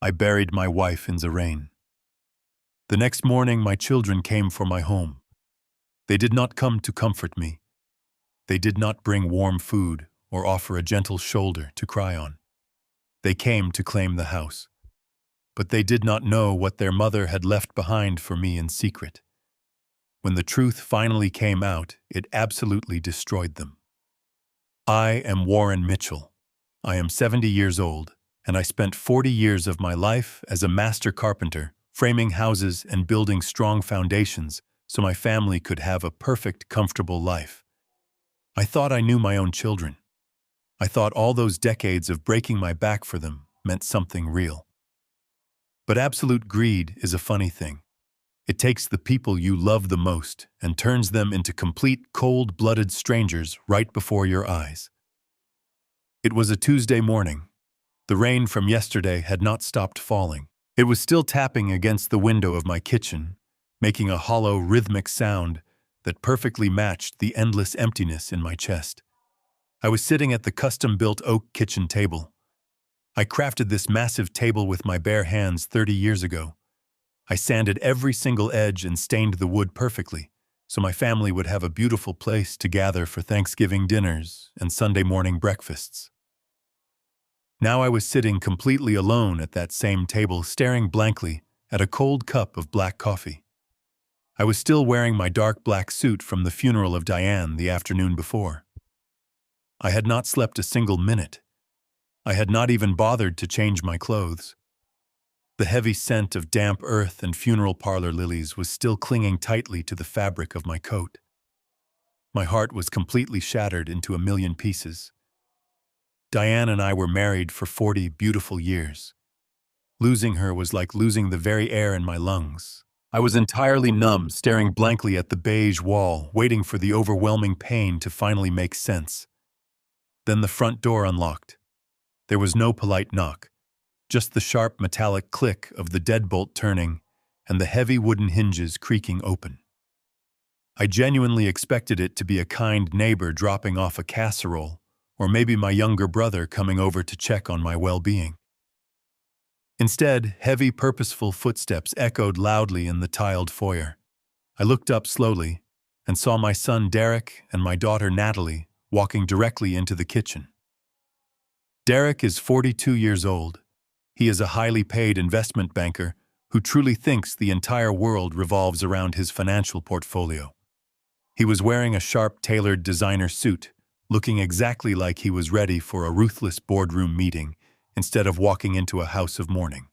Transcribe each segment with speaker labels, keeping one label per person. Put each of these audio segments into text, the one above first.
Speaker 1: I buried my wife in the rain. The next morning, my children came for my home. They did not come to comfort me. They did not bring warm food or offer a gentle shoulder to cry on. They came to claim the house. But they did not know what their mother had left behind for me in secret. When the truth finally came out, it absolutely destroyed them. I am Warren Mitchell. I am 70 years old, and I spent 40 years of my life as a master carpenter, framing houses and building strong foundations so my family could have a perfect, comfortable life. I thought I knew my own children. I thought all those decades of breaking my back for them meant something real. But absolute greed is a funny thing. It takes the people you love the most and turns them into complete, cold-blooded strangers right before your eyes. It was a Tuesday morning. The rain from yesterday had not stopped falling. It was still tapping against the window of my kitchen, making a hollow, rhythmic sound that perfectly matched the endless emptiness in my chest. I was sitting at the custom-built oak kitchen table. I crafted this massive table with my bare hands 30 years ago. I sanded every single edge and stained the wood perfectly, so my family would have a beautiful place to gather for Thanksgiving dinners and Sunday morning breakfasts. Now I was sitting completely alone at that same table, staring blankly at a cold cup of black coffee. I was still wearing my dark black suit from the funeral of Diane the afternoon before. I had not slept a single minute. I had not even bothered to change my clothes. The heavy scent of damp earth and funeral parlor lilies was still clinging tightly to the fabric of my coat. My heart was completely shattered into a million pieces. Diane and I were married for 40 beautiful years. Losing her was like losing the very air in my lungs. I was entirely numb, staring blankly at the beige wall, waiting for the overwhelming pain to finally make sense. Then the front door unlocked. There was no polite knock, just the sharp metallic click of the deadbolt turning and the heavy wooden hinges creaking open. I genuinely expected it to be a kind neighbor dropping off a casserole, or maybe my younger brother coming over to check on my well-being. Instead, heavy, purposeful footsteps echoed loudly in the tiled foyer. I looked up slowly and saw my son Derek and my daughter Natalie walking directly into the kitchen. Derek is 42 years old. He is a highly paid investment banker who truly thinks the entire world revolves around his financial portfolio. He was wearing a sharp, tailored designer suit, looking exactly like he was ready for a ruthless boardroom meeting instead of walking into a house of mourning.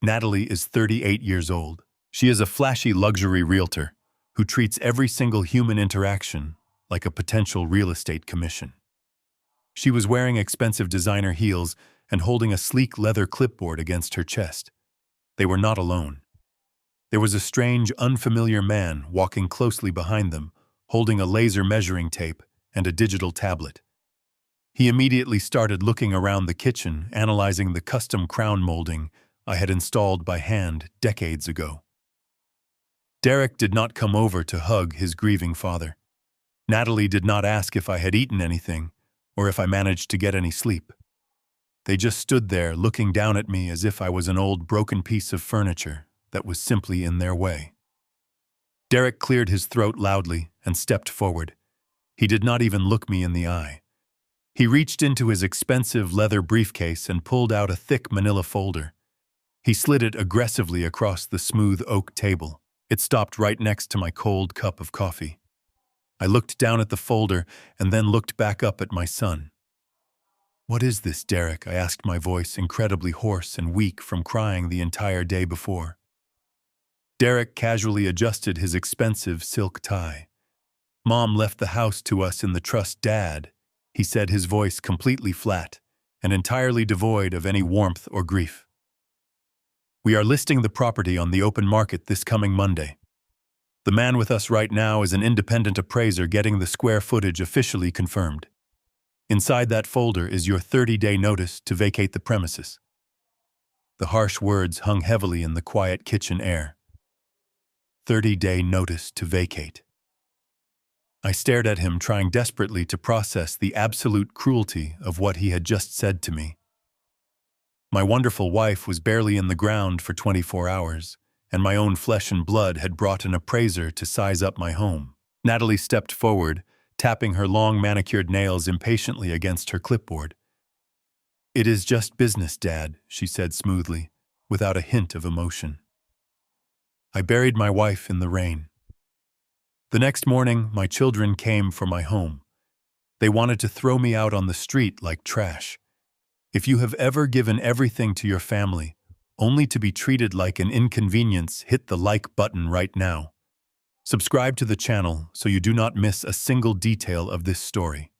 Speaker 1: Natalie is 38 years old. She is a flashy luxury realtor who treats every single human interaction like a potential real estate commission. She was wearing expensive designer heels and holding a sleek leather clipboard against her chest. They were not alone. There was a strange, unfamiliar man walking closely behind them, holding a laser measuring tape and a digital tablet. He immediately started looking around the kitchen, analyzing the custom crown molding I had installed by hand decades ago. Derek did not come over to hug his grieving father. Natalie did not ask if I had eaten anything or if I managed to get any sleep. They just stood there looking down at me as if I was an old broken piece of furniture that was simply in their way. Derek cleared his throat loudly and stepped forward. He did not even look me in the eye. He reached into his expensive leather briefcase and pulled out a thick manila folder. He slid it aggressively across the smooth oak table. It stopped right next to my cold cup of coffee. I looked down at the folder and then looked back up at my son. "What is this, Derek?" I asked, my voice incredibly hoarse and weak from crying the entire day before. Derek casually adjusted his expensive silk tie. "Mom left the house to us in the trust, Dad," he said, his voice completely flat and entirely devoid of any warmth or grief. "We are listing the property on the open market this coming Monday. The man with us right now is an independent appraiser getting the square footage officially confirmed. Inside that folder is your 30-day notice to vacate the premises." The harsh words hung heavily in the quiet kitchen air. 30-day notice to vacate. I stared at him, trying desperately to process the absolute cruelty of what he had just said to me. My wonderful wife was barely in the ground for 24 hours, and my own flesh and blood had brought an appraiser to size up my home. Natalie stepped forward, tapping her long manicured nails impatiently against her clipboard. "It is just business, Dad," she said smoothly, without a hint of emotion. I buried my wife in the rain. The next morning, my children came for my home. They wanted to throw me out on the street like trash. If you have ever given everything to your family, only to be treated like an inconvenience, hit the like button right now. Subscribe to the channel so you do not miss a single detail of this story.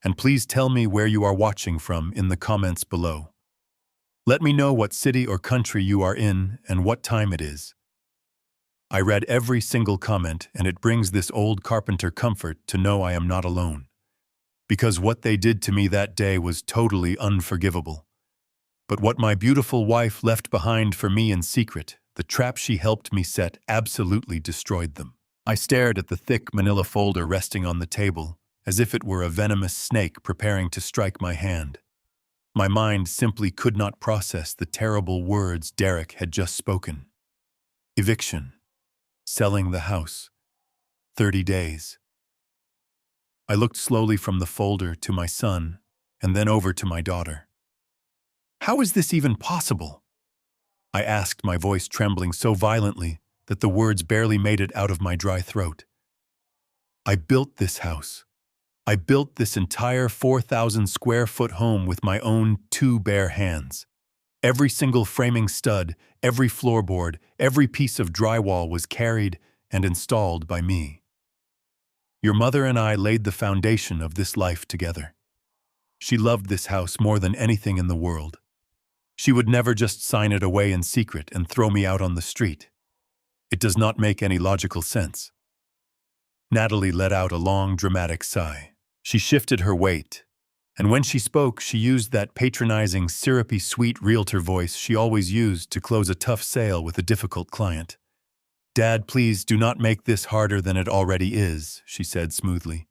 Speaker 1: And please tell me where you are watching from in the comments below. Let me know what city or country you are in and what time it is. I read every single comment, and it brings this old carpenter comfort to know I am not alone. Because what they did to me that day was totally unforgivable. But what my beautiful wife left behind for me in secret, the trap she helped me set, absolutely destroyed them. I stared at the thick manila folder resting on the table, as if it were a venomous snake preparing to strike my hand. My mind simply could not process the terrible words Derek had just spoken. Eviction. Selling the house. 30 days. I looked slowly from the folder to my son, and then over to my daughter. "How is this even possible?" I asked, my voice trembling so violently that the words barely made it out of my dry throat. "I built this house. I built this entire 4,000 square foot home with my own 2 bare hands. Every single framing stud, every floorboard, every piece of drywall was carried and installed by me. Your mother and I laid the foundation of this life together. She loved this house more than anything in the world. She would never just sign it away in secret and throw me out on the street. It does not make any logical sense." Natalie let out a long, dramatic sigh. She shifted her weight, and when she spoke, she used that patronizing, syrupy, sweet realtor voice she always used to close a tough sale with a difficult client. "Dad, please do not make this harder than it already is," she said smoothly.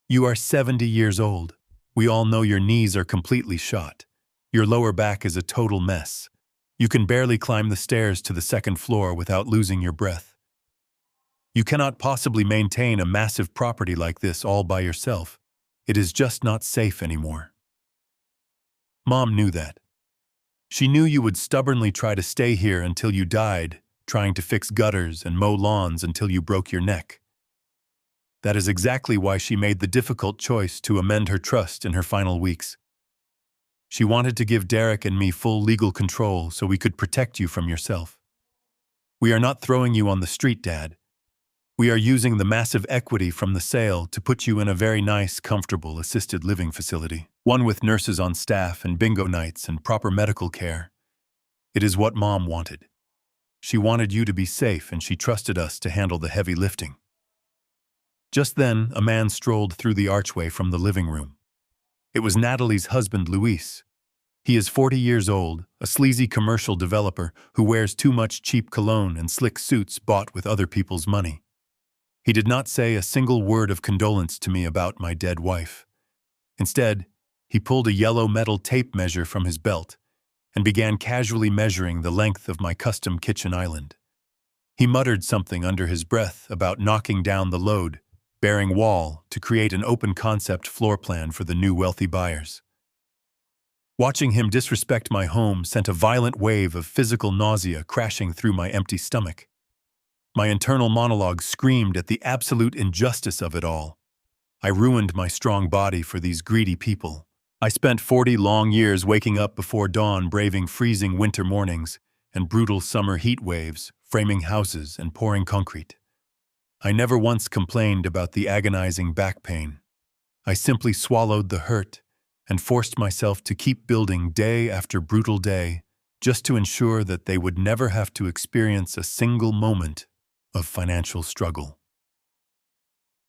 Speaker 1: "You are 70 years old. We all know your knees are completely shot. Your lower back is a total mess. You can barely climb the stairs to the second floor without losing your breath. You cannot possibly maintain a massive property like this all by yourself. It is just not safe anymore. Mom knew that. She knew you would stubbornly try to stay here until you died, trying to fix gutters and mow lawns until you broke your neck. That is exactly why she made the difficult choice to amend her trust in her final weeks. She wanted to give Derek and me full legal control so we could protect you from yourself. We are not throwing you on the street, Dad. We are using the massive equity from the sale to put you in a very nice, comfortable assisted living facility, one with nurses on staff and bingo nights and proper medical care. It is what Mom wanted. She wanted you to be safe, and she trusted us to handle the heavy lifting." Just then, a man strolled through the archway from the living room. It was Natalie's husband, Luis. He is 40 years old, a sleazy commercial developer who wears too much cheap cologne and slick suits bought with other people's money. He did not say a single word of condolence to me about my dead wife. Instead, he pulled a yellow metal tape measure from his belt and began casually measuring the length of my custom kitchen island. He muttered something under his breath about knocking down the load, bearing wall to create an open-concept floor plan for the new wealthy buyers. Watching him disrespect my home sent a violent wave of physical nausea crashing through my empty stomach. My internal monologue screamed at the absolute injustice of it all. I ruined my strong body for these greedy people. I spent 40 long years waking up before dawn, braving freezing winter mornings and brutal summer heat waves, framing houses and pouring concrete. I never once complained about the agonizing back pain. I simply swallowed the hurt and forced myself to keep building day after brutal day, just to ensure that they would never have to experience a single moment of financial struggle.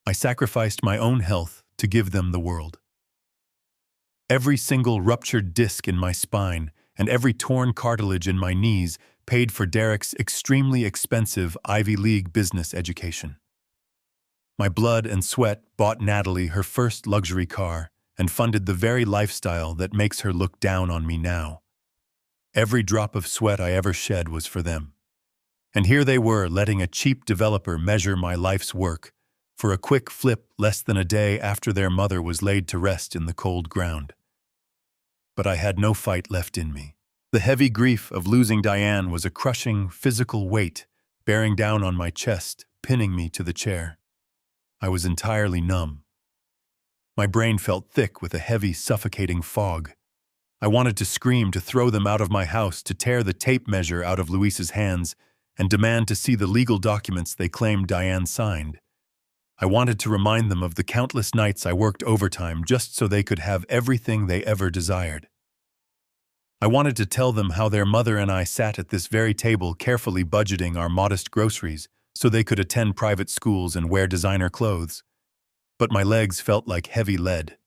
Speaker 1: I sacrificed my own health to give them the world. Every single ruptured disc in my spine and every torn cartilage in my knees paid for Derek's extremely expensive Ivy League business education. My blood and sweat bought Natalie her first luxury car and funded the very lifestyle that makes her look down on me now. Every drop of sweat I ever shed was for them. And here they were, letting a cheap developer measure my life's work for a quick flip less than a day after their mother was laid to rest in the cold ground. But I had no fight left in me. The heavy grief of losing Diane was a crushing physical weight bearing down on my chest, pinning me to the chair. I was entirely numb. My brain felt thick with a heavy, suffocating fog. I wanted to scream, to throw them out of my house, to tear the tape measure out of Luis's hands, and demand to see the legal documents they claimed Diane signed. I wanted to remind them of the countless nights I worked overtime just so they could have everything they ever desired. I wanted to tell them how their mother and I sat at this very table carefully budgeting our modest groceries so they could attend private schools and wear designer clothes. But my legs felt like heavy lead.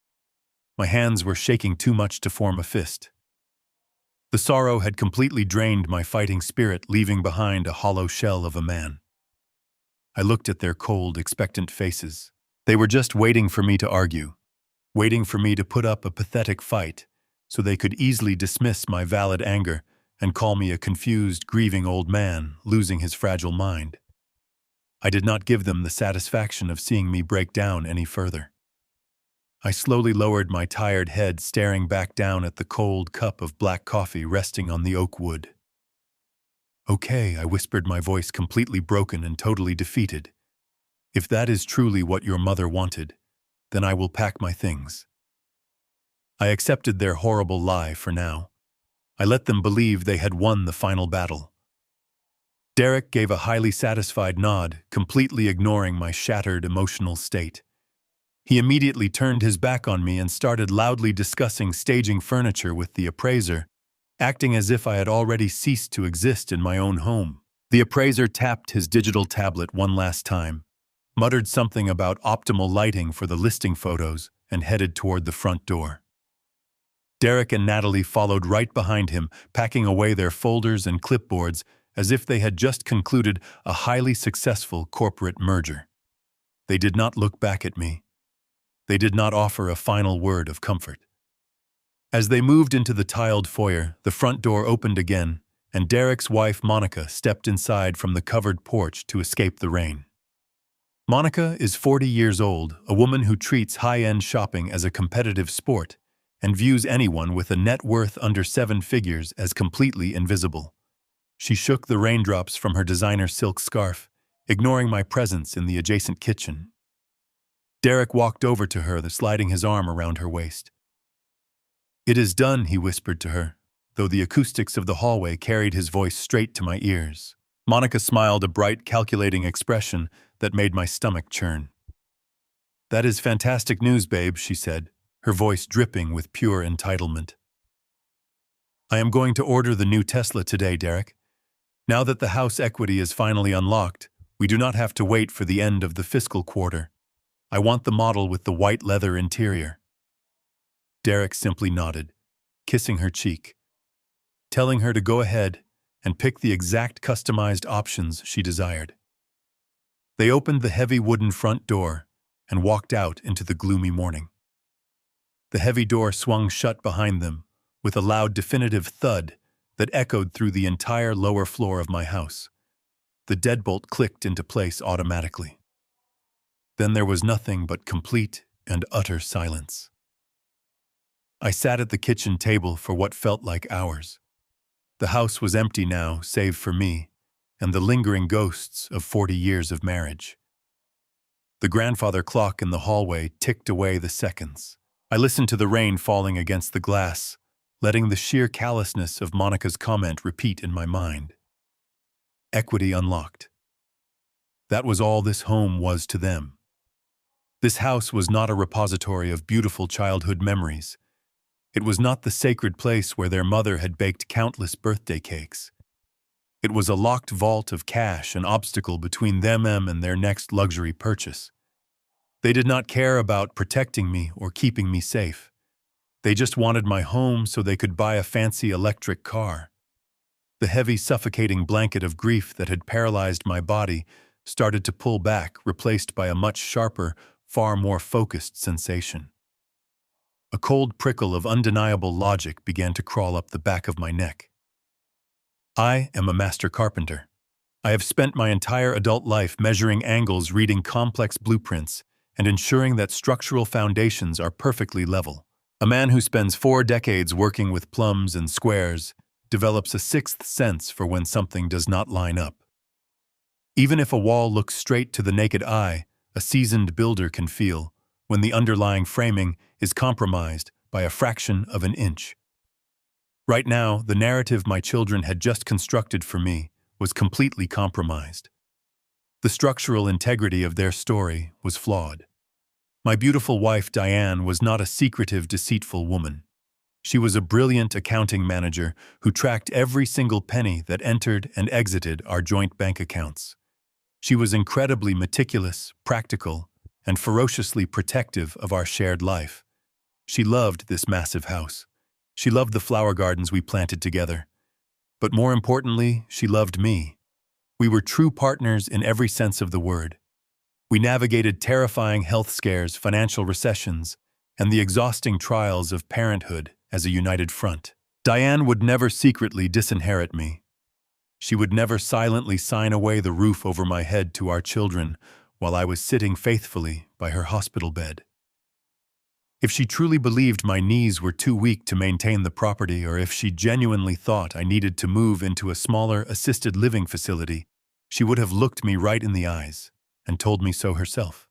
Speaker 1: My hands were shaking too much to form a fist. The sorrow had completely drained my fighting spirit, leaving behind a hollow shell of a man. I looked at their cold, expectant faces. They were just waiting for me to argue, waiting for me to put up a pathetic fight, so they could easily dismiss my valid anger and call me a confused, grieving old man losing his fragile mind. I did not give them the satisfaction of seeing me break down any further. I slowly lowered my tired head, staring back down at the cold cup of black coffee resting on the oak wood. "Okay," I whispered, my voice completely broken and totally defeated. "If that is truly what your mother wanted, then I will pack my things." I accepted their horrible lie for now. I let them believe they had won the final battle. Derek gave a highly satisfied nod, completely ignoring my shattered emotional state. He immediately turned his back on me and started loudly discussing staging furniture with the appraiser, acting as if I had already ceased to exist in my own home. The appraiser tapped his digital tablet one last time, muttered something about optimal lighting for the listing photos, and headed toward the front door. Derek and Natalie followed right behind him, packing away their folders and clipboards as if they had just concluded a highly successful corporate merger. They did not look back at me. They did not offer a final word of comfort. As they moved into the tiled foyer, the front door opened again, and Derek's wife, Monica, stepped inside from the covered porch to escape the rain. Monica is 40 years old, a woman who treats high-end shopping as a competitive sport and views anyone with a net worth under 7 figures as completely invisible. She shook the raindrops from her designer silk scarf, ignoring my presence in the adjacent kitchen. Derek walked over to her, sliding his arm around her waist. "It is done," he whispered to her, though the acoustics of the hallway carried his voice straight to my ears. Monica smiled, a bright, calculating expression that made my stomach churn. "That is fantastic news, babe," she said, her voice dripping with pure entitlement. "I am going to order the new Tesla today, Derek. Now that the house equity is finally unlocked, we do not have to wait for the end of the fiscal quarter. I want the model with the white leather interior." Derek simply nodded, kissing her cheek, telling her to go ahead and pick the exact customized options she desired. They opened the heavy wooden front door and walked out into the gloomy morning. The heavy door swung shut behind them with a loud, definitive thud that echoed through the entire lower floor of my house. The deadbolt clicked into place automatically. Then there was nothing but complete and utter silence. I sat at the kitchen table for what felt like hours. The house was empty now, save for me, and the lingering ghosts of 40 years of marriage. The grandfather clock in the hallway ticked away the seconds. I listened to the rain falling against the glass, letting the sheer callousness of Monica's comment repeat in my mind. Equity unlocked. That was all this home was to them. This house was not a repository of beautiful childhood memories. It was not the sacred place where their mother had baked countless birthday cakes. It was a locked vault of cash, an obstacle between them and their next luxury purchase. They did not care about protecting me or keeping me safe. They just wanted my home so they could buy a fancy electric car. The heavy, suffocating blanket of grief that had paralyzed my body started to pull back, replaced by a much sharper, far more focused sensation. A cold prickle of undeniable logic began to crawl up the back of my neck. I am a master carpenter. I have spent my entire adult life measuring angles, reading complex blueprints, and ensuring that structural foundations are perfectly level. A man who spends 4 decades working with plumbs and squares develops a sixth sense for when something does not line up. Even if a wall looks straight to the naked eye, a seasoned builder can feel when the underlying framing is compromised by a fraction of an inch. Right now, the narrative my children had just constructed for me was completely compromised. The structural integrity of their story was flawed. My beautiful wife, Diane, was not a secretive, deceitful woman. She was a brilliant accounting manager who tracked every single penny that entered and exited our joint bank accounts. She was incredibly meticulous, practical, and ferociously protective of our shared life. She loved this massive house. She loved the flower gardens we planted together. But more importantly, she loved me. We were true partners in every sense of the word. We navigated terrifying health scares, financial recessions, and the exhausting trials of parenthood as a united front. Diane would never secretly disinherit me. She would never silently sign away the roof over my head to our children while I was sitting faithfully by her hospital bed. If she truly believed my knees were too weak to maintain the property, or if she genuinely thought I needed to move into a smaller assisted living facility, she would have looked me right in the eyes and told me so herself.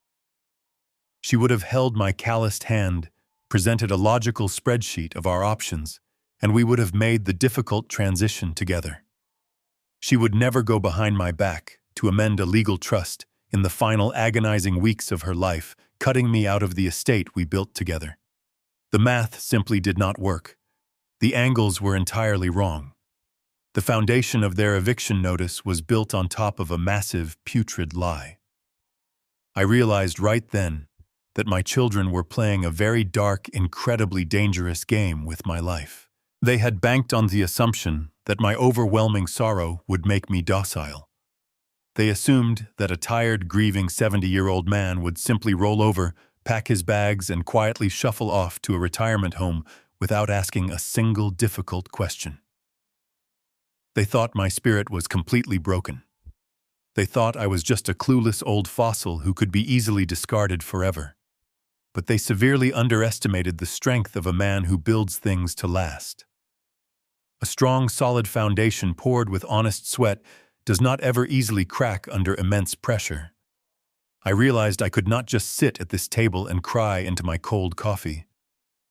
Speaker 1: She would have held my calloused hand, presented a logical spreadsheet of our options, and we would have made the difficult transition together. She would never go behind my back to amend a legal trust in the final agonizing weeks of her life, cutting me out of the estate we built together. The math simply did not work. The angles were entirely wrong. The foundation of their eviction notice was built on top of a massive, putrid lie. I realized right then that my children were playing a very dark, incredibly dangerous game with my life. They had banked on the assumption that my overwhelming sorrow would make me docile. They assumed that a tired, grieving 70-year-old man would simply roll over, pack his bags, and quietly shuffle off to a retirement home without asking a single difficult question. They thought my spirit was completely broken. They thought I was just a clueless old fossil who could be easily discarded forever. But they severely underestimated the strength of a man who builds things to last. A strong, solid foundation poured with honest sweat does not ever easily crack under immense pressure. I realized I could not just sit at this table and cry into my cold coffee.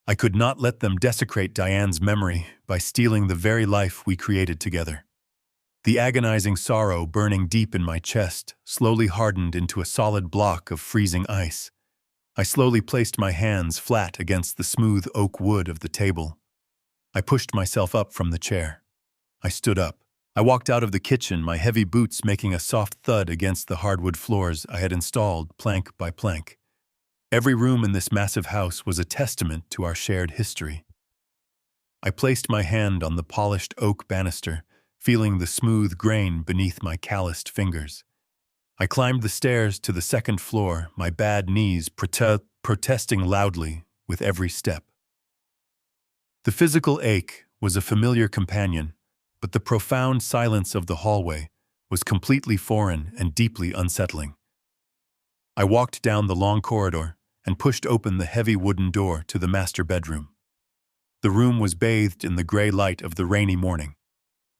Speaker 1: I could not let them desecrate Diane's memory by stealing the very life we created together. The agonizing sorrow burning deep in my chest slowly hardened into a solid block of freezing ice. I slowly placed my hands flat against the smooth oak wood of the table. I pushed myself up from the chair. I stood up. I walked out of the kitchen, my heavy boots making a soft thud against the hardwood floors I had installed plank by plank. Every room in this massive house was a testament to our shared history. I placed my hand on the polished oak banister, feeling the smooth grain beneath my calloused fingers. I climbed the stairs to the second floor, my bad knees protesting loudly with every step. The physical ache was a familiar companion, but the profound silence of the hallway was completely foreign and deeply unsettling. I walked down the long corridor and pushed open the heavy wooden door to the master bedroom. The room was bathed in the gray light of the rainy morning.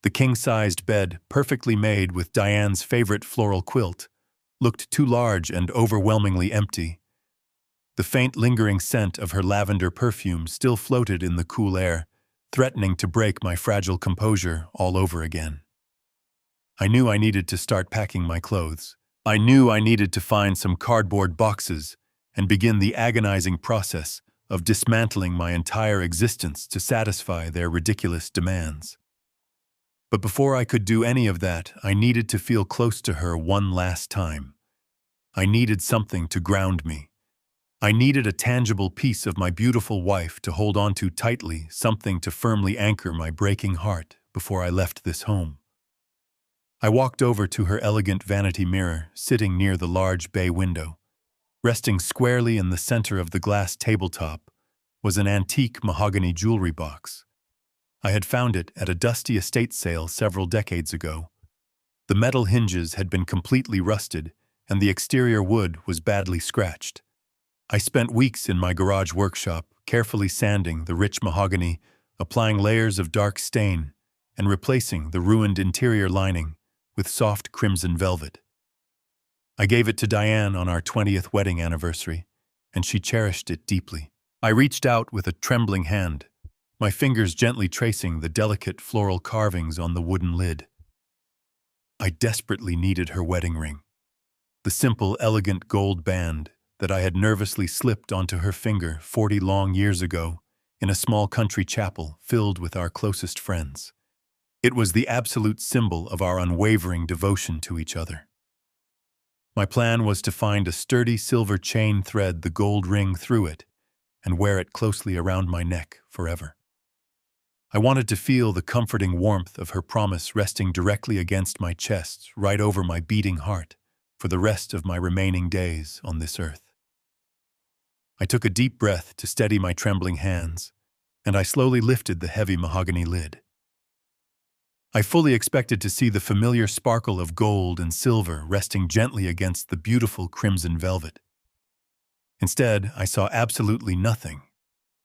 Speaker 1: The king-sized bed, perfectly made with Diane's favorite floral quilt, looked too large and overwhelmingly empty. The faint lingering scent of her lavender perfume still floated in the cool air, threatening to break my fragile composure all over again. I knew I needed to start packing my clothes. I knew I needed to find some cardboard boxes and begin the agonizing process of dismantling my entire existence to satisfy their ridiculous demands. But before I could do any of that, I needed to feel close to her one last time. I needed something to ground me. I needed a tangible piece of my beautiful wife to hold on to tightly, something to firmly anchor my breaking heart before I left this home. I walked over to her elegant vanity mirror, sitting near the large bay window. Resting squarely in the center of the glass tabletop was an antique mahogany jewelry box. I had found it at a dusty estate sale several decades ago. The metal hinges had been completely rusted, and the exterior wood was badly scratched. I spent weeks in my garage workshop, carefully sanding the rich mahogany, applying layers of dark stain, and replacing the ruined interior lining with soft crimson velvet. I gave it to Diane on our 20th wedding anniversary, and she cherished it deeply. I reached out with a trembling hand, my fingers gently tracing the delicate floral carvings on the wooden lid. I desperately needed her wedding ring. The simple, elegant gold band that I had nervously slipped onto her finger 40 long years ago in a small country chapel filled with our closest friends. It was the absolute symbol of our unwavering devotion to each other. My plan was to find a sturdy silver chain, thread the gold ring through it, and wear it closely around my neck forever. I wanted to feel the comforting warmth of her promise resting directly against my chest, right over my beating heart, for the rest of my remaining days on this earth. I took a deep breath to steady my trembling hands, and I slowly lifted the heavy mahogany lid. I fully expected to see the familiar sparkle of gold and silver resting gently against the beautiful crimson velvet. Instead, I saw absolutely nothing.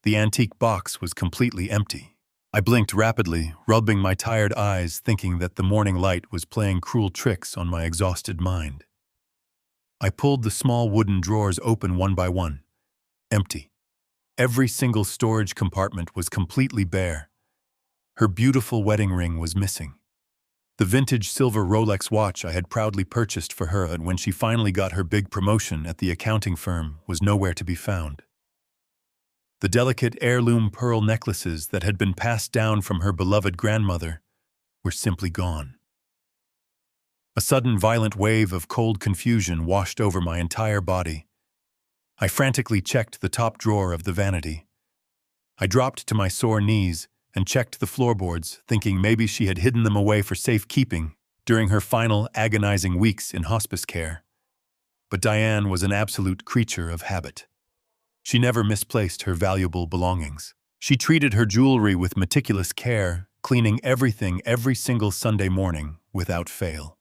Speaker 1: The antique box was completely empty. I blinked rapidly, rubbing my tired eyes, thinking that the morning light was playing cruel tricks on my exhausted mind. I pulled the small wooden drawers open one by one. Empty. Every single storage compartment was completely bare. Her beautiful wedding ring was missing. The vintage silver Rolex watch I had proudly purchased for her when she finally got her big promotion at the accounting firm was nowhere to be found. The delicate heirloom pearl necklaces that had been passed down from her beloved grandmother were simply gone. A sudden violent wave of cold confusion washed over my entire body. I frantically checked the top drawer of the vanity. I dropped to my sore knees and checked the floorboards, thinking maybe she had hidden them away for safekeeping during her final agonizing weeks in hospice care. But Diane was an absolute creature of habit. She never misplaced her valuable belongings. She treated her jewelry with meticulous care, cleaning everything every single Sunday morning without fail.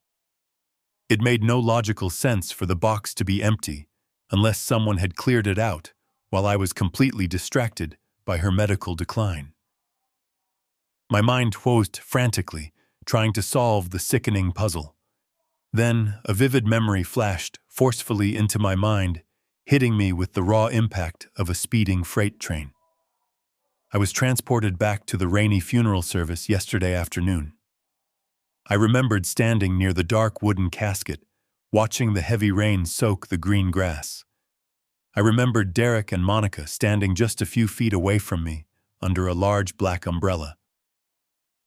Speaker 1: It made no logical sense for the box to be empty unless someone had cleared it out while I was completely distracted by her medical decline. My mind whoosed frantically, trying to solve the sickening puzzle. Then a vivid memory flashed forcefully into my mind, hitting me with the raw impact of a speeding freight train. I was transported back to the rainy funeral service yesterday afternoon. I remembered standing near the dark wooden casket, watching the heavy rain soak the green grass. I remembered Derek and Monica standing just a few feet away from me, under a large black umbrella.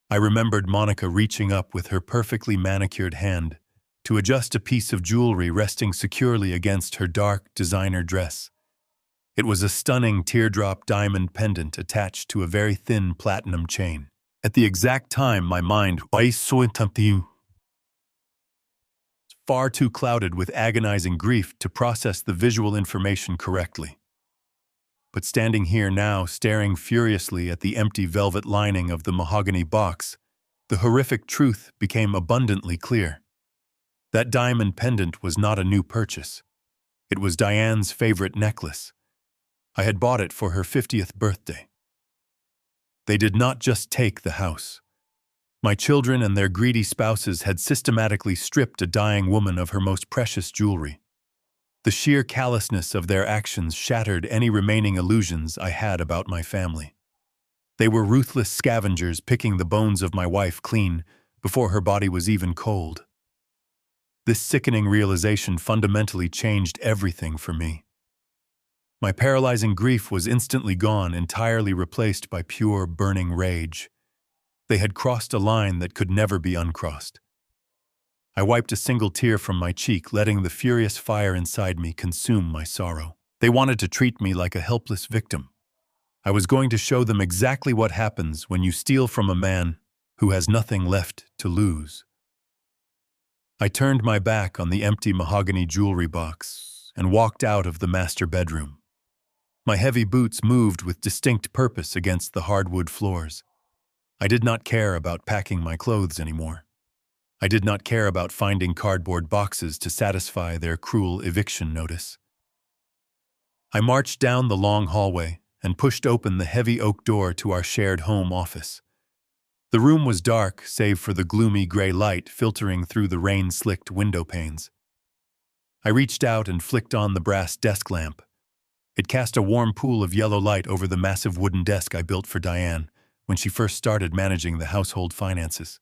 Speaker 1: I remembered Monica reaching up with her perfectly manicured hand to adjust a piece of jewelry resting securely against her dark designer dress. It was a stunning teardrop diamond pendant attached to a very thin platinum chain. At the exact time my mind was far too clouded with agonizing grief to process the visual information correctly. But standing here now, staring furiously at the empty velvet lining of the mahogany box, the horrific truth became abundantly clear. That diamond pendant was not a new purchase. It was Diane's favorite necklace. I had bought it for her 50th birthday. They did not just take the house. My children and their greedy spouses had systematically stripped a dying woman of her most precious jewelry. The sheer callousness of their actions shattered any remaining illusions I had about my family. They were ruthless scavengers picking the bones of my wife clean before her body was even cold. This sickening realization fundamentally changed everything for me. My paralyzing grief was instantly gone, entirely replaced by pure, burning rage. They had crossed a line that could never be uncrossed. I wiped a single tear from my cheek, letting the furious fire inside me consume my sorrow. They wanted to treat me like a helpless victim. I was going to show them exactly what happens when you steal from a man who has nothing left to lose. I turned my back on the empty mahogany jewelry box and walked out of the master bedroom. My heavy boots moved with distinct purpose against the hardwood floors. I did not care about packing my clothes anymore. I did not care about finding cardboard boxes to satisfy their cruel eviction notice. I marched down the long hallway and pushed open the heavy oak door to our shared home office. The room was dark, save for the gloomy gray light filtering through the rain-slicked window panes. I reached out and flicked on the brass desk lamp. It cast a warm pool of yellow light over the massive wooden desk I built for Diane when she first started managing the household finances.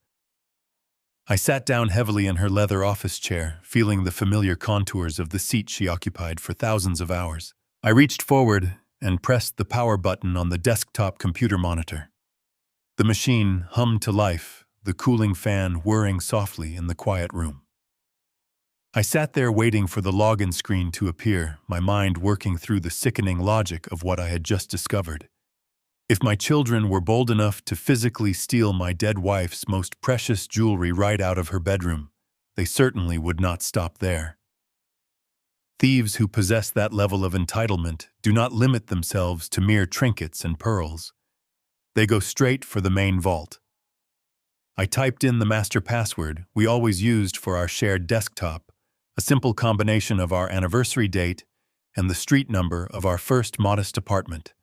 Speaker 1: I sat down heavily in her leather office chair, feeling the familiar contours of the seat she occupied for thousands of hours. I reached forward and pressed the power button on the desktop computer monitor. The machine hummed to life, the cooling fan whirring softly in the quiet room. I sat there waiting for the login screen to appear, my mind working through the sickening logic of what I had just discovered. If my children were bold enough to physically steal my dead wife's most precious jewelry right out of her bedroom, they certainly would not stop there. Thieves who possess that level of entitlement do not limit themselves to mere trinkets and pearls. They go straight for the main vault. I typed in the master password we always used for our shared desktop, a simple combination of our anniversary date and the street number of our first modest apartment.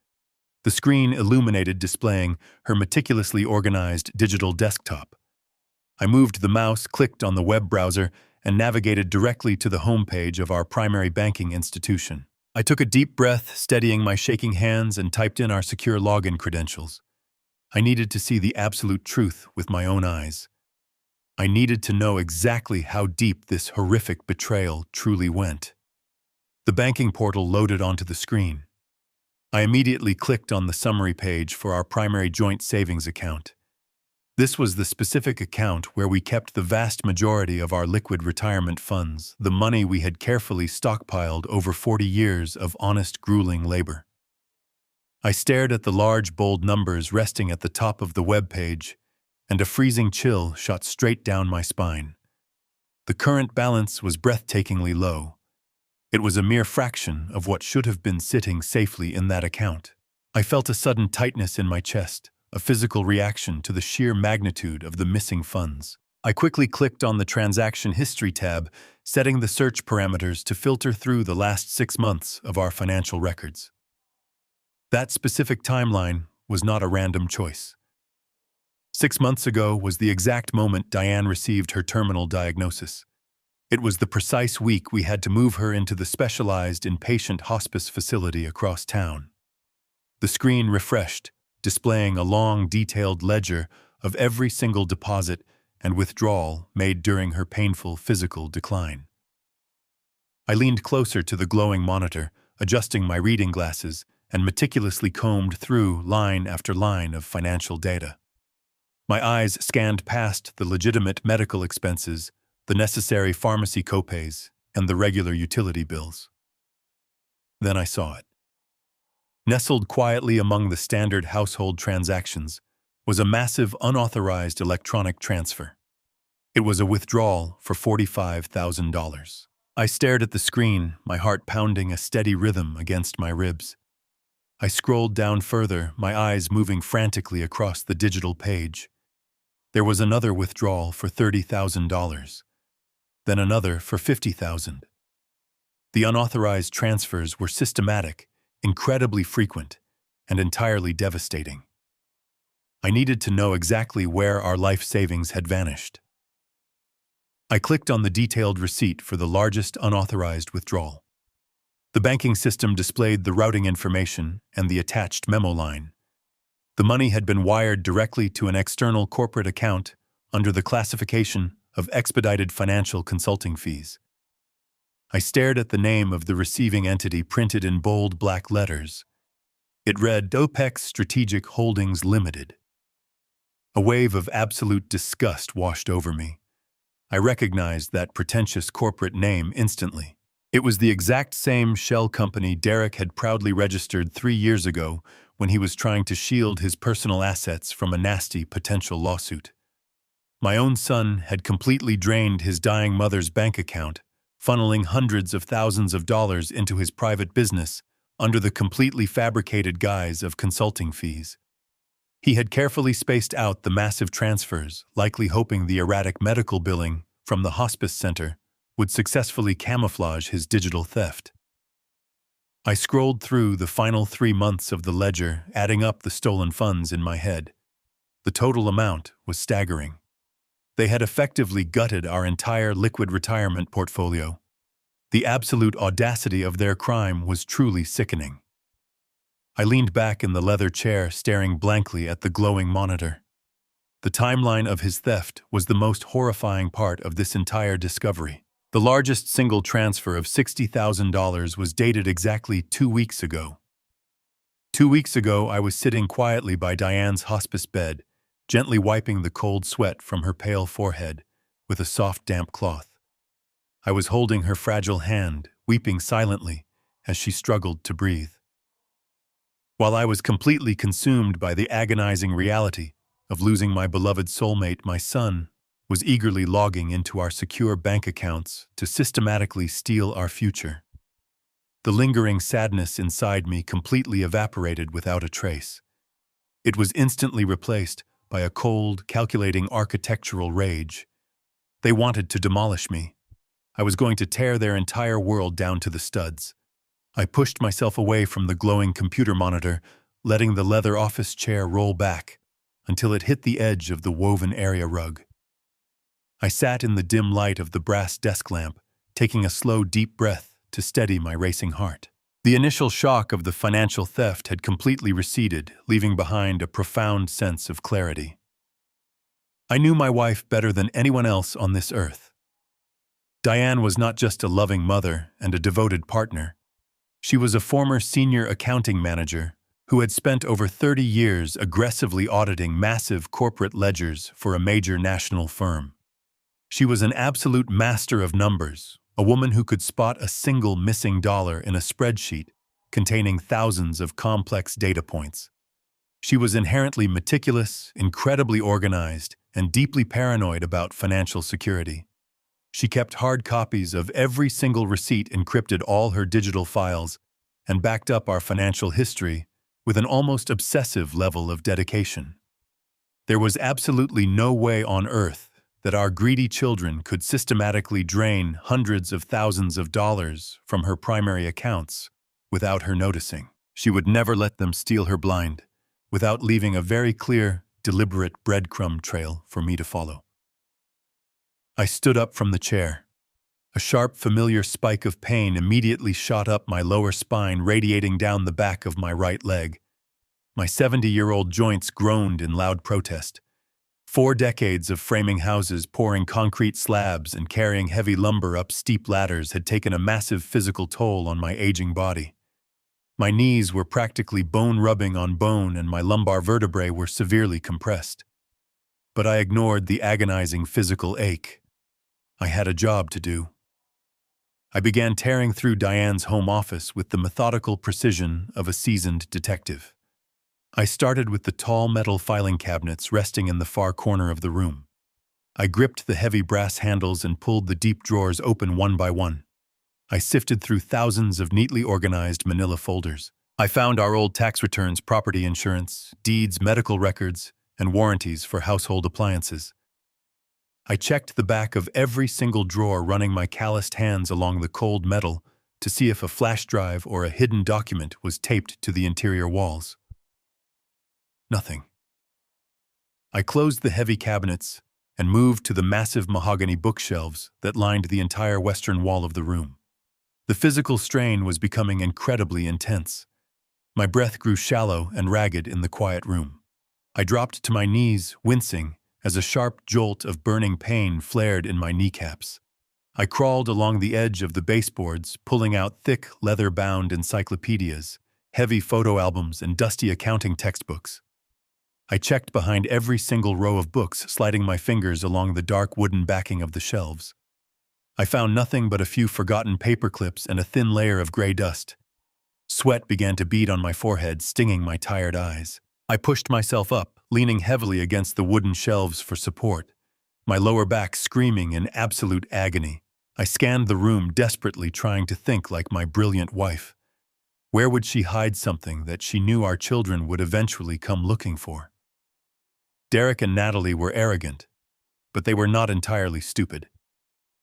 Speaker 1: The screen illuminated, displaying her meticulously organized digital desktop. I moved the mouse, clicked on the web browser, and navigated directly to the homepage of our primary banking institution. I took a deep breath, steadying my shaking hands, and typed in our secure login credentials. I needed to see the absolute truth with my own eyes. I needed to know exactly how deep this horrific betrayal truly went. The banking portal loaded onto the screen. I immediately clicked on the summary page for our primary joint savings account. This was the specific account where we kept the vast majority of our liquid retirement funds, the money we had carefully stockpiled over 40 years of honest, grueling labor. I stared at the large, bold numbers resting at the top of the web page, and a freezing chill shot straight down my spine. The current balance was breathtakingly low. It was a mere fraction of what should have been sitting safely in that account. I felt a sudden tightness in my chest, a physical reaction to the sheer magnitude of the missing funds. I quickly clicked on the Transaction History tab, setting the search parameters to filter through the last 6 months of our financial records. That specific timeline was not a random choice. 6 months ago was the exact moment Diane received her terminal diagnosis. It was the precise week we had to move her into the specialized inpatient hospice facility across town. The screen refreshed, displaying a long, detailed ledger of every single deposit and withdrawal made during her painful physical decline. I leaned closer to the glowing monitor, adjusting my reading glasses, and meticulously combed through line after line of financial data. My eyes scanned past the legitimate medical expenses, the necessary pharmacy copays, and the regular utility bills. Then I saw it. Nestled quietly among the standard household transactions was a massive unauthorized electronic transfer. It was a withdrawal for $45,000. I stared at the screen, my heart pounding a steady rhythm against my ribs. I scrolled down further, my eyes moving frantically across the digital page. There was another withdrawal for $30,000. Then another for $50,000. The unauthorized transfers were systematic, incredibly frequent, and entirely devastating. I needed to know exactly where our life savings had vanished. I clicked on the detailed receipt for the largest unauthorized withdrawal. The banking system displayed the routing information and the attached memo line. The money had been wired directly to an external corporate account under the classification of expedited financial consulting fees. I stared at the name of the receiving entity printed in bold black letters. It read OPEX Strategic Holdings Limited. A wave of absolute disgust washed over me. I recognized that pretentious corporate name instantly. It was the exact same shell company Derek had proudly registered 3 years ago when he was trying to shield his personal assets from a nasty potential lawsuit. My own son had completely drained his dying mother's bank account, funneling hundreds of thousands of dollars into his private business under the completely fabricated guise of consulting fees. He had carefully spaced out the massive transfers, likely hoping the erratic medical billing from the hospice center would successfully camouflage his digital theft. I scrolled through the final 3 months of the ledger, adding up the stolen funds in my head. The total amount was staggering. They had effectively gutted our entire liquid retirement portfolio. The absolute audacity of their crime was truly sickening. I leaned back in the leather chair, staring blankly at the glowing monitor. The timeline of his theft was the most horrifying part of this entire discovery. The largest single transfer of $60,000 was dated exactly 2 weeks ago. 2 weeks ago, I was sitting quietly by Diane's hospice bed, gently wiping the cold sweat from her pale forehead with a soft, damp cloth. I was holding her fragile hand, weeping silently as she struggled to breathe. While I was completely consumed by the agonizing reality of losing my beloved soulmate, my son was eagerly logging into our secure bank accounts to systematically steal our future. The lingering sadness inside me completely evaporated without a trace. It was instantly replaced by a cold, calculating architectural rage. They wanted to demolish me. I was going to tear their entire world down to the studs. I pushed myself away from the glowing computer monitor, letting the leather office chair roll back until it hit the edge of the woven area rug. I sat in the dim light of the brass desk lamp, taking a slow, deep breath to steady my racing heart. The initial shock of the financial theft had completely receded, leaving behind a profound sense of clarity. I knew my wife better than anyone else on this earth. Diane was not just a loving mother and a devoted partner. She was a former senior accounting manager who had spent over 30 years aggressively auditing massive corporate ledgers for a major national firm. She was an absolute master of numbers, a woman who could spot a single missing dollar in a spreadsheet containing thousands of complex data points. She was inherently meticulous, incredibly organized, and deeply paranoid about financial security. She kept hard copies of every single receipt, encrypted all her digital files, and backed up our financial history with an almost obsessive level of dedication. There was absolutely no way on earth that our greedy children could systematically drain hundreds of thousands of dollars from her primary accounts without her noticing. She would never let them steal her blind, without leaving a very clear, deliberate breadcrumb trail for me to follow. I stood up from the chair. A sharp, familiar spike of pain immediately shot up my lower spine, radiating down the back of my right leg. My 70-year-old joints groaned in loud protest. 4 decades of framing houses, pouring concrete slabs, and carrying heavy lumber up steep ladders had taken a massive physical toll on my aging body. My knees were practically bone rubbing on bone, and my lumbar vertebrae were severely compressed. But I ignored the agonizing physical ache. I had a job to do. I began tearing through Diane's home office with the methodical precision of a seasoned detective. I started with the tall metal filing cabinets resting in the far corner of the room. I gripped the heavy brass handles and pulled the deep drawers open one by one. I sifted through thousands of neatly organized manila folders. I found our old tax returns, property insurance, deeds, medical records, and warranties for household appliances. I checked the back of every single drawer, running my calloused hands along the cold metal to see if a flash drive or a hidden document was taped to the interior walls. Nothing. I closed the heavy cabinets and moved to the massive mahogany bookshelves that lined the entire western wall of the room. The physical strain was becoming incredibly intense. My breath grew shallow and ragged in the quiet room. I dropped to my knees, wincing, as a sharp jolt of burning pain flared in my kneecaps. I crawled along the edge of the baseboards, pulling out thick, leather-bound encyclopedias, heavy photo albums, and dusty accounting textbooks. I checked behind every single row of books, sliding my fingers along the dark wooden backing of the shelves. I found nothing but a few forgotten paper clips and a thin layer of gray dust. Sweat began to bead on my forehead, stinging my tired eyes. I pushed myself up, leaning heavily against the wooden shelves for support, my lower back screaming in absolute agony. I scanned the room desperately, trying to think like my brilliant wife. Where would she hide something that she knew our children would eventually come looking for? Derek and Natalie were arrogant, but they were not entirely stupid.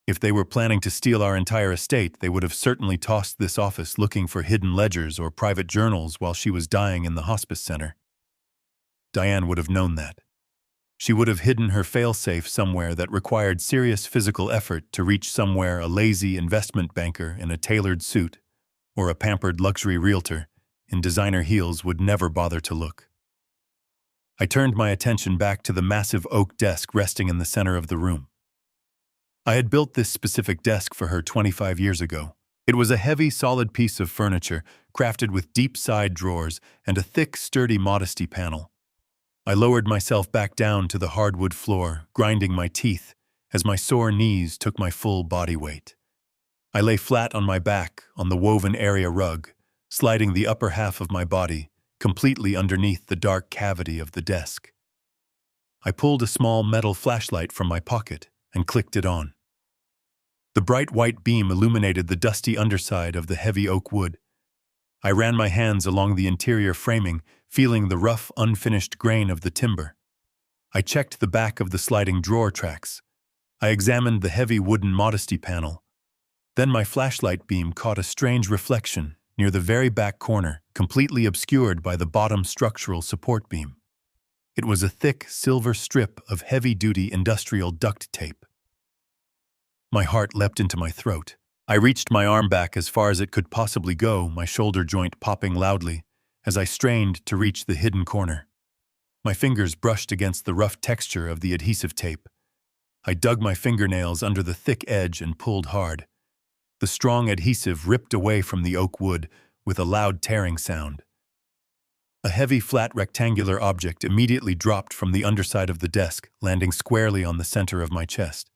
Speaker 1: If they were planning to steal our entire estate, they would have certainly tossed this office looking for hidden ledgers or private journals while she was dying in the hospice center. Diane would have known that. She would have hidden her failsafe somewhere that required serious physical effort to reach somewhere a lazy investment banker in a tailored suit or a pampered luxury realtor in designer heels would never bother to look. I turned my attention back to the massive oak desk resting in the center of the room. I had built this specific desk for her 25 years ago. It was a heavy, solid piece of furniture, crafted with deep side drawers and a thick, sturdy modesty panel. I lowered myself back down to the hardwood floor, grinding my teeth as my sore knees took my full body weight. I lay flat on my back on the woven area rug, sliding the upper half of my body completely underneath the dark cavity of the desk. I pulled a small metal flashlight from my pocket and clicked it on. The bright white beam illuminated the dusty underside of the heavy oak wood. I ran my hands along the interior framing, feeling the rough, unfinished grain of the timber. I checked the back of the sliding drawer tracks. I examined the heavy wooden modesty panel. Then my flashlight beam caught a strange reflection near the very back corner, completely obscured by the bottom structural support beam. It was a thick, silver strip of heavy-duty industrial duct tape. My heart leapt into my throat. I reached my arm back as far as it could possibly go, my shoulder joint popping loudly as I strained to reach the hidden corner. My fingers brushed against the rough texture of the adhesive tape. I dug my fingernails under the thick edge and pulled hard. The strong adhesive ripped away from the oak wood with a loud tearing sound. A heavy, flat rectangular object immediately dropped from the underside of the desk, landing squarely on the center of my chest.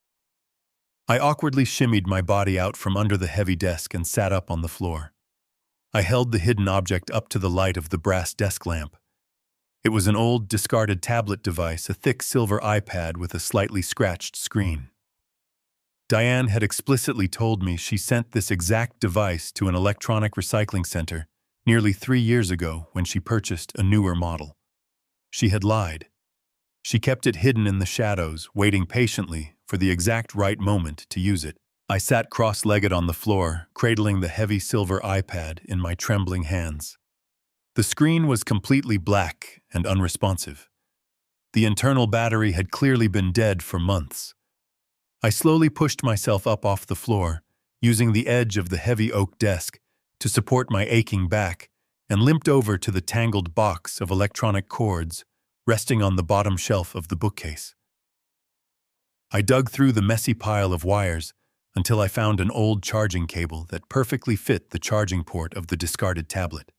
Speaker 1: I awkwardly shimmied my body out from under the heavy desk and sat up on the floor. I held the hidden object up to the light of the brass desk lamp. It was an old, discarded tablet device, a thick silver iPad with a slightly scratched screen. Diane had explicitly told me she sent this exact device to an electronic recycling center nearly 3 years ago when she purchased a newer model. She had lied. She kept it hidden in the shadows, waiting patiently for the exact right moment to use it. I sat cross-legged on the floor, cradling the heavy silver iPad in my trembling hands. The screen was completely black and unresponsive. The internal battery had clearly been dead for months. I slowly pushed myself up off the floor, using the edge of the heavy oak desk to support my aching back, and limped over to the tangled box of electronic cords resting on the bottom shelf of the bookcase. I dug through the messy pile of wires until I found an old charging cable that perfectly fit the charging port of the discarded tablet.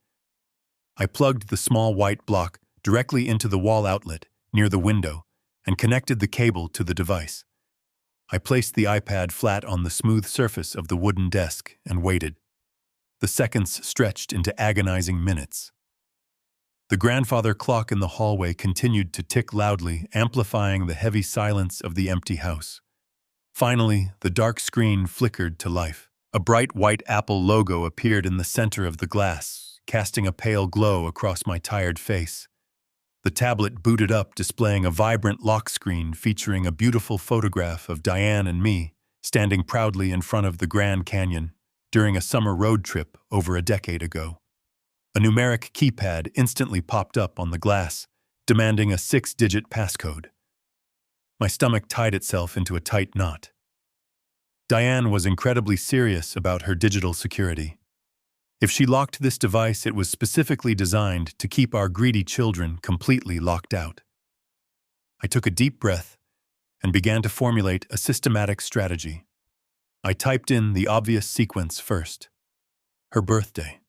Speaker 1: I plugged the small white block directly into the wall outlet near the window and connected the cable to the device. I placed the iPad flat on the smooth surface of the wooden desk and waited. The seconds stretched into agonizing minutes. The grandfather clock in the hallway continued to tick loudly, amplifying the heavy silence of the empty house. Finally, the dark screen flickered to life. A bright white Apple logo appeared in the center of the glass, casting a pale glow across my tired face. The tablet booted up, displaying a vibrant lock screen featuring a beautiful photograph of Diane and me standing proudly in front of the Grand Canyon during a summer road trip over a decade ago. A numeric keypad instantly popped up on the glass, demanding a 6-digit passcode. My stomach tied itself into a tight knot. Diane was incredibly serious about her digital security. If she locked this device, it was specifically designed to keep our greedy children completely locked out. I took a deep breath and began to formulate a systematic strategy. I typed in the obvious sequence first. Her birthday.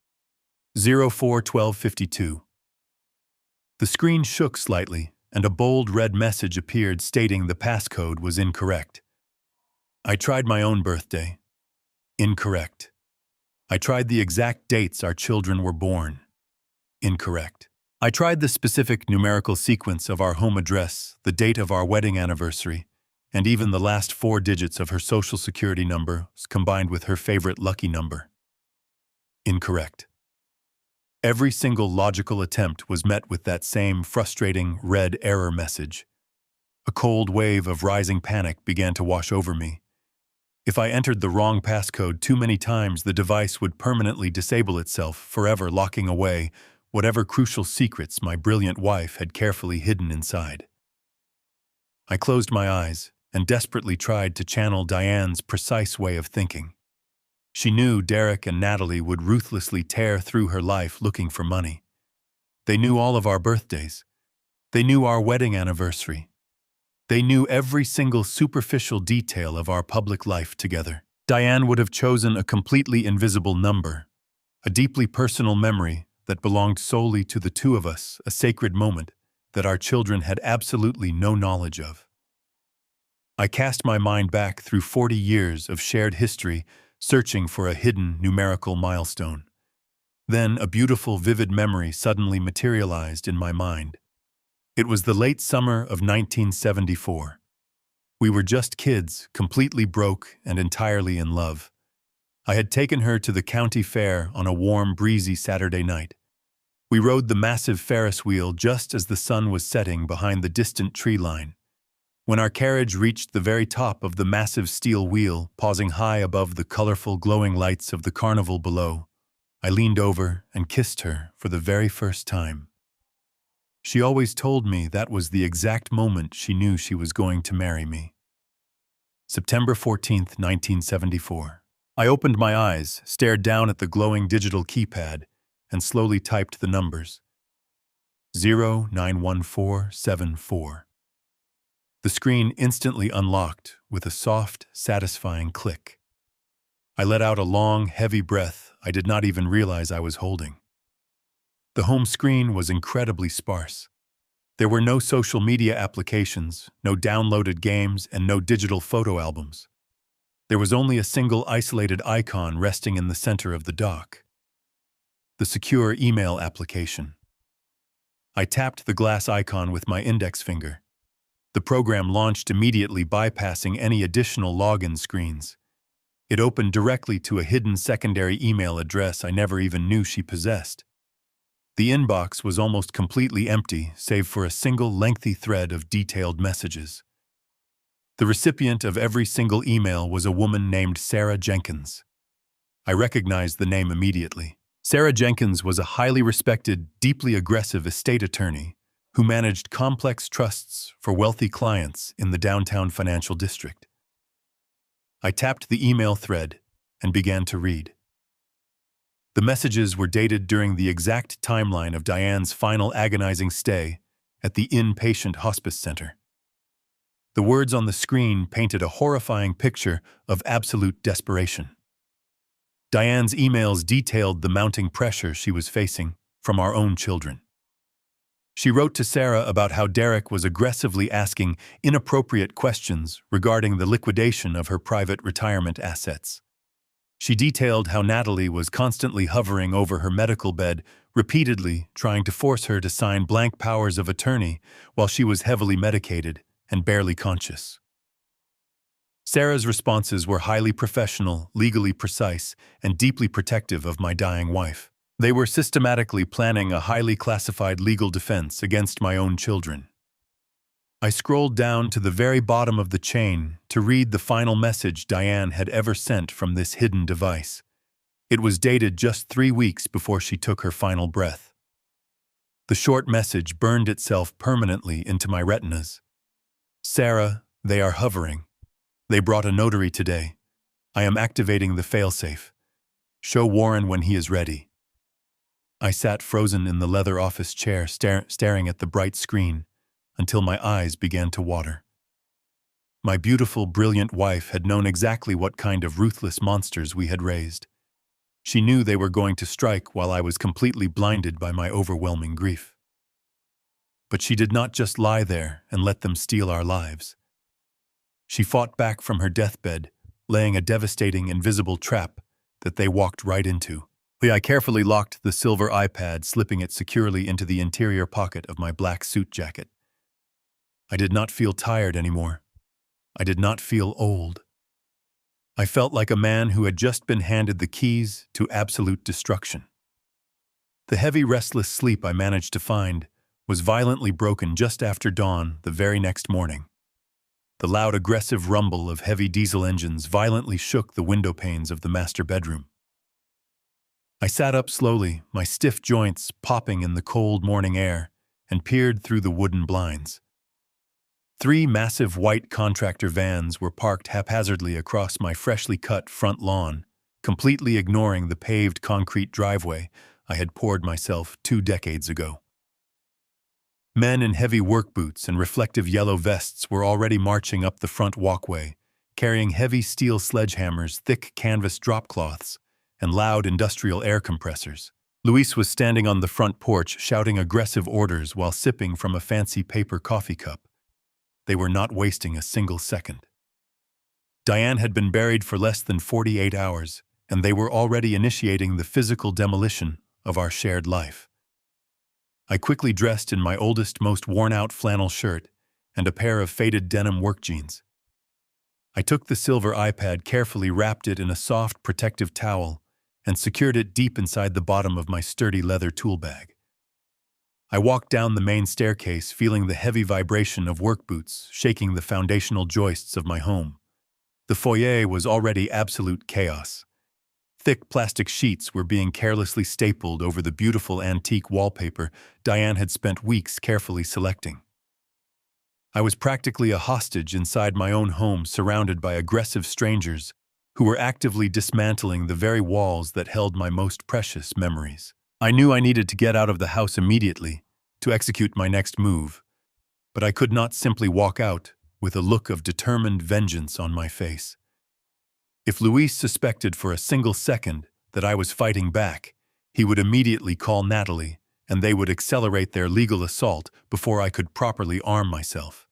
Speaker 1: 04/12/52. The screen shook slightly, and a bold red message appeared stating the passcode was incorrect. I tried my own birthday. Incorrect. I tried the exact dates our children were born. Incorrect. I tried the specific numerical sequence of our home address, the date of our wedding anniversary, and even the last 4 digits of her social security number combined with her favorite lucky number. Incorrect. Every single logical attempt was met with that same frustrating red error message. A cold wave of rising panic began to wash over me. If I entered the wrong passcode too many times, the device would permanently disable itself, forever locking away whatever crucial secrets my brilliant wife had carefully hidden inside. I closed my eyes and desperately tried to channel Diane's precise way of thinking. She knew Derek and Natalie would ruthlessly tear through her life looking for money. They knew all of our birthdays. They knew our wedding anniversary. They knew every single superficial detail of our public life together. Diane would have chosen a completely invisible number, a deeply personal memory that belonged solely to the two of us, a sacred moment that our children had absolutely no knowledge of. I cast my mind back through 40 years of shared history, searching for a hidden numerical milestone. Then a beautiful, vivid memory suddenly materialized in my mind. It was the late summer of 1974. We were just kids, completely broke and entirely in love. I had taken her to the county fair on a warm, breezy Saturday night. We rode the massive Ferris wheel just as the sun was setting behind the distant tree line. When our carriage reached the very top of the massive steel wheel, pausing high above the colorful, glowing lights of the carnival below, I leaned over and kissed her for the very first time. She always told me that was the exact moment she knew she was going to marry me. September 14th, 1974. I opened my eyes, stared down at the glowing digital keypad, and slowly typed the numbers. 091474. The screen instantly unlocked with a soft, satisfying click. I let out a long, heavy breath I did not even realize I was holding. The home screen was incredibly sparse. There were no social media applications, no downloaded games, and no digital photo albums. There was only a single isolated icon resting in the center of the dock. The secure email application. I tapped the glass icon with my index finger. The program launched immediately, bypassing any additional login screens. It opened directly to a hidden secondary email address I never even knew she possessed. The inbox was almost completely empty, save for a single lengthy thread of detailed messages. The recipient of every single email was a woman named Sarah Jenkins. I recognized the name immediately. Sarah Jenkins was a highly respected, deeply aggressive estate attorney who managed complex trusts for wealthy clients in the downtown financial district. I tapped the email thread and began to read. The messages were dated during the exact timeline of Diane's final agonizing stay at the inpatient hospice center. The words on the screen painted a horrifying picture of absolute desperation. Diane's emails detailed the mounting pressure she was facing from our own children. She wrote to Sarah about how Derek was aggressively asking inappropriate questions regarding the liquidation of her private retirement assets. She detailed how Natalie was constantly hovering over her medical bed, repeatedly trying to force her to sign blank powers of attorney while she was heavily medicated and barely conscious. Sarah's responses were highly professional, legally precise, and deeply protective of my dying wife. They were systematically planning a highly classified legal defense against my own children. I scrolled down to the very bottom of the chain to read the final message Diane had ever sent from this hidden device. It was dated just 3 weeks before she took her final breath. The short message burned itself permanently into my retinas. Sarah, they are hovering. They brought a notary today. I am activating the failsafe. Show Warren when he is ready. I sat frozen in the leather office chair, staring at the bright screen, until my eyes began to water. My beautiful, brilliant wife had known exactly what kind of ruthless monsters we had raised. She knew they were going to strike while I was completely blinded by my overwhelming grief. But she did not just lie there and let them steal our lives. She fought back from her deathbed, laying a devastating, invisible trap that they walked right into. I carefully locked the silver iPad, slipping it securely into the interior pocket of my black suit jacket. I did not feel tired anymore. I did not feel old. I felt like a man who had just been handed the keys to absolute destruction. The heavy, restless sleep I managed to find was violently broken just after dawn the very next morning. The loud, aggressive rumble of heavy diesel engines violently shook the window panes of the master bedroom. I sat up slowly, my stiff joints popping in the cold morning air, and peered through the wooden blinds. 3 massive white contractor vans were parked haphazardly across my freshly cut front lawn, completely ignoring the paved concrete driveway I had poured myself 2 decades ago. Men in heavy work boots and reflective yellow vests were already marching up the front walkway, carrying heavy steel sledgehammers, thick canvas drop cloths, and loud industrial air compressors. Luis was standing on the front porch shouting aggressive orders while sipping from a fancy paper coffee cup. They were not wasting a single second. Diane had been buried for less than 48 hours, and they were already initiating the physical demolition of our shared life. I quickly dressed in my oldest, most worn-out flannel shirt and a pair of faded denim work jeans. I took the silver iPad, carefully wrapped it in a soft, protective towel, and secured it deep inside the bottom of my sturdy leather tool bag. I walked down the main staircase, feeling the heavy vibration of work boots shaking the foundational joists of my home. The foyer was already absolute chaos. Thick plastic sheets were being carelessly stapled over the beautiful antique wallpaper Diane had spent weeks carefully selecting. I was practically a hostage inside my own home, surrounded by aggressive strangers who were actively dismantling the very walls that held my most precious memories. I knew I needed to get out of the house immediately to execute my next move, but I could not simply walk out with a look of determined vengeance on my face. If Luis suspected for a single second that I was fighting back, he would immediately call Natalie, and they would accelerate their legal assault before I could properly arm myself.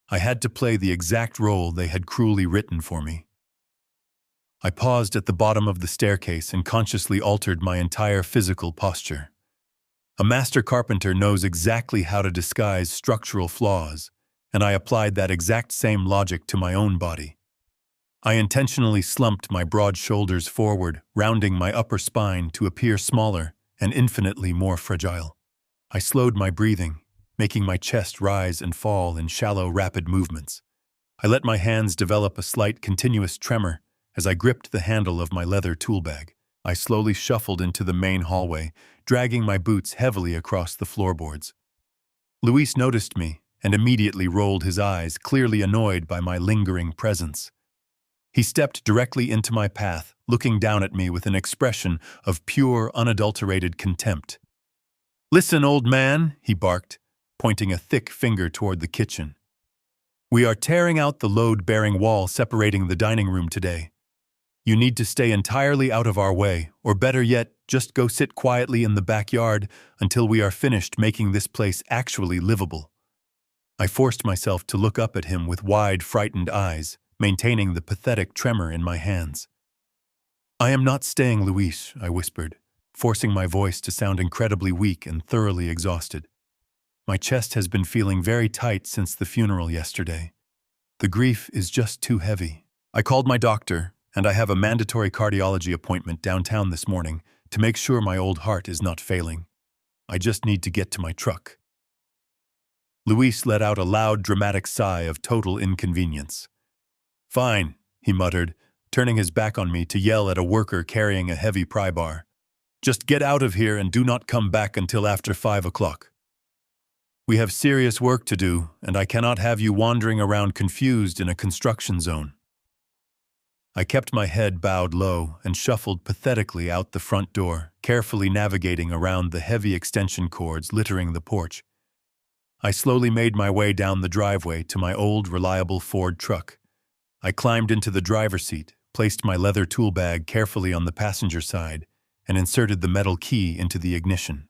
Speaker 1: I had to play the exact role they had cruelly written for me. I paused at the bottom of the staircase and consciously altered my entire physical posture. A master carpenter knows exactly how to disguise structural flaws, and I applied that exact same logic to my own body. I intentionally slumped my broad shoulders forward, rounding my upper spine to appear smaller and infinitely more fragile. I slowed my breathing, making my chest rise and fall in shallow, rapid movements. I let my hands develop a slight, continuous tremor as I gripped the handle of my leather tool bag. I slowly shuffled into the main hallway, dragging my boots heavily across the floorboards. Luis noticed me and immediately rolled his eyes, clearly annoyed by my lingering presence. He stepped directly into my path, looking down at me with an expression of pure, unadulterated contempt. "Listen, old man," he barked, pointing a thick finger toward the kitchen. "We are tearing out the load-bearing wall separating the dining room today. You need to stay entirely out of our way, or better yet, just go sit quietly in the backyard until we are finished making this place actually livable." I forced myself to look up at him with wide, frightened eyes, maintaining the pathetic tremor in my hands. "I am not staying, Luis," I whispered, forcing my voice to sound incredibly weak and thoroughly exhausted. "My chest has been feeling very tight since the funeral yesterday. The grief is just too heavy. I called my doctor, and I have a mandatory cardiology appointment downtown this morning to make sure my old heart is not failing. I just need to get to my truck." Luis let out a loud, dramatic sigh of total inconvenience. "Fine," he muttered, turning his back on me to yell at a worker carrying a heavy pry bar. "Just get out of here and do not come back until after 5 o'clock. We have serious work to do, and I cannot have you wandering around confused in a construction zone." I kept my head bowed low and shuffled pathetically out the front door, carefully navigating around the heavy extension cords littering the porch. I slowly made my way down the driveway to my old, reliable Ford truck. I climbed into the driver's seat, placed my leather tool bag carefully on the passenger side, and inserted the metal key into the ignition.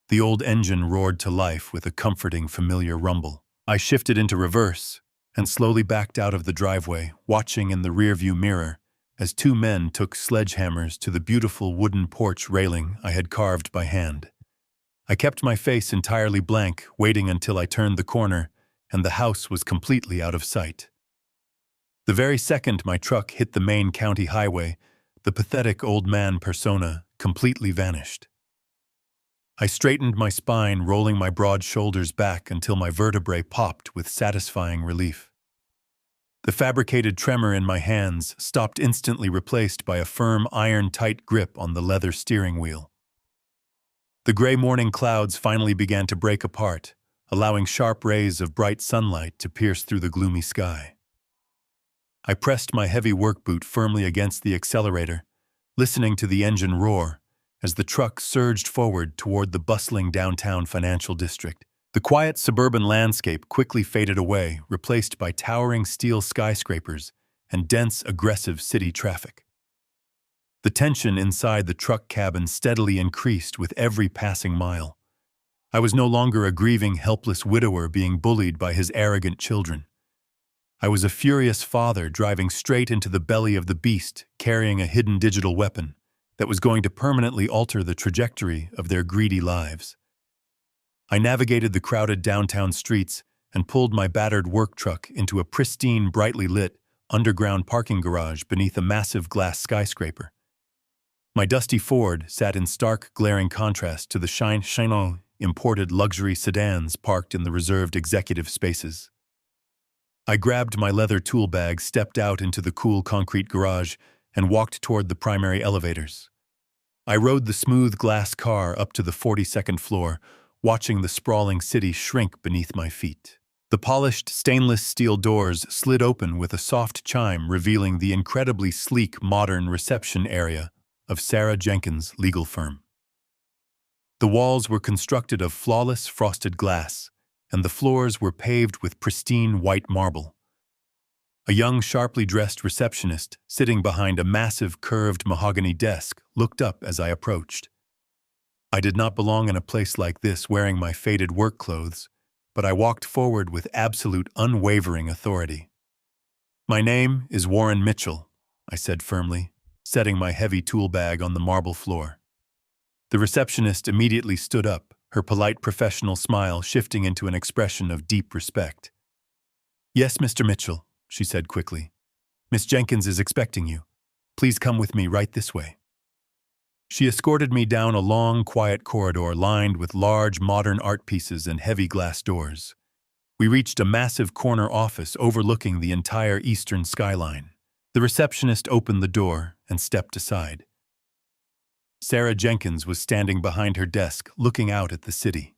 Speaker 1: The old engine roared to life with a comforting, familiar rumble. I shifted into reverse and slowly backed out of the driveway, watching in the rearview mirror as 2 men took sledgehammers to the beautiful wooden porch railing I had carved by hand. I kept my face entirely blank, waiting until I turned the corner, and the house was completely out of sight. The very second my truck hit the main county highway, the pathetic old man persona completely vanished. I straightened my spine, rolling my broad shoulders back until my vertebrae popped with satisfying relief. The fabricated tremor in my hands stopped, instantly replaced by a firm, iron-tight grip on the leather steering wheel. The gray morning clouds finally began to break apart, allowing sharp rays of bright sunlight to pierce through the gloomy sky. I pressed my heavy work boot firmly against the accelerator, listening to the engine roar as the truck surged forward toward the bustling downtown financial district. The quiet suburban landscape quickly faded away, replaced by towering steel skyscrapers and dense, aggressive city traffic. The tension inside the truck cabin steadily increased with every passing mile. I was no longer a grieving, helpless widower being bullied by his arrogant children. I was a furious father driving straight into the belly of the beast, carrying a hidden digital weapon that was going to permanently alter the trajectory of their greedy lives. I navigated the crowded downtown streets and pulled my battered work truck into a pristine, brightly lit, underground parking garage beneath a massive glass skyscraper. My dusty Ford sat in stark, glaring contrast to the shiny, imported luxury sedans parked in the reserved executive spaces. I grabbed my leather tool bag, stepped out into the cool concrete garage, and walked toward the primary elevators. I rode the smooth glass car up to the 42nd floor, watching the sprawling city shrink beneath my feet. The polished stainless steel doors slid open with a soft chime, revealing the incredibly sleek, modern reception area of Sarah Jenkins' legal firm. The walls were constructed of flawless frosted glass, and the floors were paved with pristine white marble. A young, sharply dressed receptionist, sitting behind a massive, curved mahogany desk, looked up as I approached. I did not belong in a place like this wearing my faded work clothes, but I walked forward with absolute, unwavering authority. "My name is Warren Mitchell," I said firmly, setting my heavy tool bag on the marble floor. The receptionist immediately stood up, her polite professional smile shifting into an expression of deep respect. "Yes, Mr. Mitchell," she said quickly. "Miss Jenkins is expecting you. Please come with me right this way." She escorted me down a long, quiet corridor lined with large, modern art pieces and heavy glass doors. We reached a massive corner office overlooking the entire eastern skyline. The receptionist opened the door and stepped aside. Sarah Jenkins was standing behind her desk, looking out at the city.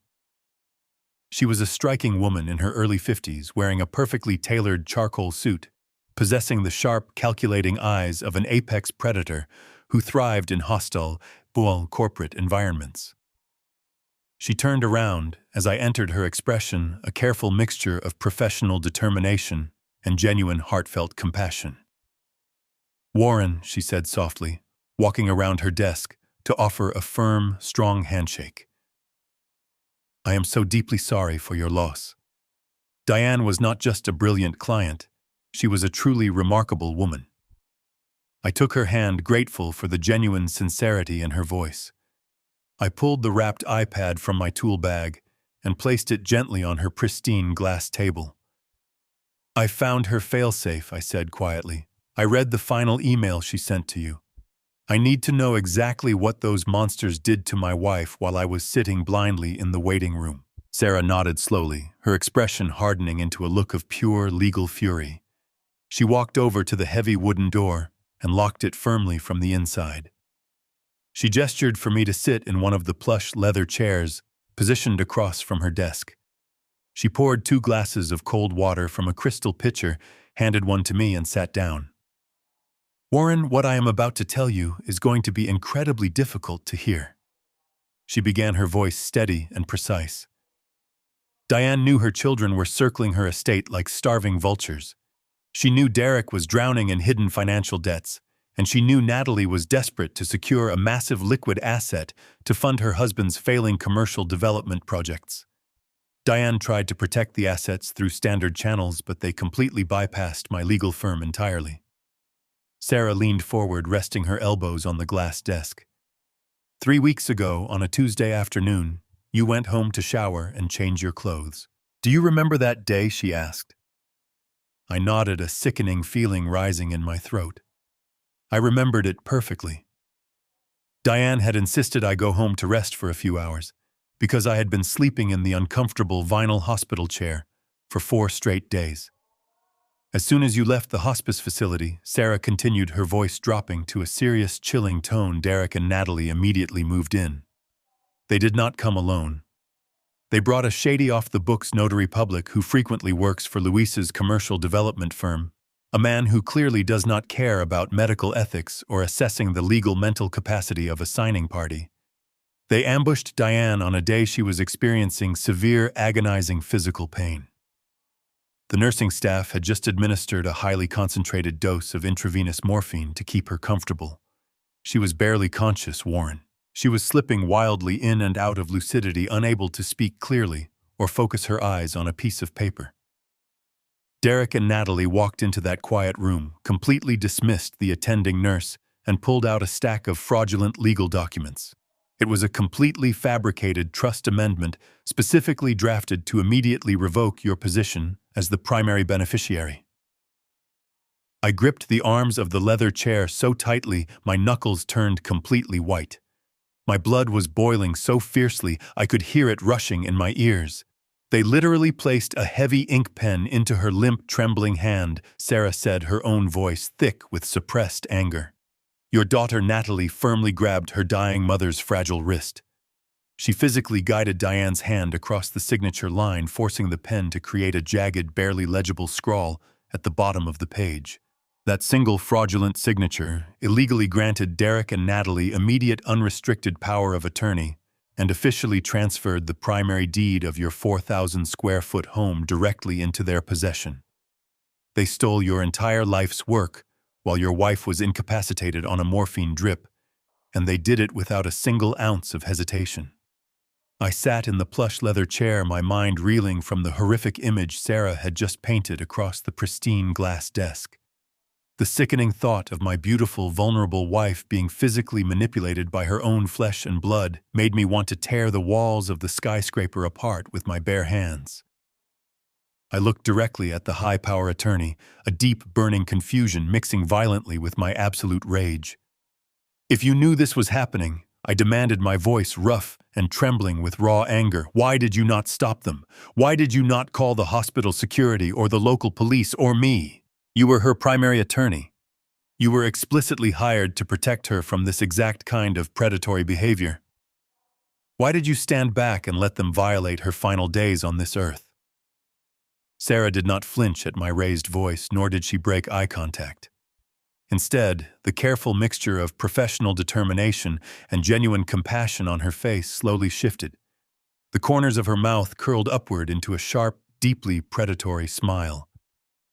Speaker 1: She was a striking woman in her early 50s, wearing a perfectly tailored charcoal suit, possessing the sharp, calculating eyes of an apex predator who thrived in hostile, corporate environments. She turned around as I entered, her expression a careful mixture of professional determination and genuine heartfelt compassion. "Warren," she said softly, walking around her desk to offer a firm, strong handshake. "I am so deeply sorry for your loss. Diane was not just a brilliant client, she was a truly remarkable woman." I took her hand, grateful for the genuine sincerity in her voice. I pulled the wrapped iPad from my tool bag and placed it gently on her pristine glass table. "I found her failsafe," I said quietly. "I read the final email she sent to you. I need to know exactly what those monsters did to my wife while I was sitting blindly in the waiting room." Sarah nodded slowly, her expression hardening into a look of pure legal fury. She walked over to the heavy wooden door and locked it firmly from the inside. She gestured for me to sit in one of the plush leather chairs positioned across from her desk. She poured 2 glasses of cold water from a crystal pitcher, handed one to me, and sat down. "Warren, what I am about to tell you is going to be incredibly difficult to hear." She began, her voice steady and precise. "Diane knew her children were circling her estate like starving vultures. She knew Derek was drowning in hidden financial debts, and she knew Natalie was desperate to secure a massive liquid asset to fund her husband's failing commercial development projects. Diane tried to protect the assets through standard channels, but they completely bypassed my legal firm entirely." Sarah leaned forward, resting her elbows on the glass desk. "3 weeks ago, on a Tuesday afternoon, you went home to shower and change your clothes. Do you remember that day?" she asked. I nodded, a sickening feeling rising in my throat. I remembered it perfectly. Diane had insisted I go home to rest for a few hours, because I had been sleeping in the uncomfortable vinyl hospital chair for 4 straight days. As soon as you left the hospice facility, Sarah continued, her voice dropping to a serious, chilling tone. Derek and Natalie immediately moved in. They did not come alone. They brought a shady off-the-books notary public who frequently works for Luis's commercial development firm, a man who clearly does not care about medical ethics or assessing the legal mental capacity of a signing party. They ambushed Diane on a day she was experiencing severe, agonizing physical pain. The nursing staff had just administered a highly concentrated dose of intravenous morphine to keep her comfortable. She was barely conscious, Warren. She was slipping wildly in and out of lucidity, unable to speak clearly or focus her eyes on a piece of paper. Derek and Natalie walked into that quiet room, completely dismissed the attending nurse, and pulled out a stack of fraudulent legal documents. It was a completely fabricated trust amendment specifically drafted to immediately revoke your position as the primary beneficiary. I gripped the arms of the leather chair so tightly my knuckles turned completely white. My blood was boiling so fiercely I could hear it rushing in my ears. They literally placed a heavy ink pen into her limp, trembling hand, Sarah said, her own voice thick with suppressed anger. Your daughter Natalie firmly grabbed her dying mother's fragile wrist. She physically guided Diane's hand across the signature line, forcing the pen to create a jagged, barely legible scrawl at the bottom of the page. That single fraudulent signature illegally granted Derek and Natalie immediate unrestricted power of attorney and officially transferred the primary deed of your 4,000-square-foot home directly into their possession. They stole your entire life's work while your wife was incapacitated on a morphine drip, and they did it without a single ounce of hesitation. I sat in the plush leather chair, my mind reeling from the horrific image Sarah had just painted across the pristine glass desk. The sickening thought of my beautiful, vulnerable wife being physically manipulated by her own flesh and blood made me want to tear the walls of the skyscraper apart with my bare hands. I looked directly at the high-power attorney, a deep, burning confusion mixing violently with my absolute rage. If you knew this was happening, I demanded, my voice rough and trembling with raw anger, why did you not stop them? Why did you not call the hospital security or the local police or me? You were her primary attorney. You were explicitly hired to protect her from this exact kind of predatory behavior. Why did you stand back and let them violate her final days on this earth? Sarah did not flinch at my raised voice, nor did she break eye contact. Instead, the careful mixture of professional determination and genuine compassion on her face slowly shifted. The corners of her mouth curled upward into a sharp, deeply predatory smile.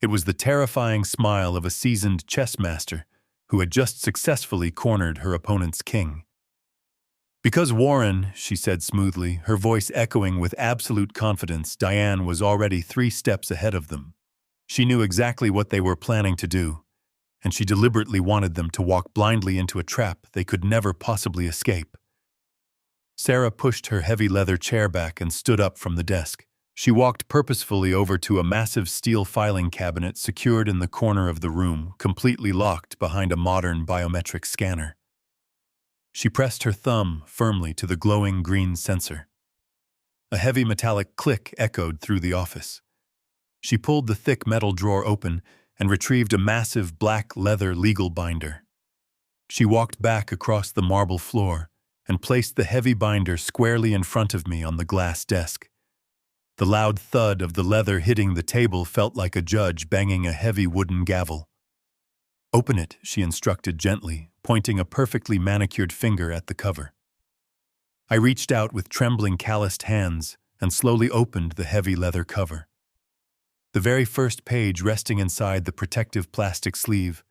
Speaker 1: It was the terrifying smile of a seasoned chess master who had just successfully cornered her opponent's king. Because Warren, she said smoothly, her voice echoing with absolute confidence, Diane was already 3 steps ahead of them. She knew exactly what they were planning to do, and she deliberately wanted them to walk blindly into a trap they could never possibly escape. Sarah pushed her heavy leather chair back and stood up from the desk. She walked purposefully over to a massive steel filing cabinet secured in the corner of the room, completely locked behind a modern biometric scanner. She pressed her thumb firmly to the glowing green sensor. A heavy metallic click echoed through the office. She pulled the thick metal drawer open and retrieved a massive black leather legal binder. She walked back across the marble floor and placed the heavy binder squarely in front of me on the glass desk. The loud thud of the leather hitting the table felt like a judge banging a heavy wooden gavel. Open it, she instructed gently, pointing a perfectly manicured finger at the cover. I reached out with trembling, calloused hands and slowly opened the heavy leather cover. The very first page resting inside the protective plastic sleeve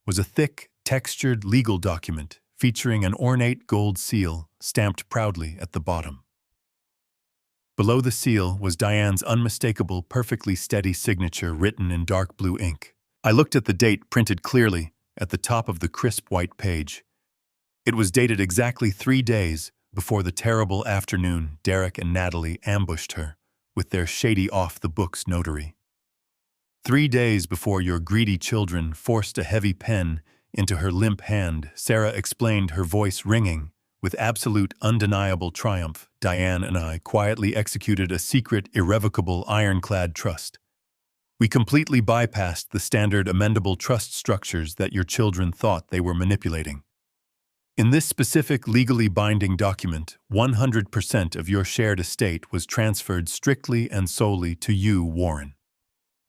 Speaker 1: was a thick, textured legal document featuring an ornate gold seal stamped proudly at the bottom. Below the seal was Diane's unmistakable, perfectly steady signature written in dark blue ink. I looked at the date printed clearly at the top of the crisp white page. It was dated exactly 3 days before the terrible afternoon Derek and Natalie ambushed her with their shady off-the-books notary. 3 days before your greedy children forced a heavy pen into her limp hand, Sarah explained, her voice ringing With absolute, undeniable triumph, Diane and I quietly executed a secret, irrevocable, ironclad trust. We completely bypassed the standard amendable trust structures that your children thought they were manipulating. In this specific legally binding document, 100% of your shared estate was transferred strictly and solely to you, Warren.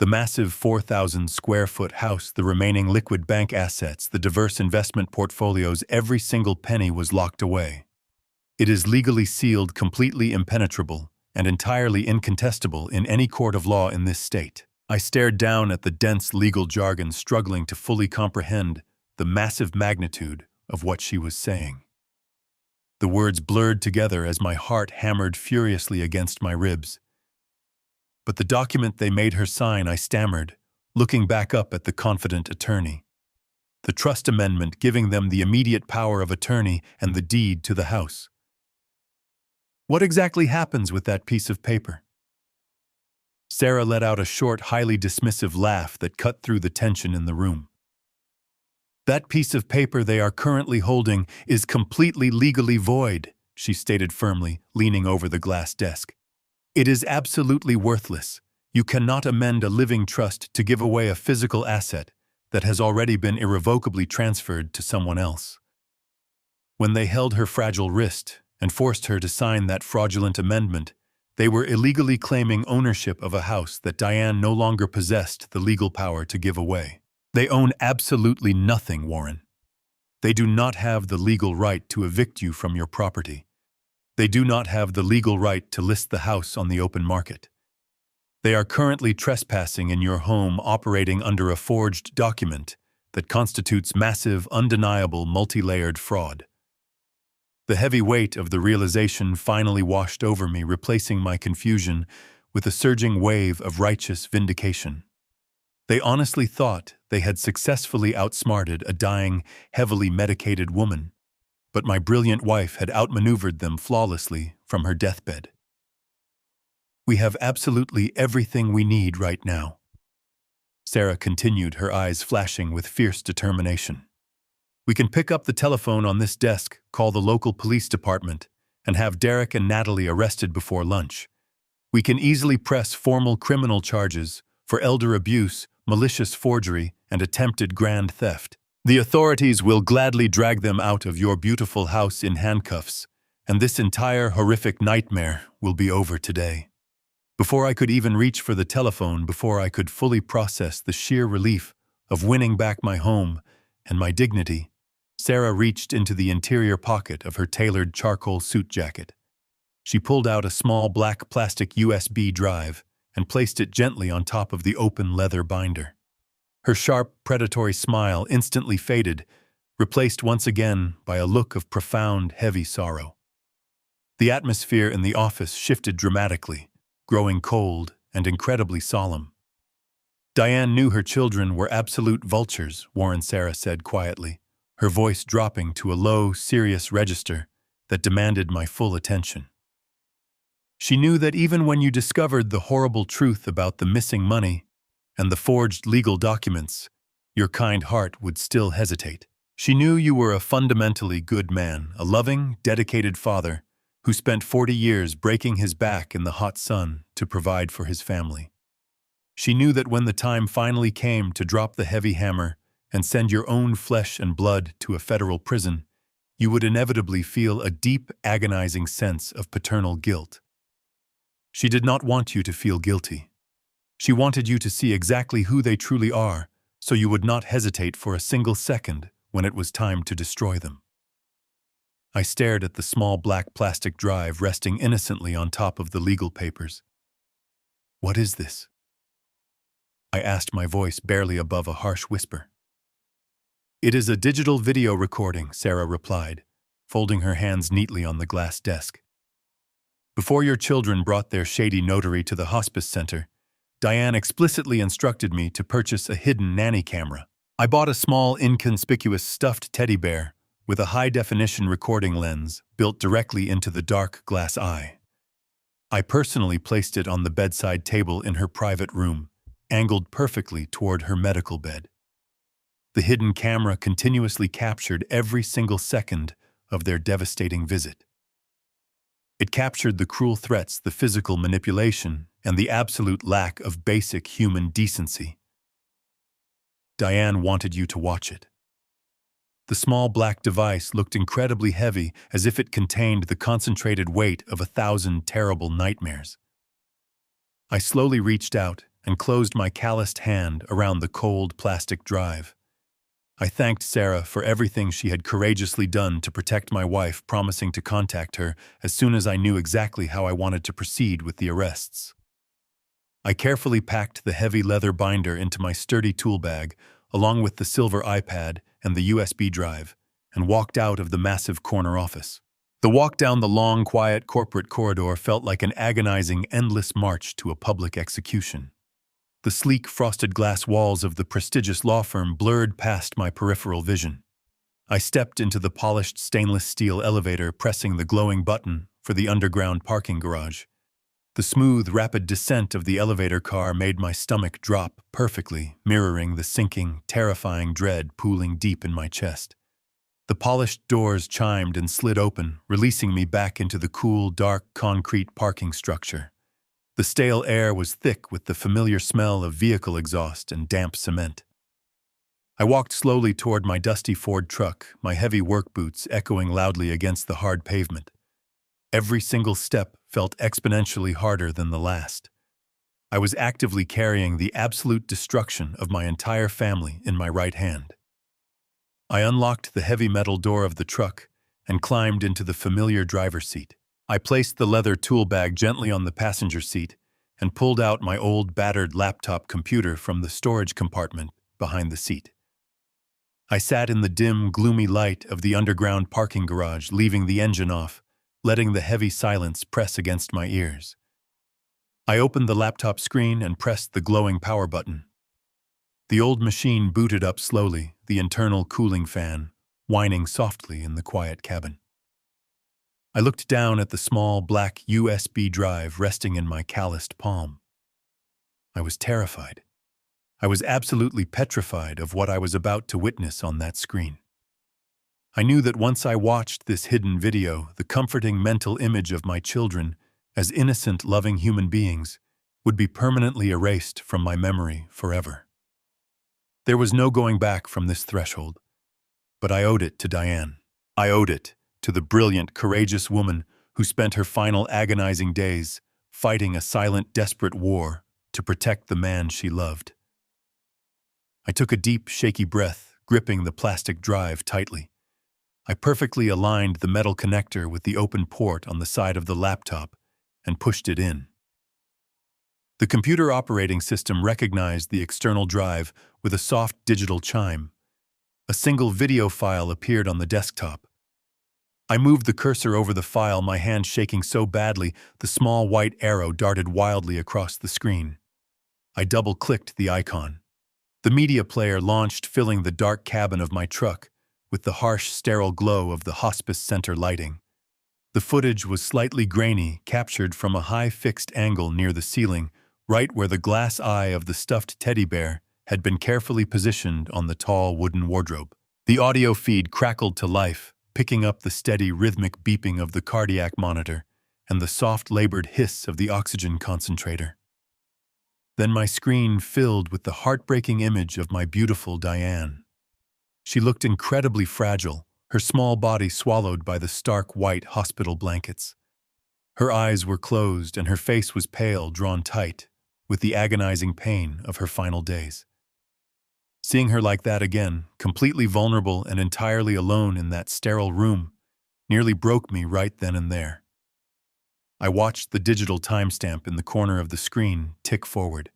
Speaker 1: The massive 4,000-square-foot house, the remaining liquid bank assets, the diverse investment portfolios, every single penny was locked away. It is legally sealed, completely impenetrable, and entirely incontestable in any court of law in this state. I stared down at the dense legal jargon, struggling to fully comprehend the massive magnitude of what she was saying. The words blurred together as my heart hammered furiously against my ribs. But the document they made her sign, I stammered, looking back up at the confident attorney. The trust amendment giving them the immediate power of attorney and the deed to the house. What exactly happens with that piece of paper? Sarah let out a short, highly dismissive laugh that cut through the tension in the room. That piece of paper they are currently holding is completely legally void, she stated firmly, leaning over the glass desk. It is absolutely worthless. You cannot amend a living trust to give away a physical asset that has already been irrevocably transferred to someone else. When they held her fragile wrist and forced her to sign that fraudulent amendment, they were illegally claiming ownership of a house that Diane no longer possessed the legal power to give away. They own absolutely nothing, Warren. They do not have the legal right to evict you from your property. They do not have the legal right to list the house on the open market. They are currently trespassing in your home, operating under a forged document that constitutes massive, undeniable, multi-layered fraud. The heavy weight of the realization finally washed over me, replacing my confusion with a surging wave of righteous vindication. They honestly thought they had successfully outsmarted a dying, heavily medicated woman, but my brilliant wife had outmaneuvered them flawlessly from her deathbed. We have absolutely everything we need right now, Sarah continued, her eyes flashing with fierce determination. We can pick up the telephone on this desk, call the local police department, and have Derek and Natalie arrested before lunch. We can easily press formal criminal charges for elder abuse, malicious forgery, and attempted grand theft. The authorities will gladly drag them out of your beautiful house in handcuffs, and this entire horrific nightmare will be over today. Before I could even reach for the telephone, before I could fully process the sheer relief of winning back my home and my dignity, Sarah reached into the interior pocket of her tailored charcoal suit jacket. She pulled out a small black plastic USB drive and placed it gently on top of the open leather binder. Her sharp, predatory smile instantly faded, replaced once again by a look of profound, heavy sorrow. The atmosphere in the office shifted dramatically, growing cold and incredibly solemn. Diane knew her children were absolute vultures, Warren Sarah said quietly, her voice dropping to a low, serious register that demanded my full attention. She knew that even when you discovered the horrible truth about the missing money and the forged legal documents, your kind heart would still hesitate. She knew you were a fundamentally good man, a loving, dedicated father who spent 40 years breaking his back in the hot sun to provide for his family. She knew that when the time finally came to drop the heavy hammer and send your own flesh and blood to a federal prison, you would inevitably feel a deep, agonizing sense of paternal guilt. She did not want you to feel guilty. She wanted you to see exactly who they truly are, so you would not hesitate for a single second when it was time to destroy them. I stared at the small black plastic drive resting innocently on top of the legal papers. What is this? I asked, my voice barely above a harsh whisper. It is a digital video recording, Sarah replied, folding her hands neatly on the glass desk. Before your children brought their shady notary to the hospice center, Diane explicitly instructed me to purchase a hidden nanny camera. I bought a small, inconspicuous stuffed teddy bear with a high-definition recording lens built directly into the dark glass eye. I personally placed it on the bedside table in her private room, angled perfectly toward her medical bed. The hidden camera continuously captured every single second of their devastating visit. It captured the cruel threats, the physical manipulation, and the absolute lack of basic human decency. Diane wanted you to watch it. The small black device looked incredibly heavy, as if it contained the concentrated weight of 1,000 terrible nightmares. I slowly reached out and closed my calloused hand around the cold plastic drive. I thanked Sarah for everything she had courageously done to protect my wife, promising to contact her as soon as I knew exactly how I wanted to proceed with the arrests. I carefully packed the heavy leather binder into my sturdy tool bag, along with the silver iPad and the USB drive, and walked out of the massive corner office. The walk down the long, quiet corporate corridor felt like an agonizing, endless march to a public execution. The sleek, frosted glass walls of the prestigious law firm blurred past my peripheral vision. I stepped into the polished stainless steel elevator, pressing the glowing button for the underground parking garage. The smooth, rapid descent of the elevator car made my stomach drop perfectly, mirroring the sinking, terrifying dread pooling deep in my chest. The polished doors chimed and slid open, releasing me back into the cool, dark, concrete parking structure. The stale air was thick with the familiar smell of vehicle exhaust and damp cement. I walked slowly toward my dusty Ford truck, my heavy work boots echoing loudly against the hard pavement. Every single step felt exponentially harder than the last. I was actively carrying the absolute destruction of my entire family in my right hand. I unlocked the heavy metal door of the truck and climbed into the familiar driver's seat. I placed the leather tool bag gently on the passenger seat and pulled out my old, battered laptop computer from the storage compartment behind the seat. I sat in the dim, gloomy light of the underground parking garage, leaving the engine off, letting the heavy silence press against my ears. I opened the laptop screen and pressed the glowing power button. The old machine booted up slowly, the internal cooling fan whining softly in the quiet cabin. I looked down at the small black USB drive resting in my calloused palm. I was terrified. I was absolutely petrified of what I was about to witness on that screen. I knew that once I watched this hidden video, the comforting mental image of my children as innocent, loving human beings would be permanently erased from my memory forever. There was no going back from this threshold, but I owed it to Diane. I owed it to the brilliant, courageous woman who spent her final agonizing days fighting a silent, desperate war to protect the man she loved. I took a deep, shaky breath, gripping the plastic drive tightly. I perfectly aligned the metal connector with the open port on the side of the laptop and pushed it in. The computer operating system recognized the external drive with a soft digital chime. A single video file appeared on the desktop. I moved the cursor over the file, my hand shaking so badly the small white arrow darted wildly across the screen. I double-clicked the icon. The media player launched, filling the dark cabin of my truck with the harsh, sterile glow of the hospice center lighting. The footage was slightly grainy, captured from a high fixed angle near the ceiling, right where the glass eye of the stuffed teddy bear had been carefully positioned on the tall wooden wardrobe. The audio feed crackled to life, picking up the steady, rhythmic beeping of the cardiac monitor and the soft, labored hiss of the oxygen concentrator. Then my screen filled with the heartbreaking image of my beautiful Diane. She looked incredibly fragile, her small body swallowed by the stark white hospital blankets. Her eyes were closed and her face was pale, drawn tight, with the agonizing pain of her final days. Seeing her like that again, completely vulnerable and entirely alone in that sterile room, nearly broke me right then and there. I watched the digital timestamp in the corner of the screen tick forward.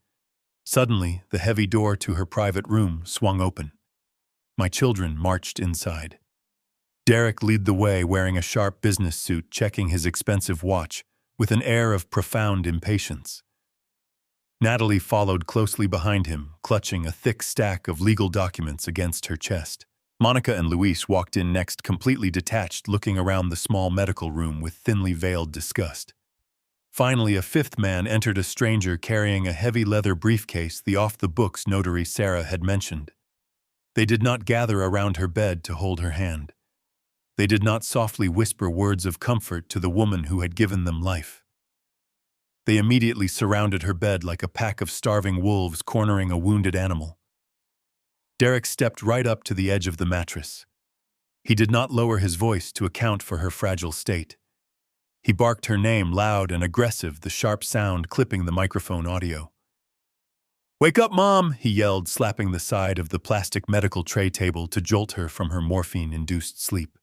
Speaker 1: Suddenly, the heavy door to her private room swung open. My children marched inside. Derek led the way, wearing a sharp business suit, checking his expensive watch with an air of profound impatience. Natalie followed closely behind him, clutching a thick stack of legal documents against her chest. Monica and Luis walked in next, completely detached, looking around the small medical room with thinly veiled disgust. Finally, a fifth man entered, a stranger carrying a heavy leather briefcase, the off-the-books notary Sarah had mentioned. They did not gather around her bed to hold her hand. They did not softly whisper words of comfort to the woman who had given them life. They immediately surrounded her bed like a pack of starving wolves cornering a wounded animal. Derek stepped right up to the edge of the mattress. He did not lower his voice to account for her fragile state. He barked her name loud and aggressive, the sharp sound clipping the microphone audio. "Wake up, Mom!" he yelled, slapping the side of the plastic medical tray table to jolt her from her morphine-induced sleep.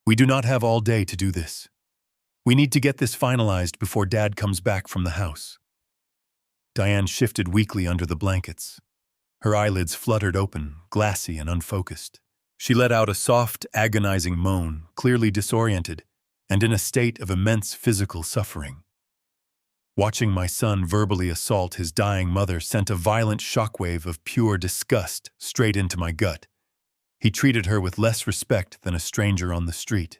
Speaker 1: "We do not have all day to do this. We need to get this finalized before Dad comes back from the house." Diane shifted weakly under the blankets. Her eyelids fluttered open, glassy and unfocused. She let out a soft, agonizing moan, clearly disoriented, and in a state of immense physical suffering. Watching my son verbally assault his dying mother sent a violent shockwave of pure disgust straight into my gut. He treated her with less respect than a stranger on the street.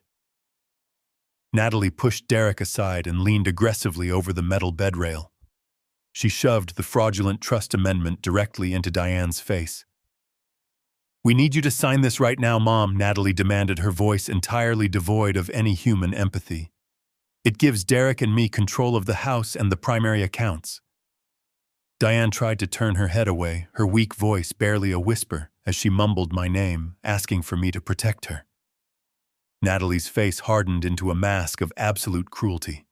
Speaker 1: Natalie pushed Derek aside and leaned aggressively over the metal bed rail. She shoved the fraudulent trust amendment directly into Diane's face. "We need you to sign this right now, Mom," Natalie demanded, her voice entirely devoid of any human empathy. "It gives Derek and me control of the house and the primary accounts." Diane tried to turn her head away, her weak voice barely a whisper, as she mumbled my name, asking for me to protect her. Natalie's face hardened into a mask of absolute cruelty.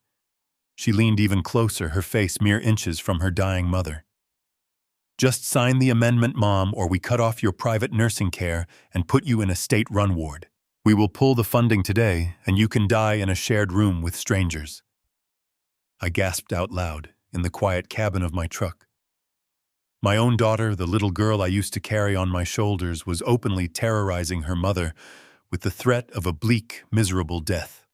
Speaker 1: She leaned even closer, her face mere inches from her dying mother. "Just sign the amendment, Mom, or we cut off your private nursing care and put you in a state-run ward. We will pull the funding today, and you can die in a shared room with strangers." I gasped out loud, in the quiet cabin of my truck. My own daughter, the little girl I used to carry on my shoulders, was openly terrorizing her mother with the threat of a bleak, miserable death.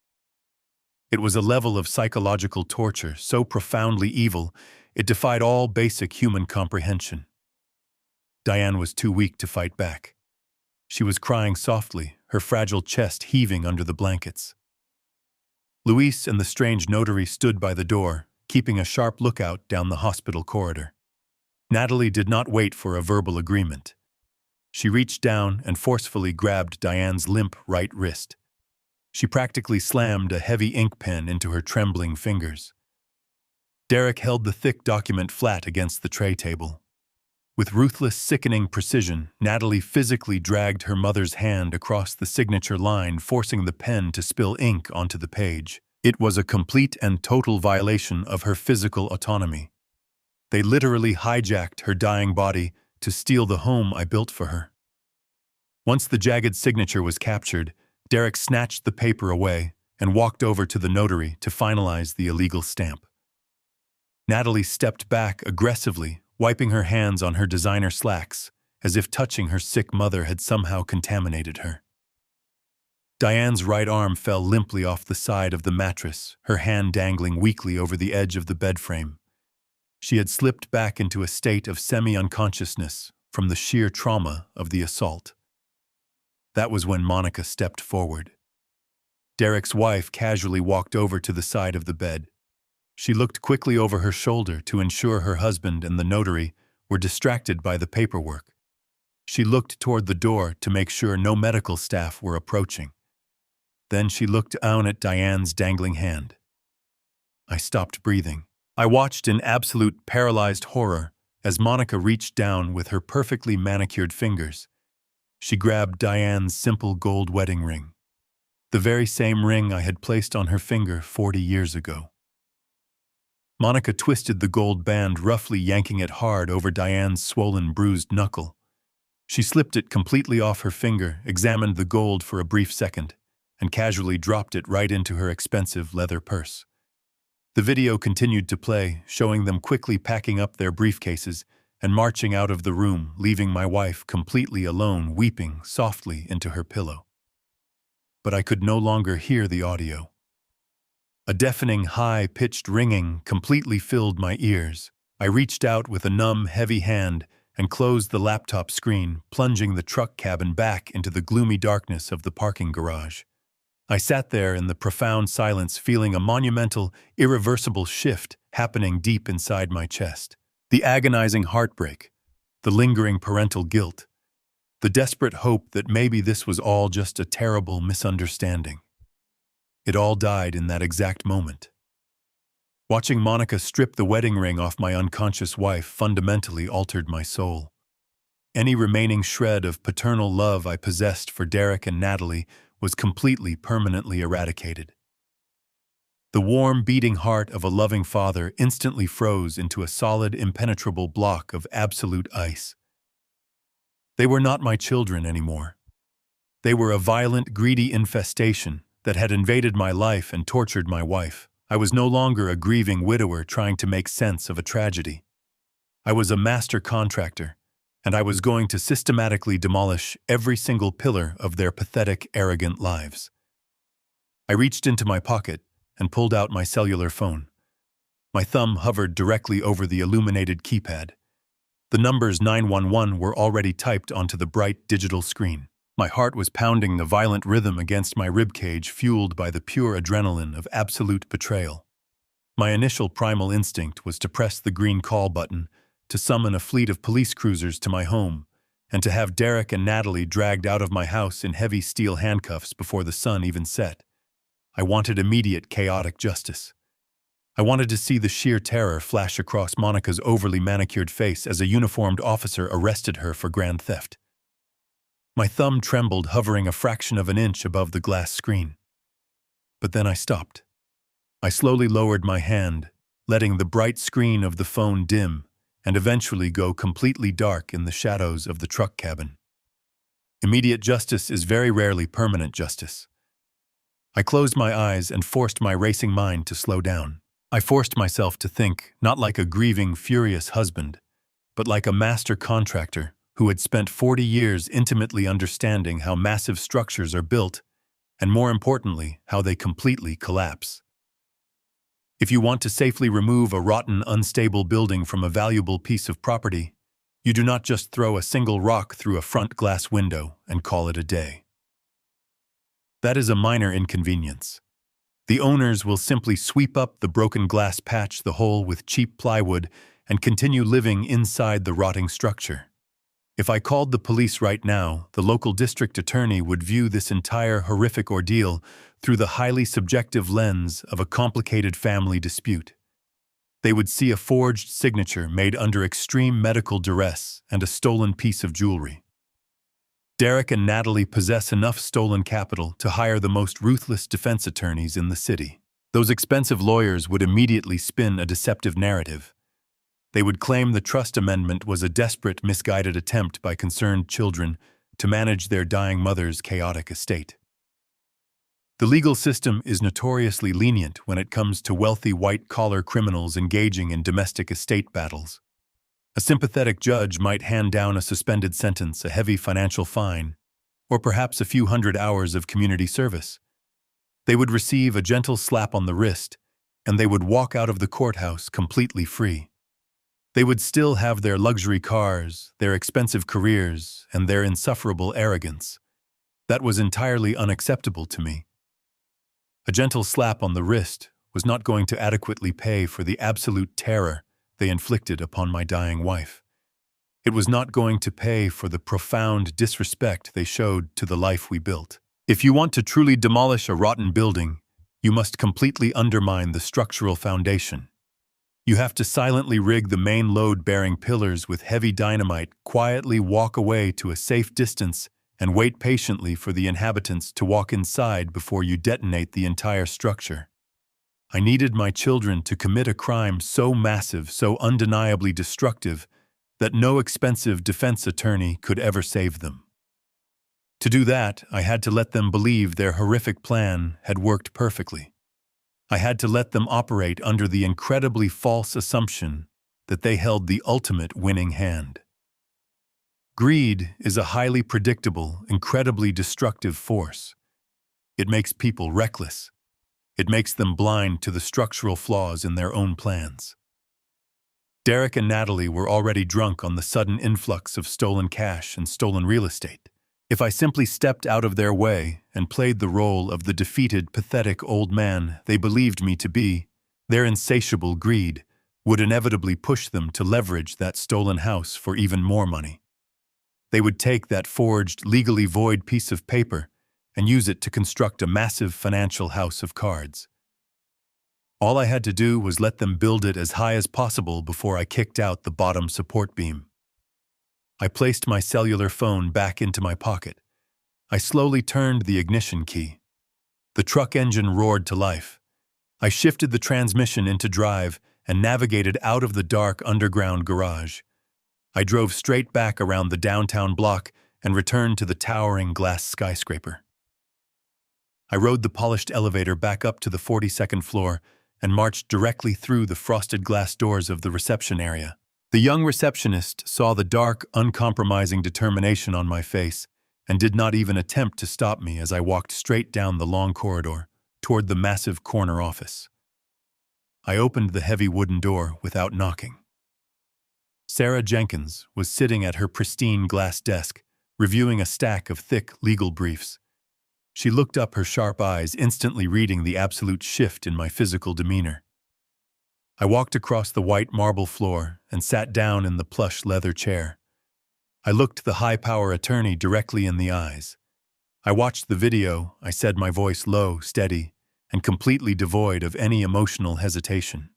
Speaker 1: It was a level of psychological torture so profoundly evil, it defied all basic human comprehension. Diane was too weak to fight back. She was crying softly, her fragile chest heaving under the blankets. Luis and the strange notary stood by the door, keeping a sharp lookout down the hospital corridor. Natalie did not wait for a verbal agreement. She reached down and forcefully grabbed Diane's limp right wrist. She practically slammed a heavy ink pen into her trembling fingers. Derek held the thick document flat against the tray table. With ruthless, sickening precision, Natalie physically dragged her mother's hand across the signature line, forcing the pen to spill ink onto the page. It was a complete and total violation of her physical autonomy. They literally hijacked her dying body to steal the home I built for her. Once the jagged signature was captured, Derek snatched the paper away and walked over to the notary to finalize the illegal stamp. Natalie stepped back aggressively, wiping her hands on her designer slacks, as if touching her sick mother had somehow contaminated her. Diane's right arm fell limply off the side of the mattress, her hand dangling weakly over the edge of the bed frame. She had slipped back into a state of semi-unconsciousness from the sheer trauma of the assault. That was when Monica stepped forward. Derek's wife casually walked over to the side of the bed. She looked quickly over her shoulder to ensure her husband and the notary were distracted by the paperwork. She looked toward the door to make sure no medical staff were approaching. Then she looked down at Diane's dangling hand. I stopped breathing. I watched in absolute paralyzed horror as Monica reached down with her perfectly manicured fingers. She grabbed Diane's simple gold wedding ring, the very same ring I had placed on her finger 40 years ago. Monica twisted the gold band, roughly yanking it hard over Diane's swollen, bruised knuckle. She slipped it completely off her finger, examined the gold for a brief second, and casually dropped it right into her expensive leather purse. The video continued to play, showing them quickly packing up their briefcases and marching out of the room, leaving my wife completely alone, weeping softly into her pillow. But I could no longer hear the audio. A deafening, high-pitched ringing completely filled my ears. I reached out with a numb, heavy hand and closed the laptop screen, plunging the truck cabin back into the gloomy darkness of the parking garage. I sat there in the profound silence, feeling a monumental, irreversible shift happening deep inside my chest. The agonizing heartbreak, the lingering parental guilt, the desperate hope that maybe this was all just a terrible misunderstanding. It all died in that exact moment. Watching Monica strip the wedding ring off my unconscious wife fundamentally altered my soul. Any remaining shred of paternal love I possessed for Derek and Natalie was completely, permanently eradicated. The warm, beating heart of a loving father instantly froze into a solid, impenetrable block of absolute ice. They were not my children anymore. They were a violent, greedy infestation that had invaded my life and tortured my wife. I was no longer a grieving widower trying to make sense of a tragedy. I was a master contractor, and I was going to systematically demolish every single pillar of their pathetic, arrogant lives. I reached into my pocket and pulled out my cellular phone. My thumb hovered directly over the illuminated keypad. The numbers 911 were already typed onto the bright digital screen. My heart was pounding the violent rhythm against my ribcage, fueled by the pure adrenaline of absolute betrayal. My initial primal instinct was to press the green call button, to summon a fleet of police cruisers to my home, and to have Derek and Natalie dragged out of my house in heavy steel handcuffs before the sun even set. I wanted immediate, chaotic justice. I wanted to see the sheer terror flash across Monica's overly manicured face as a uniformed officer arrested her for grand theft. My thumb trembled, hovering a fraction of an inch above the glass screen. But then I stopped. I slowly lowered my hand, letting the bright screen of the phone dim and eventually go completely dark in the shadows of the truck cabin. Immediate justice is very rarely permanent justice. I closed my eyes and forced my racing mind to slow down. I forced myself to think not like a grieving, furious husband, but like a master contractor who had spent 40 years intimately understanding how massive structures are built, and more importantly, how they completely collapse. If you want to safely remove a rotten, unstable building from a valuable piece of property, you do not just throw a single rock through a front glass window and call it a day. That is a minor inconvenience. The owners will simply sweep up the broken glass, patch the hole with cheap plywood, and continue living inside the rotting structure. If I called the police right now, the local district attorney would view this entire horrific ordeal through the highly subjective lens of a complicated family dispute. They would see a forged signature made under extreme medical duress and a stolen piece of jewelry. Derek and Natalie possess enough stolen capital to hire the most ruthless defense attorneys in the city. Those expensive lawyers would immediately spin a deceptive narrative. They would claim the trust amendment was a desperate, misguided attempt by concerned children to manage their dying mother's chaotic estate. The legal system is notoriously lenient when it comes to wealthy white-collar criminals engaging in domestic estate battles. A sympathetic judge might hand down a suspended sentence, a heavy financial fine, or perhaps a few hundred hours of community service. They would receive a gentle slap on the wrist, and they would walk out of the courthouse completely free. They would still have their luxury cars, their expensive careers, and their insufferable arrogance. That was entirely unacceptable to me. A gentle slap on the wrist was not going to adequately pay for the absolute terror they inflicted upon my dying wife. It was not going to pay for the profound disrespect they showed to the life we built. If you want to truly demolish a rotten building, you must completely undermine the structural foundation. You have to silently rig the main load-bearing pillars with heavy dynamite, quietly walk away to a safe distance, and wait patiently for the inhabitants to walk inside before you detonate the entire structure. I needed my children to commit a crime so massive, so undeniably destructive, that no expensive defense attorney could ever save them. To do that, I had to let them believe their horrific plan had worked perfectly. I had to let them operate under the incredibly false assumption that they held the ultimate winning hand. Greed is a highly predictable, incredibly destructive force. It makes people reckless. It makes them blind to the structural flaws in their own plans. Derek and Natalie were already drunk on the sudden influx of stolen cash and stolen real estate. If I simply stepped out of their way and played the role of the defeated, pathetic old man they believed me to be, their insatiable greed would inevitably push them to leverage that stolen house for even more money. They would take that forged, legally void piece of paper and use it to construct a massive financial house of cards. All I had to do was let them build it as high as possible before I kicked out the bottom support beam. I placed my cellular phone back into my pocket. I slowly turned the ignition key. The truck engine roared to life. I shifted the transmission into drive and navigated out of the dark underground garage. I drove straight back around the downtown block and returned to the towering glass skyscraper. I rode the polished elevator back up to the 42nd floor and marched directly through the frosted glass doors of the reception area. The young receptionist saw the dark, uncompromising determination on my face and did not even attempt to stop me as I walked straight down the long corridor toward the massive corner office. I opened the heavy wooden door without knocking. Sarah Jenkins was sitting at her pristine glass desk, reviewing a stack of thick legal briefs. She looked up, her sharp eyes instantly reading the absolute shift in my physical demeanor. I walked across the white marble floor and sat down in the plush leather chair. I looked the high-power attorney directly in the eyes. I watched the video, I said, my voice low, steady, and completely devoid of any emotional hesitation.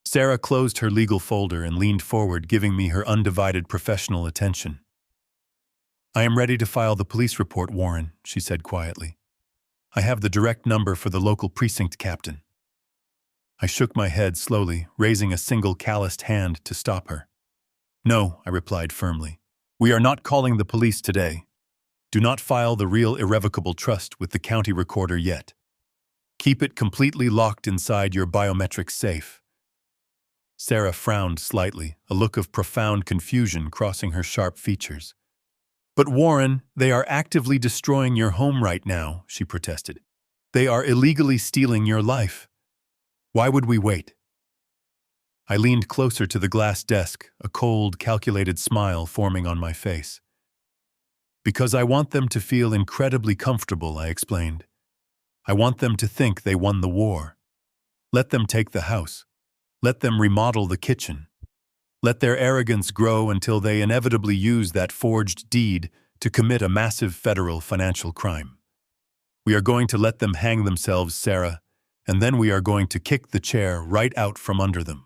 Speaker 1: Sarah closed her legal folder and leaned forward, giving me her undivided professional attention. "I am ready to file the police report, Warren," she said quietly. "I have the direct number for the local precinct captain." I shook my head slowly, raising a single calloused hand to stop her. "No," I replied firmly. "We are not calling the police today. Do not file the real irrevocable trust with the county recorder yet. Keep it completely locked inside your biometric safe." Sarah frowned slightly, a look of profound confusion crossing her sharp features. "But Warren, they are actively destroying your home right now," she protested. "They are illegally stealing your life. Why would we wait?" I leaned closer to the glass desk, a cold, calculated smile forming on my face. "Because I want them to feel incredibly comfortable," I explained. "I want them to think they won the war. Let them take the house. Let them remodel the kitchen. Let their arrogance grow until they inevitably use that forged deed to commit a massive federal financial crime. We are going to let them hang themselves, Sarah, and then we are going to kick the chair right out from under them."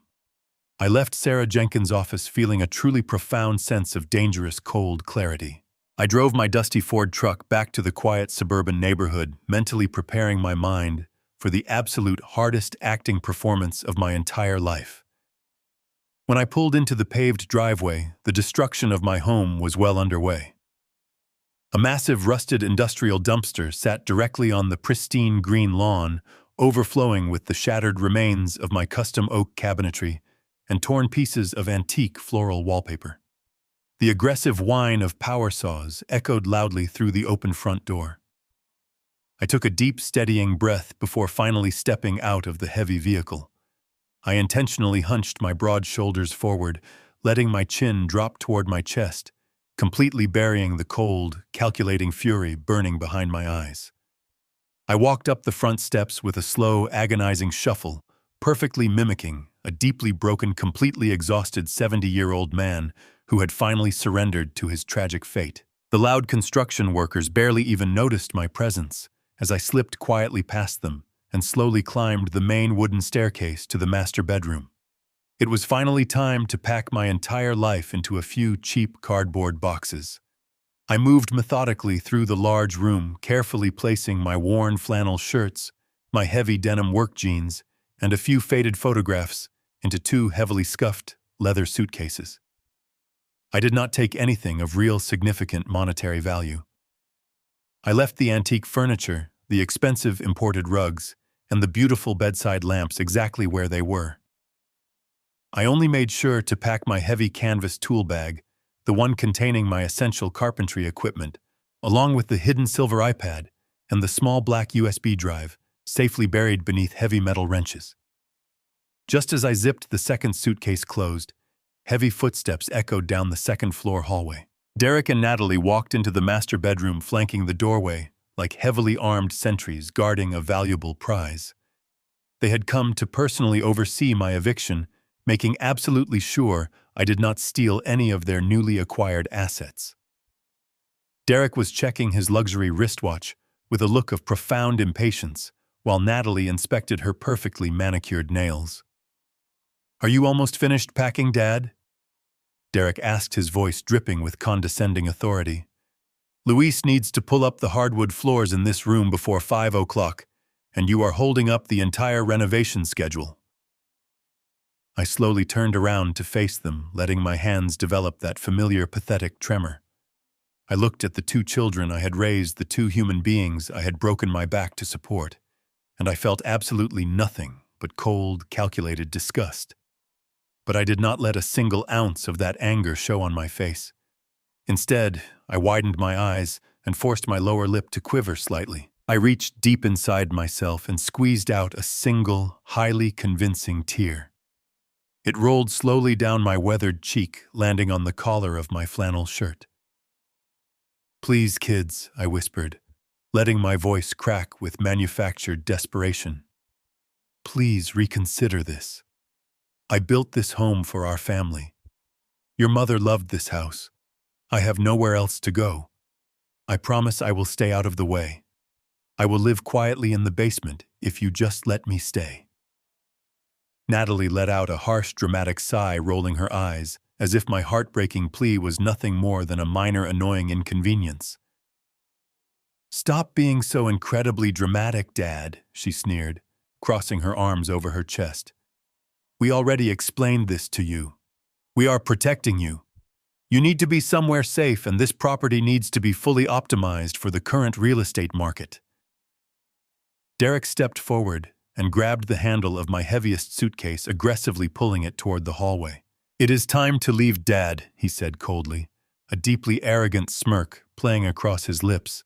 Speaker 1: I left Sarah Jenkins' office feeling a truly profound sense of dangerous, cold clarity. I drove my dusty Ford truck back to the quiet suburban neighborhood, mentally preparing my mind for the absolute hardest acting performance of my entire life. When I pulled into the paved driveway, the destruction of my home was well underway. A massive rusted industrial dumpster sat directly on the pristine green lawn, overflowing with the shattered remains of my custom oak cabinetry and torn pieces of antique floral wallpaper. The aggressive whine of power saws echoed loudly through the open front door. I took a deep, steadying breath before finally stepping out of the heavy vehicle. I intentionally hunched my broad shoulders forward, letting my chin drop toward my chest, completely burying the cold, calculating fury burning behind my eyes. I walked up the front steps with a slow, agonizing shuffle, perfectly mimicking a deeply broken, completely exhausted 70-year-old man who had finally surrendered to his tragic fate. The loud construction workers barely even noticed my presence as I slipped quietly past them and slowly climbed the main wooden staircase to the master bedroom. It was finally time to pack my entire life into a few cheap cardboard boxes. I moved methodically through the large room, carefully placing my worn flannel shirts, my heavy denim work jeans, and a few faded photographs into two heavily scuffed leather suitcases. I did not take anything of real significant monetary value. I left the antique furniture, the expensive imported rugs, and the beautiful bedside lamps exactly where they were. I only made sure to pack my heavy canvas tool bag, the one containing my essential carpentry equipment, along with the hidden silver iPad and the small black USB drive, safely buried beneath heavy metal wrenches. Just as I zipped the second suitcase closed, heavy footsteps echoed down the second-floor hallway. Derek and Natalie walked into the master bedroom, flanking the doorway like heavily armed sentries guarding a valuable prize. They had come to personally oversee my eviction, making absolutely sure I did not steal any of their newly acquired assets. Derek was checking his luxury wristwatch with a look of profound impatience, while Natalie inspected her perfectly manicured nails. "Are you almost finished packing, Dad?" Derek asked, his voice dripping with condescending authority. "Luis needs to pull up the hardwood floors in this room before 5 o'clock, and you are holding up the entire renovation schedule." I slowly turned around to face them, letting my hands develop that familiar pathetic tremor. I looked at the two children I had raised, the two human beings I had broken my back to support, and I felt absolutely nothing but cold, calculated disgust. But I did not let a single ounce of that anger show on my face. Instead, I widened my eyes and forced my lower lip to quiver slightly. I reached deep inside myself and squeezed out a single, highly convincing tear. It rolled slowly down my weathered cheek, landing on the collar of my flannel shirt. "Please, kids," I whispered, letting my voice crack with manufactured desperation. "Please reconsider this. I built this home for our family. Your mother loved this house. I have nowhere else to go. I promise I will stay out of the way. I will live quietly in the basement if you just let me stay." Natalie let out a harsh, dramatic sigh, rolling her eyes, as if my heartbreaking plea was nothing more than a minor annoying inconvenience. "Stop being so incredibly dramatic, Dad," she sneered, crossing her arms over her chest. "We already explained this to you. We are protecting you. You need to be somewhere safe, and this property needs to be fully optimized for the current real estate market." Derek stepped forward and grabbed the handle of my heaviest suitcase, aggressively pulling it toward the hallway. "It is time to leave, Dad," he said coldly, a deeply arrogant smirk playing across his lips.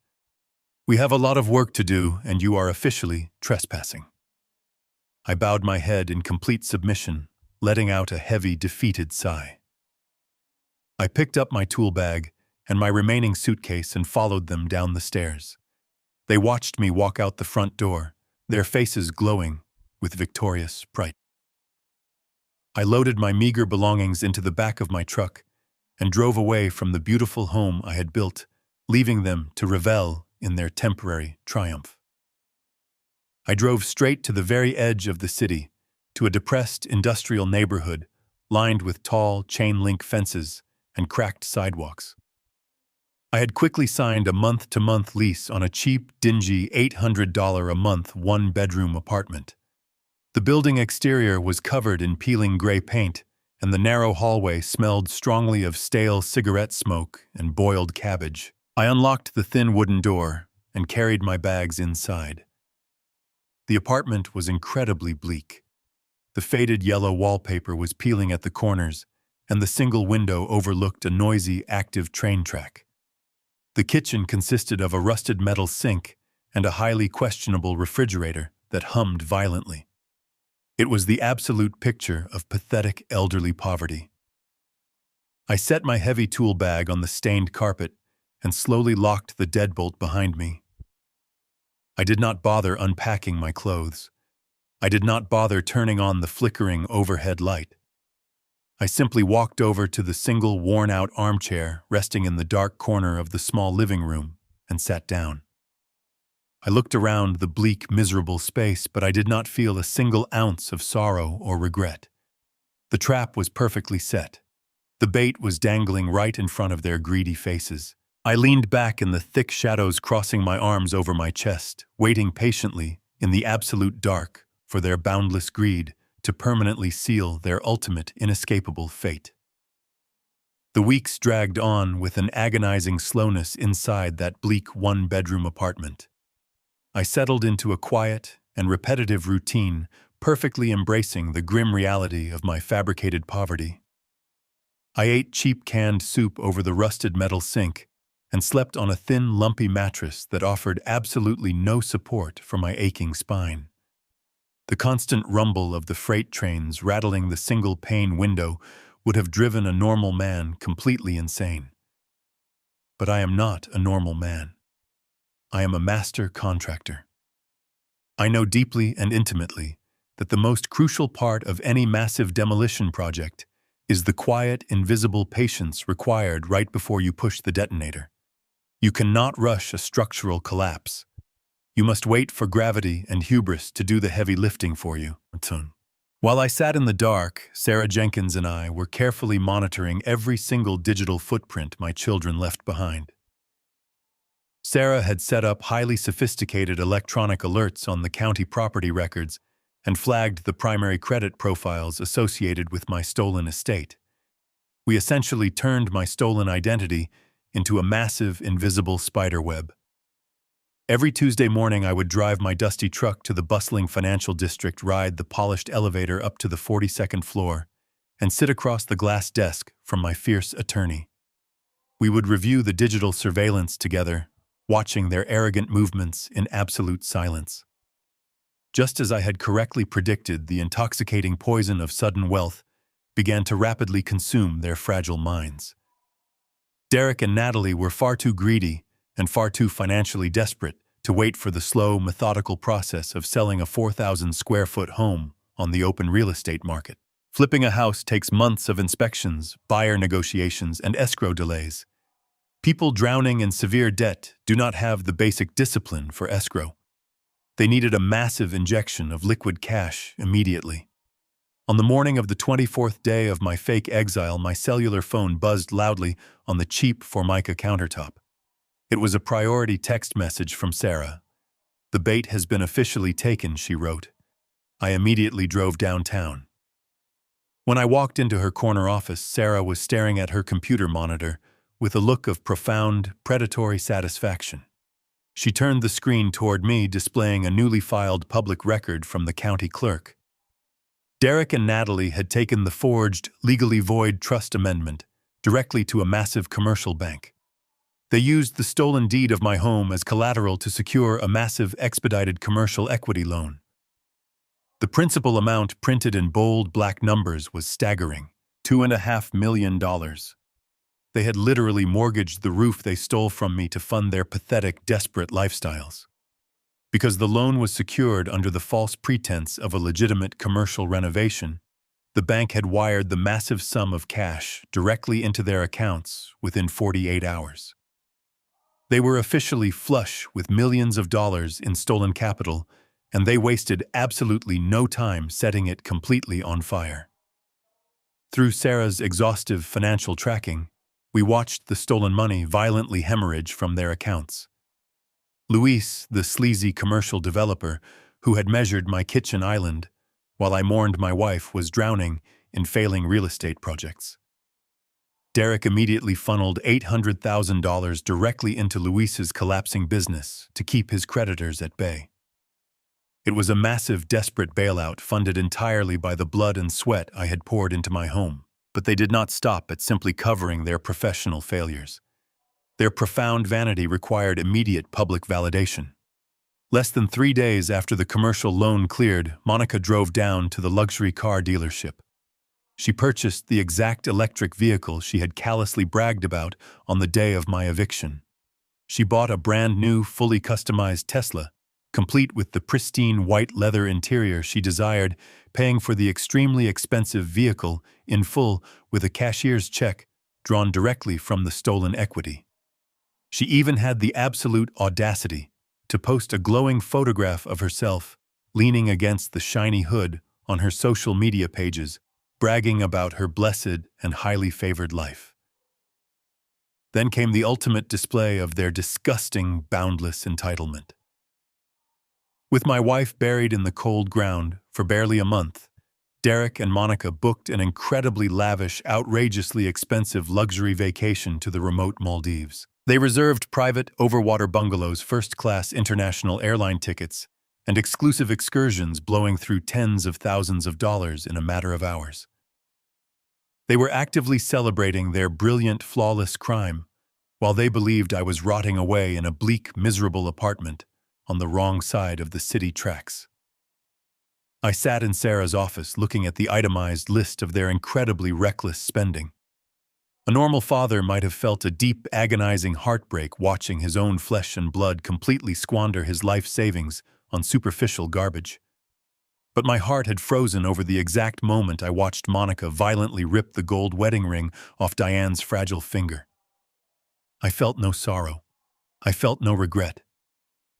Speaker 1: "We have a lot of work to do, and you are officially trespassing." I bowed my head in complete submission, letting out a heavy, defeated sigh. I picked up my tool bag and my remaining suitcase and followed them down the stairs. They watched me walk out the front door, their faces glowing with victorious pride. I loaded my meager belongings into the back of my truck and drove away from the beautiful home I had built, leaving them to revel in their temporary triumph. I drove straight to the very edge of the city, to a depressed industrial neighborhood lined with tall chain-link fences and cracked sidewalks. I had quickly signed a month-to-month lease on a cheap, dingy $800 a month one-bedroom apartment. The building exterior was covered in peeling gray paint, and the narrow hallway smelled strongly of stale cigarette smoke and boiled cabbage. I unlocked the thin wooden door and carried my bags inside. The apartment was incredibly bleak. The faded yellow wallpaper was peeling at the corners, and the single window overlooked a noisy, active train track. The kitchen consisted of a rusted metal sink and a highly questionable refrigerator that hummed violently. It was the absolute picture of pathetic elderly poverty. I set my heavy tool bag on the stained carpet and slowly locked the deadbolt behind me. I did not bother unpacking my clothes. I did not bother turning on the flickering overhead light. I simply walked over to the single worn-out armchair resting in the dark corner of the small living room and sat down. I looked around the bleak, miserable space, but I did not feel a single ounce of sorrow or regret. The trap was perfectly set. The bait was dangling right in front of their greedy faces. I leaned back in the thick shadows, crossing my arms over my chest, waiting patiently in the absolute dark for their boundless greed to permanently seal their ultimate, inescapable fate. The weeks dragged on with an agonizing slowness inside that bleak one-bedroom apartment. I settled into a quiet and repetitive routine, perfectly embracing the grim reality of my fabricated poverty. I ate cheap canned soup over the rusted metal sink and slept on a thin, lumpy mattress that offered absolutely no support for my aching spine. The constant rumble of the freight trains rattling the single-pane window would have driven a normal man completely insane. But I am not a normal man. I am a master contractor. I know deeply and intimately that the most crucial part of any massive demolition project is the quiet, invisible patience required right before you push the detonator. You cannot rush a structural collapse. You must wait for gravity and hubris to do the heavy lifting for you. While I sat in the dark, Sarah Jenkins and I were carefully monitoring every single digital footprint my children left behind. Sarah had set up highly sophisticated electronic alerts on the county property records and flagged the primary credit profiles associated with my stolen estate. We essentially turned my stolen identity into a massive, invisible spiderweb. Every Tuesday morning, I would drive my dusty truck to the bustling financial district, ride the polished elevator up to the 42nd floor, and sit across the glass desk from my fierce attorney. We would review the digital surveillance together, watching their arrogant movements in absolute silence. Just as I had correctly predicted, the intoxicating poison of sudden wealth began to rapidly consume their fragile minds. Derek and Natalie were far too greedy and far too financially desperate to wait for the slow, methodical process of selling a 4,000-square-foot home on the open real estate market. Flipping a house takes months of inspections, buyer negotiations, and escrow delays. People drowning in severe debt do not have the basic discipline for escrow. They needed a massive injection of liquid cash immediately. On the morning of the 24th day of my fake exile, my cellular phone buzzed loudly on the cheap Formica countertop. It was a priority text message from Sarah. "The bait has been officially taken," she wrote. I immediately drove downtown. When I walked into her corner office, Sarah was staring at her computer monitor with a look of profound, predatory satisfaction. She turned the screen toward me, displaying a newly filed public record from the county clerk. Derek and Natalie had taken the forged, legally void trust amendment directly to a massive commercial bank. They used the stolen deed of my home as collateral to secure a massive expedited commercial equity loan. The principal amount, printed in bold black numbers, was staggering: $2.5 million. They had literally mortgaged the roof they stole from me to fund their pathetic, desperate lifestyles. Because the loan was secured under the false pretense of a legitimate commercial renovation, the bank had wired the massive sum of cash directly into their accounts within 48 hours. They were officially flush with millions of dollars in stolen capital, and they wasted absolutely no time setting it completely on fire. Through Sarah's exhaustive financial tracking, we watched the stolen money violently hemorrhage from their accounts. Luis, the sleazy commercial developer who had measured my kitchen island, while I mourned my wife, was drowning in failing real estate projects. Derek immediately funneled $800,000 directly into Luis's collapsing business to keep his creditors at bay. It was a massive, desperate bailout funded entirely by the blood and sweat I had poured into my home, but they did not stop at simply covering their professional failures. Their profound vanity required immediate public validation. Less than 3 days after the commercial loan cleared, Monica drove down to the luxury car dealership. She purchased the exact electric vehicle she had callously bragged about on the day of my eviction. She bought a brand new, fully customized Tesla, complete with the pristine white leather interior she desired, paying for the extremely expensive vehicle in full with a cashier's check drawn directly from the stolen equity. She even had the absolute audacity to post a glowing photograph of herself leaning against the shiny hood on her social media pages, bragging about her blessed and highly favored life. Then came the ultimate display of their disgusting, boundless entitlement. With my wife buried in the cold ground for barely a month, Derek and Monica booked an incredibly lavish, outrageously expensive luxury vacation to the remote Maldives. They reserved private, overwater bungalows, first-class international airline tickets, and exclusive excursions blowing through tens of thousands of dollars in a matter of hours. They were actively celebrating their brilliant, flawless crime, while they believed I was rotting away in a bleak, miserable apartment on the wrong side of the city tracks. I sat in Sarah's office looking at the itemized list of their incredibly reckless spending. A normal father might have felt a deep, agonizing heartbreak watching his own flesh and blood completely squander his life savings on superficial garbage. But my heart had frozen over the exact moment I watched Monica violently rip the gold wedding ring off Diane's fragile finger. I felt no sorrow. I felt no regret.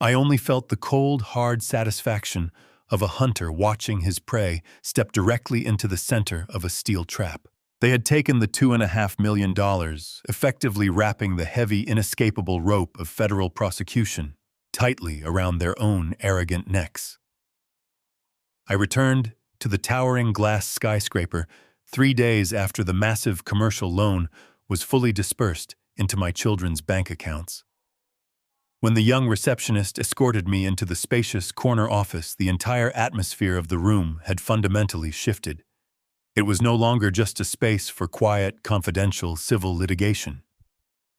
Speaker 1: I only felt the cold, hard satisfaction of a hunter watching his prey step directly into the center of a steel trap. They had taken the $2.5 million, effectively wrapping the heavy, inescapable rope of federal prosecution tightly around their own arrogant necks. I returned to the towering glass skyscraper 3 days after the massive commercial loan was fully dispersed into my children's bank accounts. When the young receptionist escorted me into the spacious corner office, the entire atmosphere of the room had fundamentally shifted. It was no longer just a space for quiet, confidential civil litigation.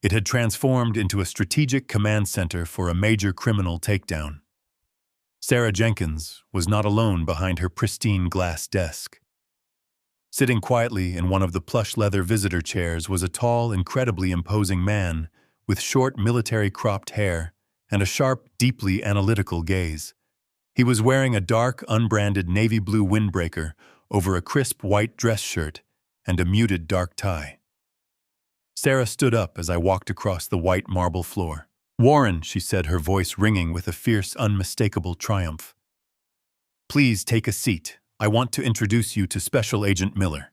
Speaker 1: It had transformed into a strategic command center for a major criminal takedown. Sarah Jenkins was not alone behind her pristine glass desk. Sitting quietly in one of the plush leather visitor chairs was a tall, incredibly imposing man with short military cropped hair and a sharp, deeply analytical gaze. He was wearing a dark, unbranded navy blue windbreaker over a crisp white dress shirt and a muted dark tie. Sarah stood up as I walked across the white marble floor. "Warren," she said, her voice ringing with a fierce, unmistakable triumph. "Please take a seat. I want to introduce you to Special Agent Miller.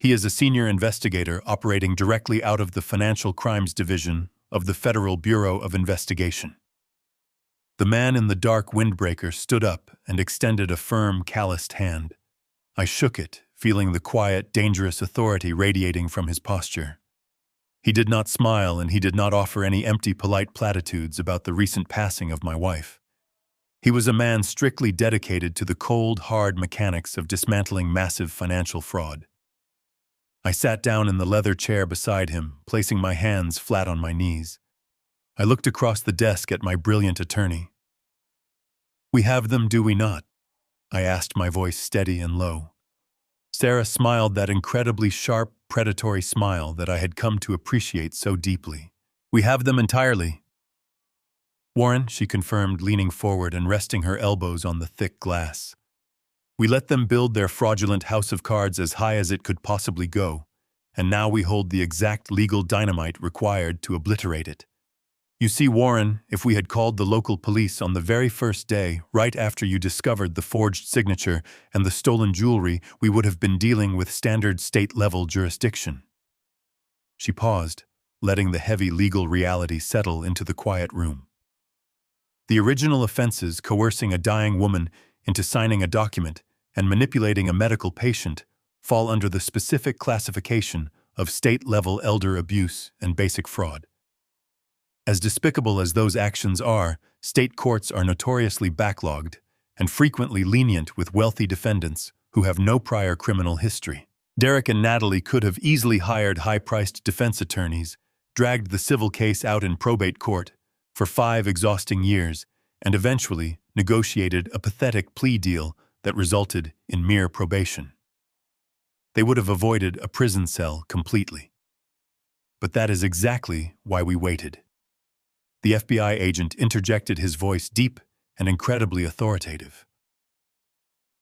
Speaker 1: He is a senior investigator operating directly out of the Financial Crimes Division of the Federal Bureau of Investigation." The man in the dark windbreaker stood up and extended a firm, calloused hand. I shook it, feeling the quiet, dangerous authority radiating from his posture. He did not smile, and he did not offer any empty, polite platitudes about the recent passing of my wife. He was a man strictly dedicated to the cold, hard mechanics of dismantling massive financial fraud. I sat down in the leather chair beside him, placing my hands flat on my knees. I looked across the desk at my brilliant attorney. "We have them, do we not?" I asked, my voice steady and low. Sarah smiled that incredibly sharp, predatory smile that I had come to appreciate so deeply. "We have them entirely." "Warren," she confirmed, leaning forward and resting her elbows on the thick glass. "We let them build their fraudulent house of cards as high as it could possibly go, and now we hold the exact legal dynamite required to obliterate it. You see, Warren, if we had called the local police on the very first day, right after you discovered the forged signature and the stolen jewelry, we would have been dealing with standard state-level jurisdiction." She paused, letting the heavy legal reality settle into the quiet room. The original offenses, coercing a dying woman into signing a document and manipulating a medical patient, fall under the specific classification of state-level elder abuse and basic fraud. As despicable as those actions are, state courts are notoriously backlogged and frequently lenient with wealthy defendants who have no prior criminal history. Derek and Natalie could have easily hired high-priced defense attorneys, dragged the civil case out in probate court for 5 exhausting years, and eventually negotiated a pathetic plea deal that resulted in mere probation. They would have avoided a prison cell completely. But that is exactly why we waited. The FBI agent interjected, his voice deep and incredibly authoritative.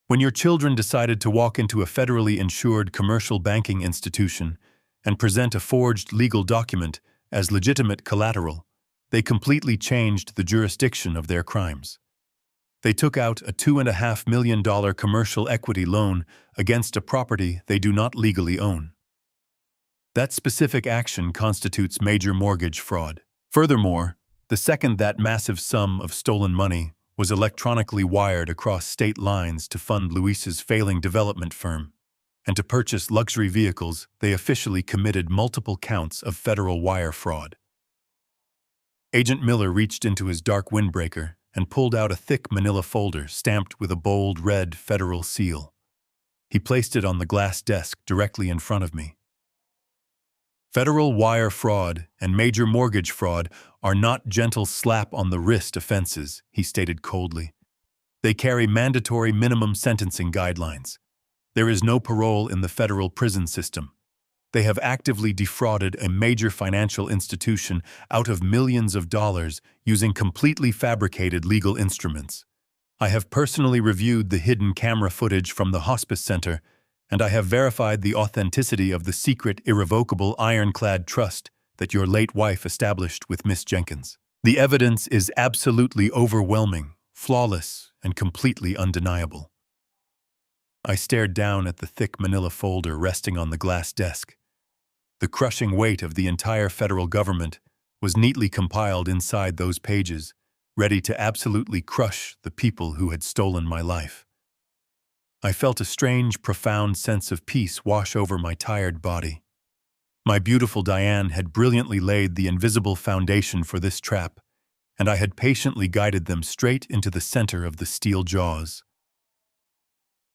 Speaker 1: "When your children decided to walk into a federally insured commercial banking institution and present a forged legal document as legitimate collateral, they completely changed the jurisdiction of their crimes. They took out a $2.5 million commercial equity loan against a property they do not legally own. That specific action constitutes major mortgage fraud. Furthermore, the second that massive sum of stolen money was electronically wired across state lines to fund Luis's failing development firm and to purchase luxury vehicles, they officially committed multiple counts of federal wire fraud." Agent Miller reached into his dark windbreaker and pulled out a thick manila folder stamped with a bold red federal seal. He placed it on the glass desk directly in front of me. "Federal wire fraud and major mortgage fraud are not gentle slap-on-the-wrist offenses," he stated coldly. "They carry mandatory minimum sentencing guidelines. There is no parole in the federal prison system. They have actively defrauded a major financial institution out of millions of dollars using completely fabricated legal instruments. I have personally reviewed the hidden camera footage from the hospice center, and I have verified the authenticity of the secret, irrevocable, ironclad trust that your late wife established with Miss Jenkins. The evidence is absolutely overwhelming, flawless, and completely undeniable. I stared down at the thick manila folder resting on the glass desk. The crushing weight of the entire federal government was neatly compiled inside those pages, ready to absolutely crush the people who had stolen my life. I felt a strange, profound sense of peace wash over my tired body. My beautiful Diane had brilliantly laid the invisible foundation for this trap, and I had patiently guided them straight into the center of the steel jaws.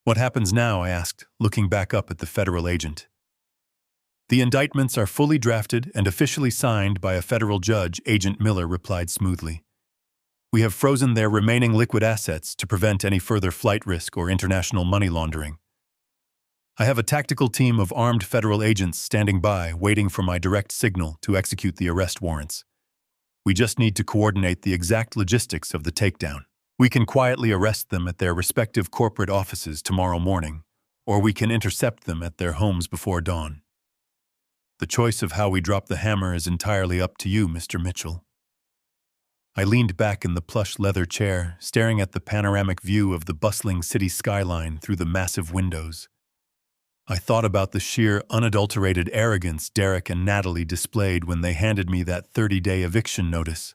Speaker 1: "What happens now?" I asked, looking back up at the federal agent. "The indictments are fully drafted and officially signed by a federal judge," Agent Miller replied smoothly. "We have frozen their remaining liquid assets to prevent any further flight risk or international money laundering. I have a tactical team of armed federal agents standing by, waiting for my direct signal to execute the arrest warrants. We just need to coordinate the exact logistics of the takedown. We can quietly arrest them at their respective corporate offices tomorrow morning, or we can intercept them at their homes before dawn. The choice of how we drop the hammer is entirely up to you, Mr. Mitchell." I leaned back in the plush leather chair, staring at the panoramic view of the bustling city skyline through the massive windows. I thought about the sheer, unadulterated arrogance Derek and Natalie displayed when they handed me that 30-day eviction notice.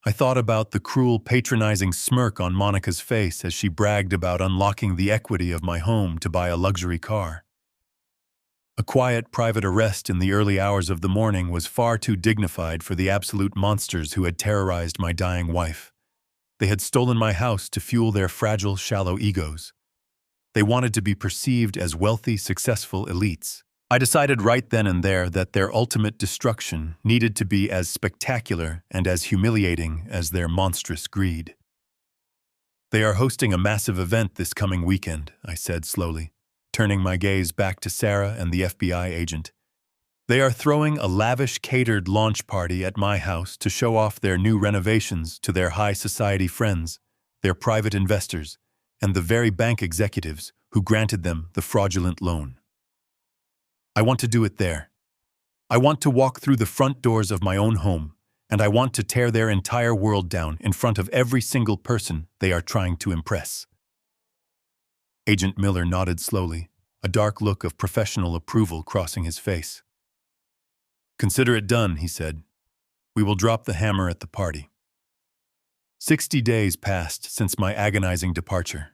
Speaker 1: I thought about the cruel, patronizing smirk on Monica's face as she bragged about unlocking the equity of my home to buy a luxury car. A quiet, private arrest in the early hours of the morning was far too dignified for the absolute monsters who had terrorized my dying wife. They had stolen my house to fuel their fragile, shallow egos. They wanted to be perceived as wealthy, successful elites. I decided right then and there that their ultimate destruction needed to be as spectacular and as humiliating as their monstrous greed. "They are hosting a massive event this coming weekend," I said slowly, turning my gaze back to Sarah and the FBI agent. "They are throwing a lavish catered launch party at my house to show off their new renovations to their high society friends, their private investors, and the very bank executives who granted them the fraudulent loan. I want to do it there. I want to walk through the front doors of my own home, and I want to tear their entire world down in front of every single person they are trying to impress." Agent Miller nodded slowly, a dark look of professional approval crossing his face. "Consider it done," he said. "We will drop the hammer at the party." 60 days passed since my agonizing departure.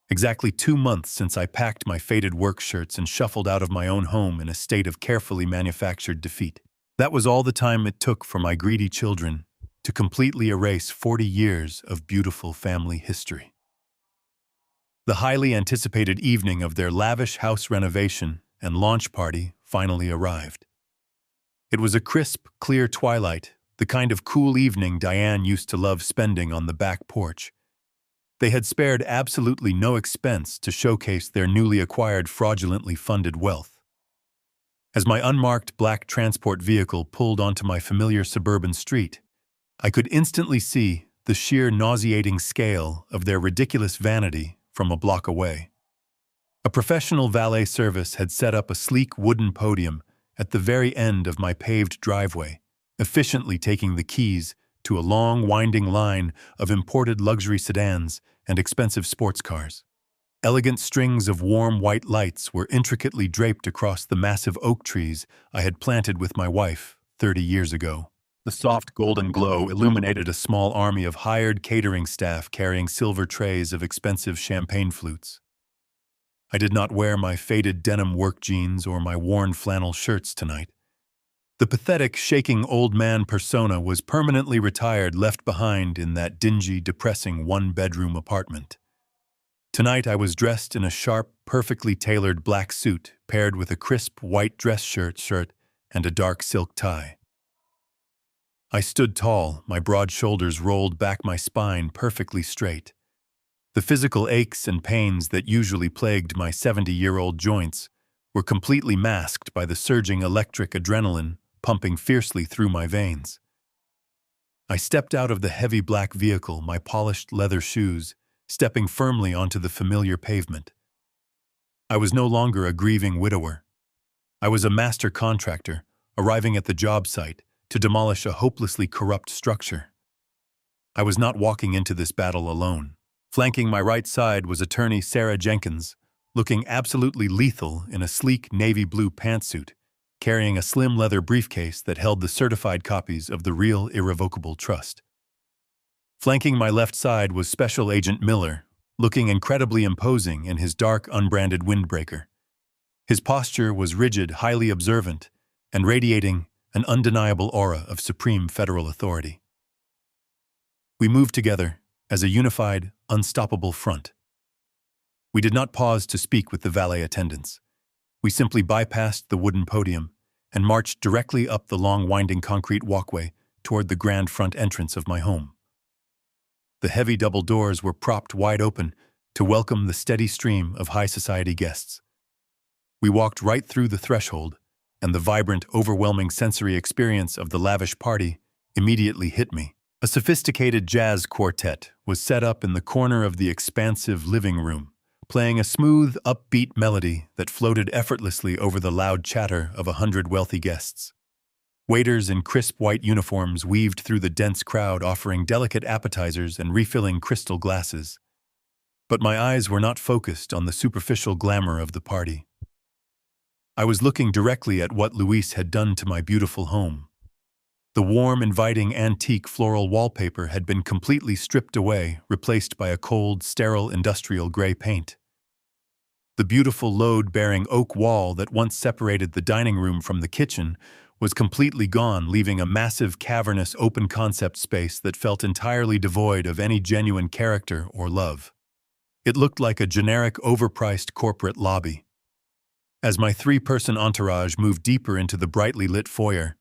Speaker 1: Exactly 2 months since I packed my faded work shirts and shuffled out of my own home in a state of carefully manufactured defeat. That was all the time it took for my greedy children to completely erase 40 years of beautiful family history. The highly anticipated evening of their lavish house renovation and launch party finally arrived. It was a crisp, clear twilight, the kind of cool evening Diane used to love spending on the back porch. They had spared absolutely no expense to showcase their newly acquired fraudulently funded wealth. As my unmarked black transport vehicle pulled onto my familiar suburban street, I could instantly see the sheer nauseating scale of their ridiculous vanity from a block away. A professional valet service had set up a sleek wooden podium at the very end of my paved driveway, efficiently taking the keys to a long, winding line of imported luxury sedans and expensive sports cars. Elegant strings of warm white lights were intricately draped across the massive oak trees I had planted with my wife 30 years ago. The soft golden glow illuminated a small army of hired catering staff carrying silver trays of expensive champagne flutes. I did not wear my faded denim work jeans or my worn flannel shirts tonight. The pathetic, shaking old man persona was permanently retired, left behind in that dingy, depressing one-bedroom apartment. Tonight I was dressed in a sharp, perfectly tailored black suit paired with a crisp white dress shirt and a dark silk tie. I stood tall, my broad shoulders rolled back, my spine perfectly straight. The physical aches and pains that usually plagued my 70-year-old joints were completely masked by the surging electric adrenaline pumping fiercely through my veins. I stepped out of the heavy black vehicle, my polished leather shoes stepping firmly onto the familiar pavement. I was no longer a grieving widower. I was a master contractor, arriving at the job site to demolish a hopelessly corrupt structure. I was not walking into this battle alone. Flanking my right side was attorney Sarah Jenkins, looking absolutely lethal in a sleek navy blue pantsuit, carrying a slim leather briefcase that held the certified copies of the Real Irrevocable Trust. Flanking my left side was Special Agent Miller, looking incredibly imposing in his dark, unbranded windbreaker. His posture was rigid, highly observant, and radiating an undeniable aura of supreme federal authority. We moved together as a unified, unstoppable front. We did not pause to speak with the valet attendants. We simply bypassed the wooden podium and marched directly up the long, winding concrete walkway toward the grand front entrance of my home. The heavy double doors were propped wide open to welcome the steady stream of high society guests. We walked right through the threshold, and the vibrant, overwhelming sensory experience of the lavish party immediately hit me. A sophisticated jazz quartet was set up in the corner of the expansive living room, playing a smooth, upbeat melody that floated effortlessly over the loud chatter of 100 wealthy guests. Waiters in crisp white uniforms weaved through the dense crowd, offering delicate appetizers and refilling crystal glasses. But my eyes were not focused on the superficial glamour of the party. I was looking directly at what Luis had done to my beautiful home. The warm, inviting antique floral wallpaper had been completely stripped away, replaced by a cold, sterile industrial gray paint. The beautiful load-bearing oak wall that once separated the dining room from the kitchen was completely gone, leaving a massive, cavernous, open-concept space that felt entirely devoid of any genuine character or love. It looked like a generic, overpriced corporate lobby. As my three-person entourage moved deeper into the brightly lit foyer,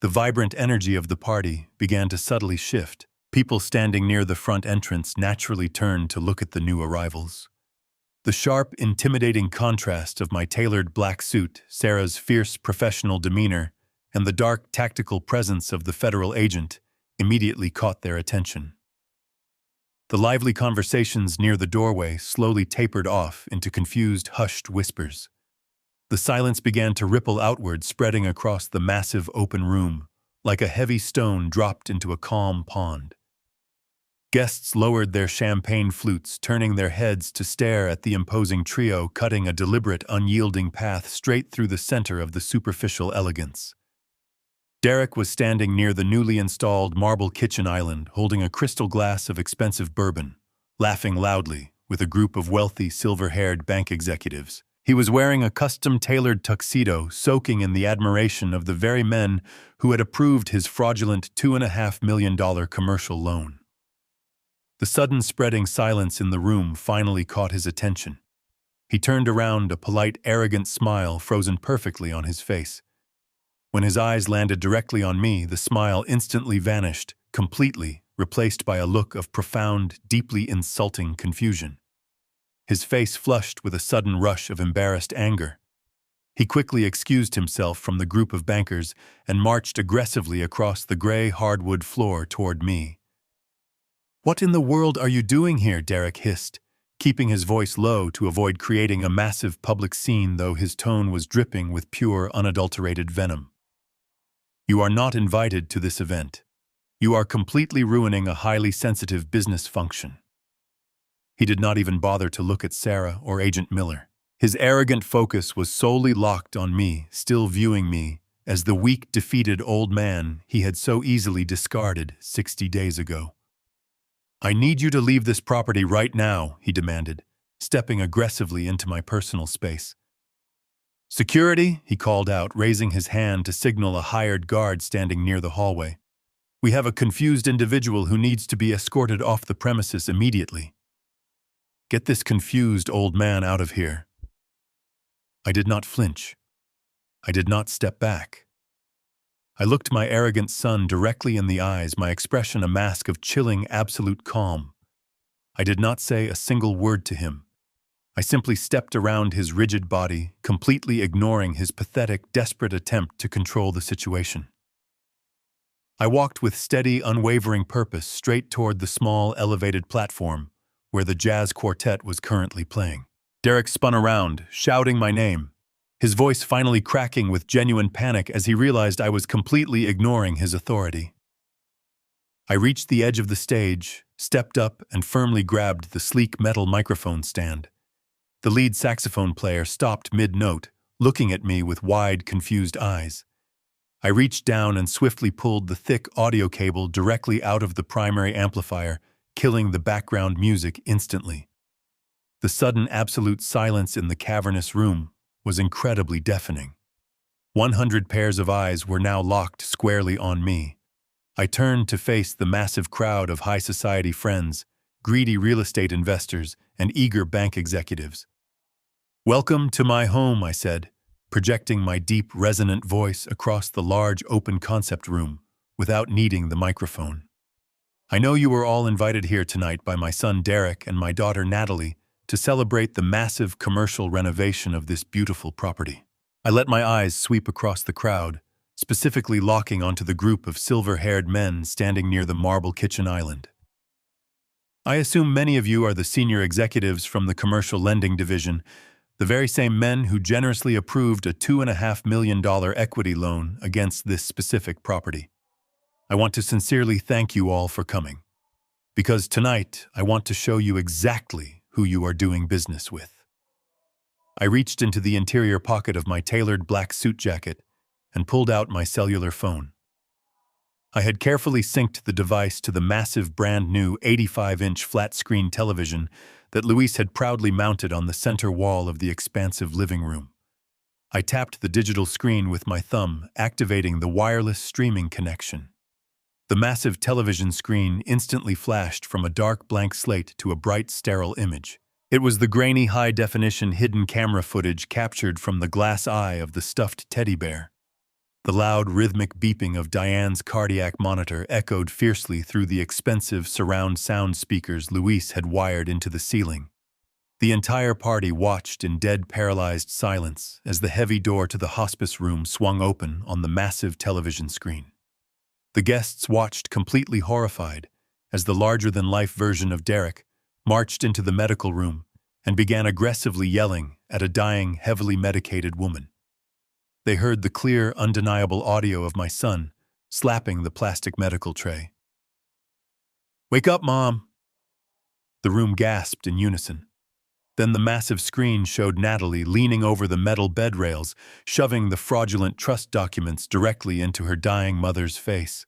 Speaker 1: the vibrant energy of the party began to subtly shift. People standing near the front entrance naturally turned to look at the new arrivals. The sharp, intimidating contrast of my tailored black suit, Sarah's fierce professional demeanor, and the dark, tactical presence of the federal agent immediately caught their attention. The lively conversations near the doorway slowly tapered off into confused, hushed whispers. The silence began to ripple outward, spreading across the massive open room, like a heavy stone dropped into a calm pond. Guests lowered their champagne flutes, turning their heads to stare at the imposing trio, cutting a deliberate, unyielding path straight through the center of the superficial elegance. Derek was standing near the newly installed marble kitchen island, holding a crystal glass of expensive bourbon, laughing loudly with a group of wealthy, silver-haired bank executives. He was wearing a custom-tailored tuxedo, soaking in the admiration of the very men who had approved his fraudulent $2.5 million commercial loan. The sudden spreading silence in the room finally caught his attention. He turned around, a polite, arrogant smile frozen perfectly on his face. When his eyes landed directly on me, the smile instantly vanished, completely, replaced by a look of profound, deeply insulting confusion. His face flushed with a sudden rush of embarrassed anger. He quickly excused himself from the group of bankers and marched aggressively across the gray hardwood floor toward me. "What in the world are you doing here?" Derek hissed, keeping his voice low to avoid creating a massive public scene, though his tone was dripping with pure, unadulterated venom. "You are not invited to this event. You are completely ruining a highly sensitive business function." He did not even bother to look at Sarah or Agent Miller. His arrogant focus was solely locked on me, still viewing me as the weak, defeated old man he had so easily discarded 60 days ago. "I need you to leave this property right now," he demanded, stepping aggressively into my personal space. "Security," he called out, raising his hand to signal a hired guard standing near the hallway. "We have a confused individual who needs to be escorted off the premises immediately. Get this confused old man out of here." I did not flinch. I did not step back. I looked my arrogant son directly in the eyes, my expression a mask of chilling, absolute calm. I did not say a single word to him. I simply stepped around his rigid body, completely ignoring his pathetic, desperate attempt to control the situation. I walked with steady, unwavering purpose straight toward the small, elevated platform, where the jazz quartet was currently playing. Derek spun around, shouting my name, his voice finally cracking with genuine panic as he realized I was completely ignoring his authority. I reached the edge of the stage, stepped up, and firmly grabbed the sleek metal microphone stand. The lead saxophone player stopped mid-note, looking at me with wide, confused eyes. I reached down and swiftly pulled the thick audio cable directly out of the primary amplifier, killing the background music instantly. The sudden absolute silence in the cavernous room was incredibly deafening. 100 pairs of eyes were now locked squarely on me. I turned to face the massive crowd of high society friends, greedy real estate investors, and eager bank executives. "Welcome to my home," I said, projecting my deep, resonant voice across the large open concept room without needing the microphone. "I know you were all invited here tonight by my son Derek and my daughter Natalie to celebrate the massive commercial renovation of this beautiful property." I let my eyes sweep across the crowd, specifically locking onto the group of silver-haired men standing near the marble kitchen island. "I assume many of you are the senior executives from the commercial lending division, the very same men who generously approved a $2.5 million equity loan against this specific property. I want to sincerely thank you all for coming, because tonight I want to show you exactly who you are doing business with." I reached into the interior pocket of my tailored black suit jacket and pulled out my cellular phone. I had carefully synced the device to the massive brand-new 85-inch flat-screen television that Luis had proudly mounted on the center wall of the expansive living room. I tapped the digital screen with my thumb, activating the wireless streaming connection. The massive television screen instantly flashed from a dark blank slate to a bright, sterile image. It was the grainy, high-definition hidden camera footage captured from the glass eye of the stuffed teddy bear. The loud, rhythmic beeping of Diane's cardiac monitor echoed fiercely through the expensive surround sound speakers Luis had wired into the ceiling. The entire party watched in dead, paralyzed silence as the heavy door to the hospice room swung open on the massive television screen. The guests watched completely horrified as the larger-than-life version of Derek marched into the medical room and began aggressively yelling at a dying, heavily medicated woman. They heard the clear, undeniable audio of my son slapping the plastic medical tray. "Wake up, Mom!" The room gasped in unison. Then the massive screen showed Natalie leaning over the metal bed rails, shoving the fraudulent trust documents directly into her dying mother's face.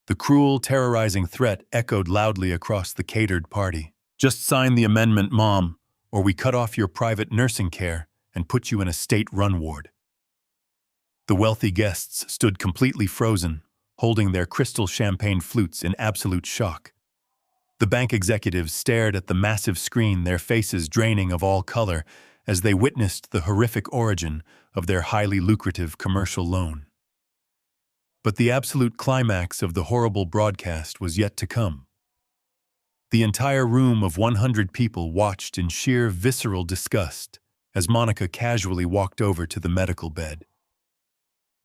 Speaker 1: The cruel, terrorizing threat echoed loudly across the catered party. "Just sign the amendment, Mom, or we cut off your private nursing care and put you in a state-run ward." The wealthy guests stood completely frozen, holding their crystal champagne flutes in absolute shock. The bank executives stared at the massive screen, their faces draining of all color, as they witnessed the horrific origin of their highly lucrative commercial loan. But the absolute climax of the horrible broadcast was yet to come. The entire room of 100 people watched in sheer visceral disgust as Monica casually walked over to the medical bed.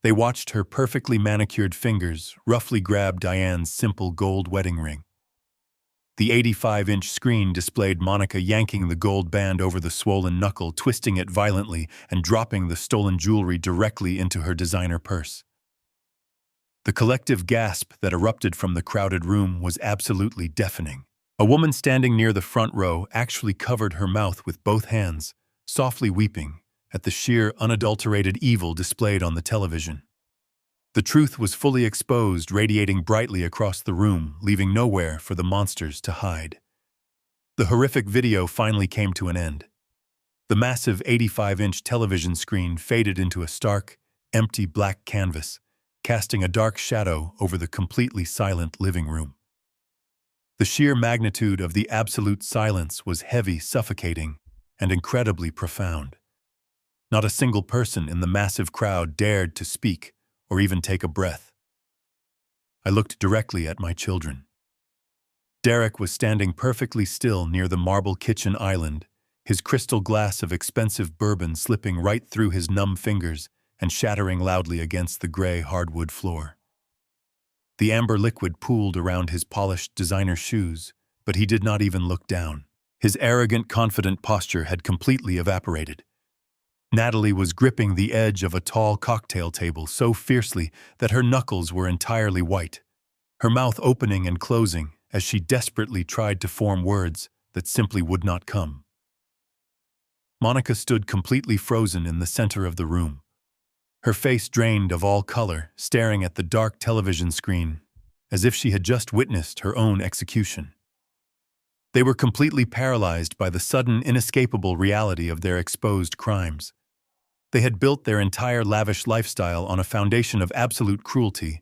Speaker 1: They watched her perfectly manicured fingers roughly grab Diane's simple gold wedding ring. The 85-inch screen displayed Monica yanking the gold band over the swollen knuckle, twisting it violently, and dropping the stolen jewelry directly into her designer purse. The collective gasp that erupted from the crowded room was absolutely deafening. A woman standing near the front row actually covered her mouth with both hands, softly weeping at the sheer, unadulterated evil displayed on the television. The truth was fully exposed, radiating brightly across the room, leaving nowhere for the monsters to hide. The horrific video finally came to an end. The massive 85-inch television screen faded into a stark, empty black canvas, casting a dark shadow over the completely silent living room. The sheer magnitude of the absolute silence was heavy, suffocating, and incredibly profound. Not a single person in the massive crowd dared to speak or even take a breath. I looked directly at my children. Derek was standing perfectly still near the marble kitchen island, his crystal glass of expensive bourbon slipping right through his numb fingers and shattering loudly against the gray hardwood floor. The amber liquid pooled around his polished designer shoes, but he did not even look down. His arrogant, confident posture had completely evaporated. Natalie was gripping the edge of a tall cocktail table so fiercely that her knuckles were entirely white, her mouth opening and closing as she desperately tried to form words that simply would not come. Monica stood completely frozen in the center of the room, her face drained of all color, staring at the dark television screen, as if she had just witnessed her own execution. They were completely paralyzed by the sudden, inescapable reality of their exposed crimes. They had built their entire lavish lifestyle on a foundation of absolute cruelty,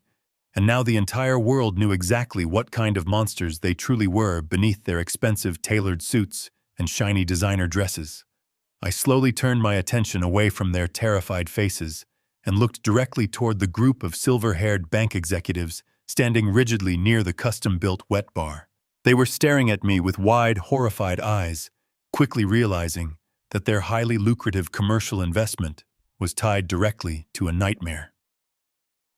Speaker 1: and now the entire world knew exactly what kind of monsters they truly were beneath their expensive tailored suits and shiny designer dresses. I slowly turned my attention away from their terrified faces and looked directly toward the group of silver-haired bank executives standing rigidly near the custom-built wet bar. They were staring at me with wide, horrified eyes, quickly realizing that their highly lucrative commercial investment was tied directly to a nightmare.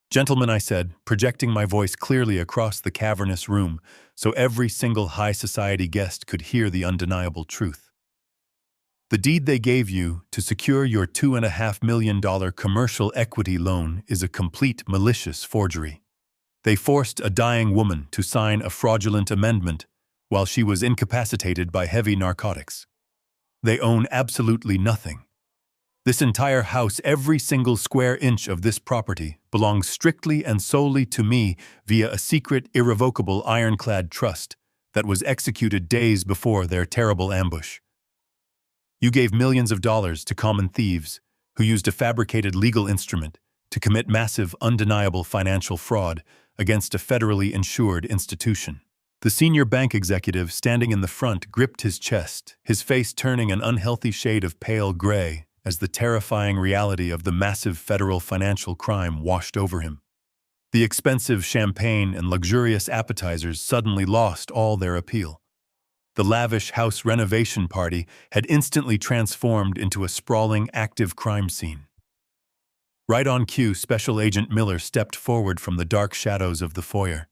Speaker 1: "Gentlemen," I said, projecting my voice clearly across the cavernous room so every single high society guest could hear the undeniable truth. "The deed they gave you to secure your $2.5 million commercial equity loan is a complete malicious forgery. They forced a dying woman to sign a fraudulent amendment while she was incapacitated by heavy narcotics. They own absolutely nothing. This entire house, every single square inch of this property, belongs strictly and solely to me via a secret, irrevocable ironclad trust that was executed days before their terrible ambush. You gave millions of dollars to common thieves who used a fabricated legal instrument to commit massive, undeniable financial fraud against a federally insured institution." The senior bank executive standing in the front gripped his chest, his face turning an unhealthy shade of pale gray as the terrifying reality of the massive federal financial crime washed over him. The expensive champagne and luxurious appetizers suddenly lost all their appeal. The lavish house renovation party had instantly transformed into a sprawling, active crime scene. Right on cue, Special Agent Miller stepped forward from the dark shadows of the foyer.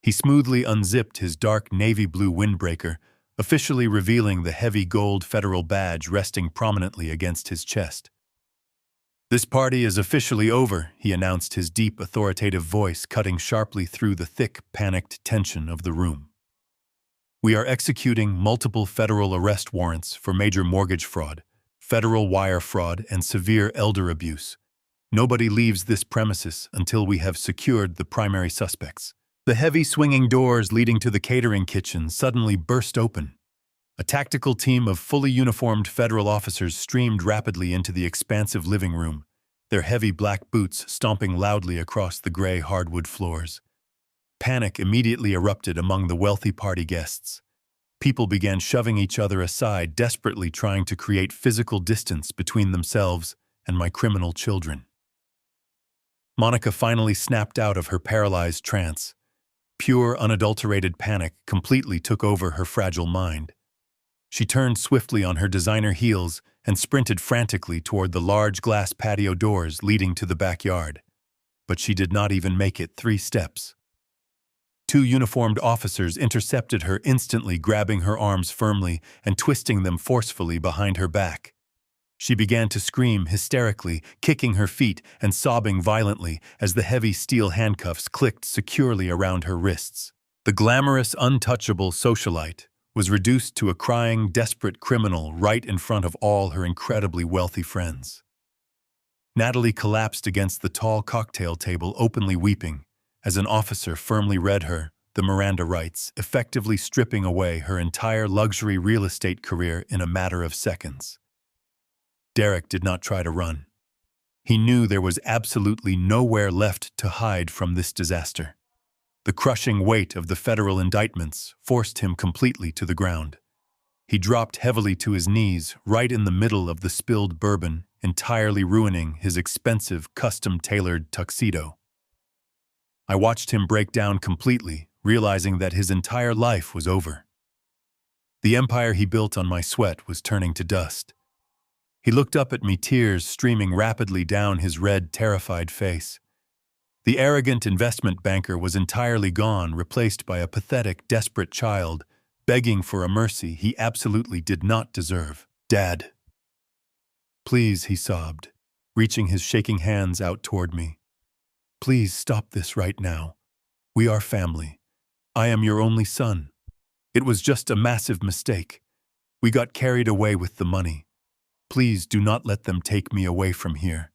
Speaker 1: He smoothly unzipped his dark navy blue windbreaker, officially revealing the heavy gold federal badge resting prominently against his chest. "This party is officially over," he announced, his deep, authoritative voice cutting sharply through the thick, panicked tension of the room. "We are executing multiple federal arrest warrants for major mortgage fraud, federal wire fraud, and severe elder abuse. Nobody leaves this premises until we have secured the primary suspects." The heavy swinging doors leading to the catering kitchen suddenly burst open. A tactical team of fully uniformed federal officers streamed rapidly into the expansive living room, their heavy black boots stomping loudly across the gray hardwood floors. Panic immediately erupted among the wealthy party guests. People began shoving each other aside, desperately trying to create physical distance between themselves and my criminal children. Monica finally snapped out of her paralyzed trance. Pure, unadulterated panic completely took over her fragile mind. She turned swiftly on her designer heels and sprinted frantically toward the large glass patio doors leading to the backyard. But she did not even make it 3 steps. 2 uniformed officers intercepted her, instantly grabbing her arms firmly and twisting them forcefully behind her back. She began to scream hysterically, kicking her feet and sobbing violently as the heavy steel handcuffs clicked securely around her wrists. The glamorous, untouchable socialite was reduced to a crying, desperate criminal right in front of all her incredibly wealthy friends. Natalie collapsed against the tall cocktail table, openly weeping, as an officer firmly read her the Miranda rights, effectively stripping away her entire luxury real estate career in a matter of seconds. Derek did not try to run. He knew there was absolutely nowhere left to hide from this disaster. The crushing weight of the federal indictments forced him completely to the ground. He dropped heavily to his knees right in the middle of the spilled bourbon, entirely ruining his expensive, custom-tailored tuxedo. I watched him break down completely, realizing that his entire life was over. The empire he built on my sweat was turning to dust. He looked up at me, tears streaming rapidly down his red, terrified face. The arrogant investment banker was entirely gone, replaced by a pathetic, desperate child begging for a mercy he absolutely did not deserve. "Dad, please," he sobbed, reaching his shaking hands out toward me. "Please stop this right now. We are family. I am your only son. It was just a massive mistake. We got carried away with the money. Please do not let them take me away from here.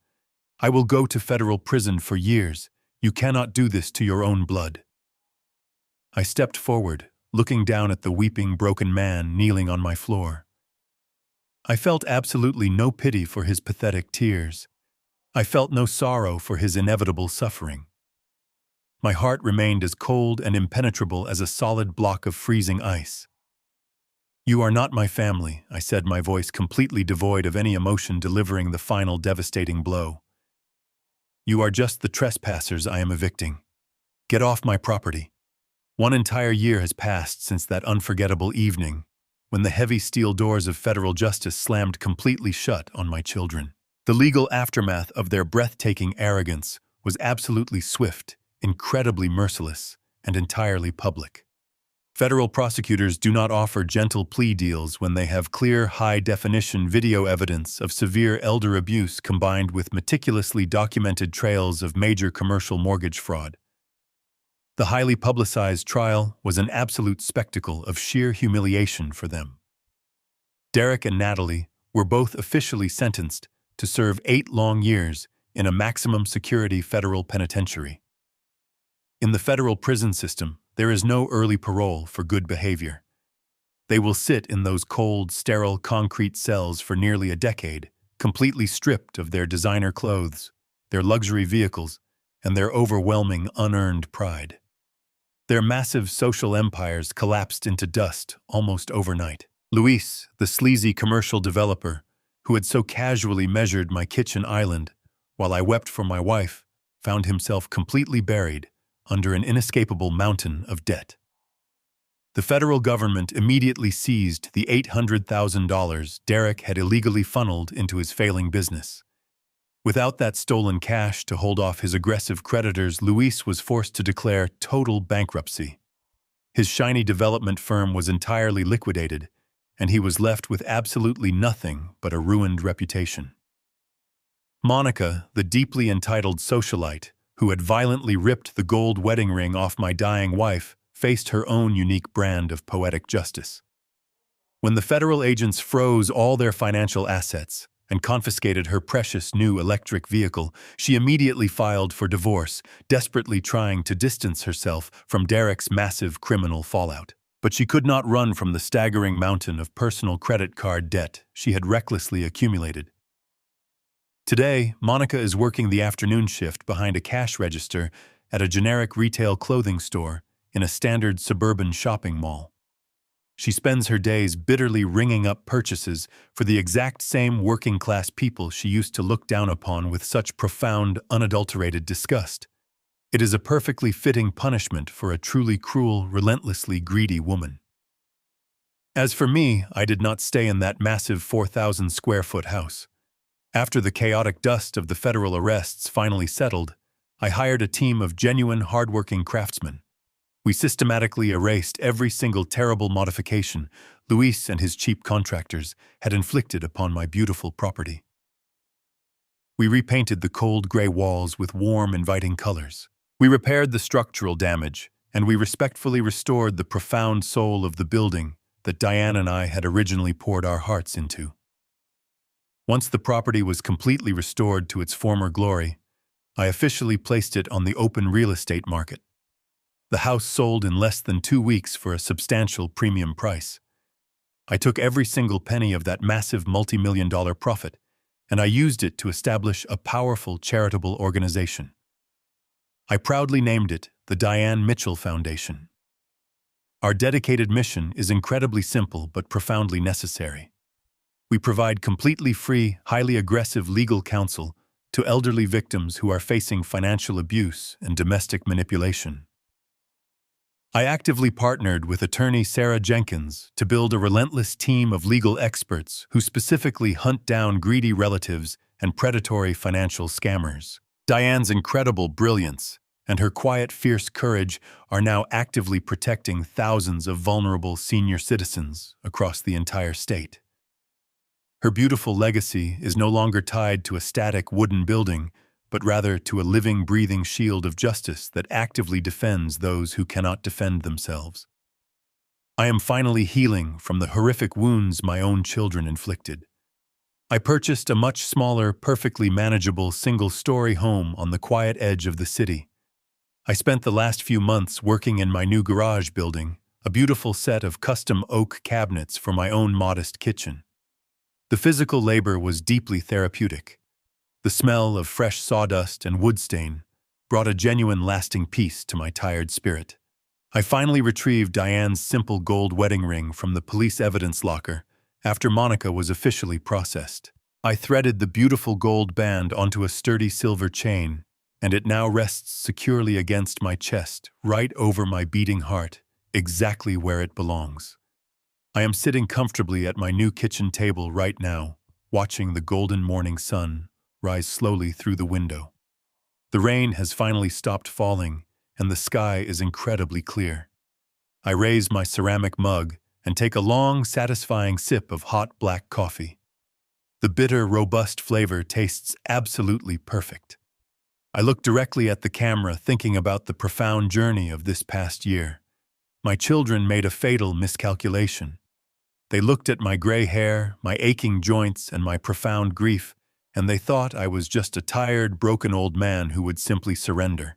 Speaker 1: I will go to federal prison for years. You cannot do this to your own blood." I stepped forward, looking down at the weeping, broken man kneeling on my floor. I felt absolutely no pity for his pathetic tears. I felt no sorrow for his inevitable suffering. My heart remained as cold and impenetrable as a solid block of freezing ice. "You are not my family," I said, my voice completely devoid of any emotion, delivering the final devastating blow. "You are just the trespassers I am evicting. Get off my property." 1 entire year has passed since that unforgettable evening, when the heavy steel doors of federal justice slammed completely shut on my children. The legal aftermath of their breathtaking arrogance was absolutely swift, incredibly merciless, and entirely public. Federal prosecutors do not offer gentle plea deals when they have clear, high-definition video evidence of severe elder abuse combined with meticulously documented trails of major commercial mortgage fraud. The highly publicized trial was an absolute spectacle of sheer humiliation for them. Derek and Natalie were both officially sentenced to serve 8 long years in a maximum security federal penitentiary. In the federal prison system, there is no early parole for good behavior. They will sit in those cold, sterile concrete cells for nearly a decade, completely stripped of their designer clothes, their luxury vehicles, and their overwhelming unearned pride. Their massive social empires collapsed into dust almost overnight. Luis, the sleazy commercial developer, who had so casually measured my kitchen island while I wept for my wife, found himself completely buried under an inescapable mountain of debt. The federal government immediately seized the $800,000 Derek had illegally funneled into his failing business. Without that stolen cash to hold off his aggressive creditors, Luis was forced to declare total bankruptcy. His shiny development firm was entirely liquidated, and he was left with absolutely nothing but a ruined reputation. Monica, the deeply entitled socialite, who had violently ripped the gold wedding ring off my dying wife, faced her own unique brand of poetic justice. When the federal agents froze all their financial assets and confiscated her precious new electric vehicle, she immediately filed for divorce, desperately trying to distance herself from Derek's massive criminal fallout. But she could not run from the staggering mountain of personal credit card debt she had recklessly accumulated. Today, Monica is working the afternoon shift behind a cash register at a generic retail clothing store in a standard suburban shopping mall. She spends her days bitterly ringing up purchases for the exact same working-class people she used to look down upon with such profound, unadulterated disgust. It is a perfectly fitting punishment for a truly cruel, relentlessly greedy woman. As for me, I did not stay in that massive 4,000-square-foot house. After the chaotic dust of the federal arrests finally settled, I hired a team of genuine, hardworking craftsmen. We systematically erased every single terrible modification Luis and his cheap contractors had inflicted upon my beautiful property. We repainted the cold gray walls with warm, inviting colors. We repaired the structural damage, and we respectfully restored the profound soul of the building that Diane and I had originally poured our hearts into. Once the property was completely restored to its former glory, I officially placed it on the open real estate market. The house sold in less than 2 weeks for a substantial premium price. I took every single penny of that massive multi-million-dollar profit, and I used it to establish a powerful charitable organization. I proudly named it the Diane Mitchell Foundation. Our dedicated mission is incredibly simple but profoundly necessary. We provide completely free, highly aggressive legal counsel to elderly victims who are facing financial abuse and domestic manipulation. I actively partnered with attorney Sarah Jenkins to build a relentless team of legal experts who specifically hunt down greedy relatives and predatory financial scammers. Diane's incredible brilliance and her quiet, fierce courage are now actively protecting thousands of vulnerable senior citizens across the entire state. Her beautiful legacy is no longer tied to a static wooden building, but rather to a living, breathing shield of justice that actively defends those who cannot defend themselves. I am finally healing from the horrific wounds my own children inflicted. I purchased a much smaller, perfectly manageable single-story home on the quiet edge of the city. I spent the last few months working in my new garage building, a beautiful set of custom oak cabinets for my own modest kitchen. The physical labor was deeply therapeutic. The smell of fresh sawdust and wood stain brought a genuine lasting peace to my tired spirit. I finally retrieved Diane's simple gold wedding ring from the police evidence locker after Monica was officially processed. I threaded the beautiful gold band onto a sturdy silver chain, and it now rests securely against my chest, right over my beating heart, exactly where it belongs. I am sitting comfortably at my new kitchen table right now, watching the golden morning sun rise slowly through the window. The rain has finally stopped falling, and the sky is incredibly clear. I raise my ceramic mug and take a long, satisfying sip of hot black coffee. The bitter, robust flavor tastes absolutely perfect. I look directly at the camera, thinking about the profound journey of this past year. My children made a fatal miscalculation. They looked at my gray hair, my aching joints, and my profound grief, and they thought I was just a tired, broken old man who would simply surrender.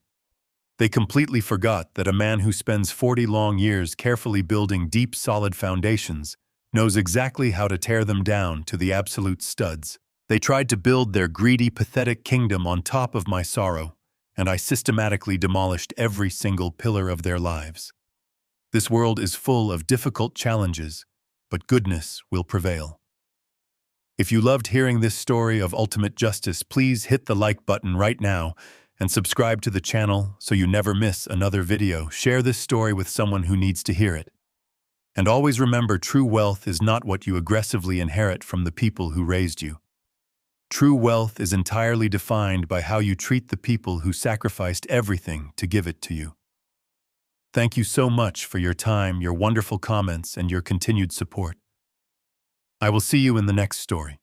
Speaker 1: They completely forgot that a man who spends 40 long years carefully building deep, solid foundations knows exactly how to tear them down to the absolute studs. They tried to build their greedy, pathetic kingdom on top of my sorrow, and I systematically demolished every single pillar of their lives. This world is full of difficult challenges, but goodness will prevail. If you loved hearing this story of ultimate justice, please hit the like button right now and subscribe to the channel so you never miss another video. Share this story with someone who needs to hear it. And always remember, true wealth is not what you aggressively inherit from the people who raised you. True wealth is entirely defined by how you treat the people who sacrificed everything to give it to you. Thank you so much for your time, your wonderful comments, and your continued support. I will see you in the next story.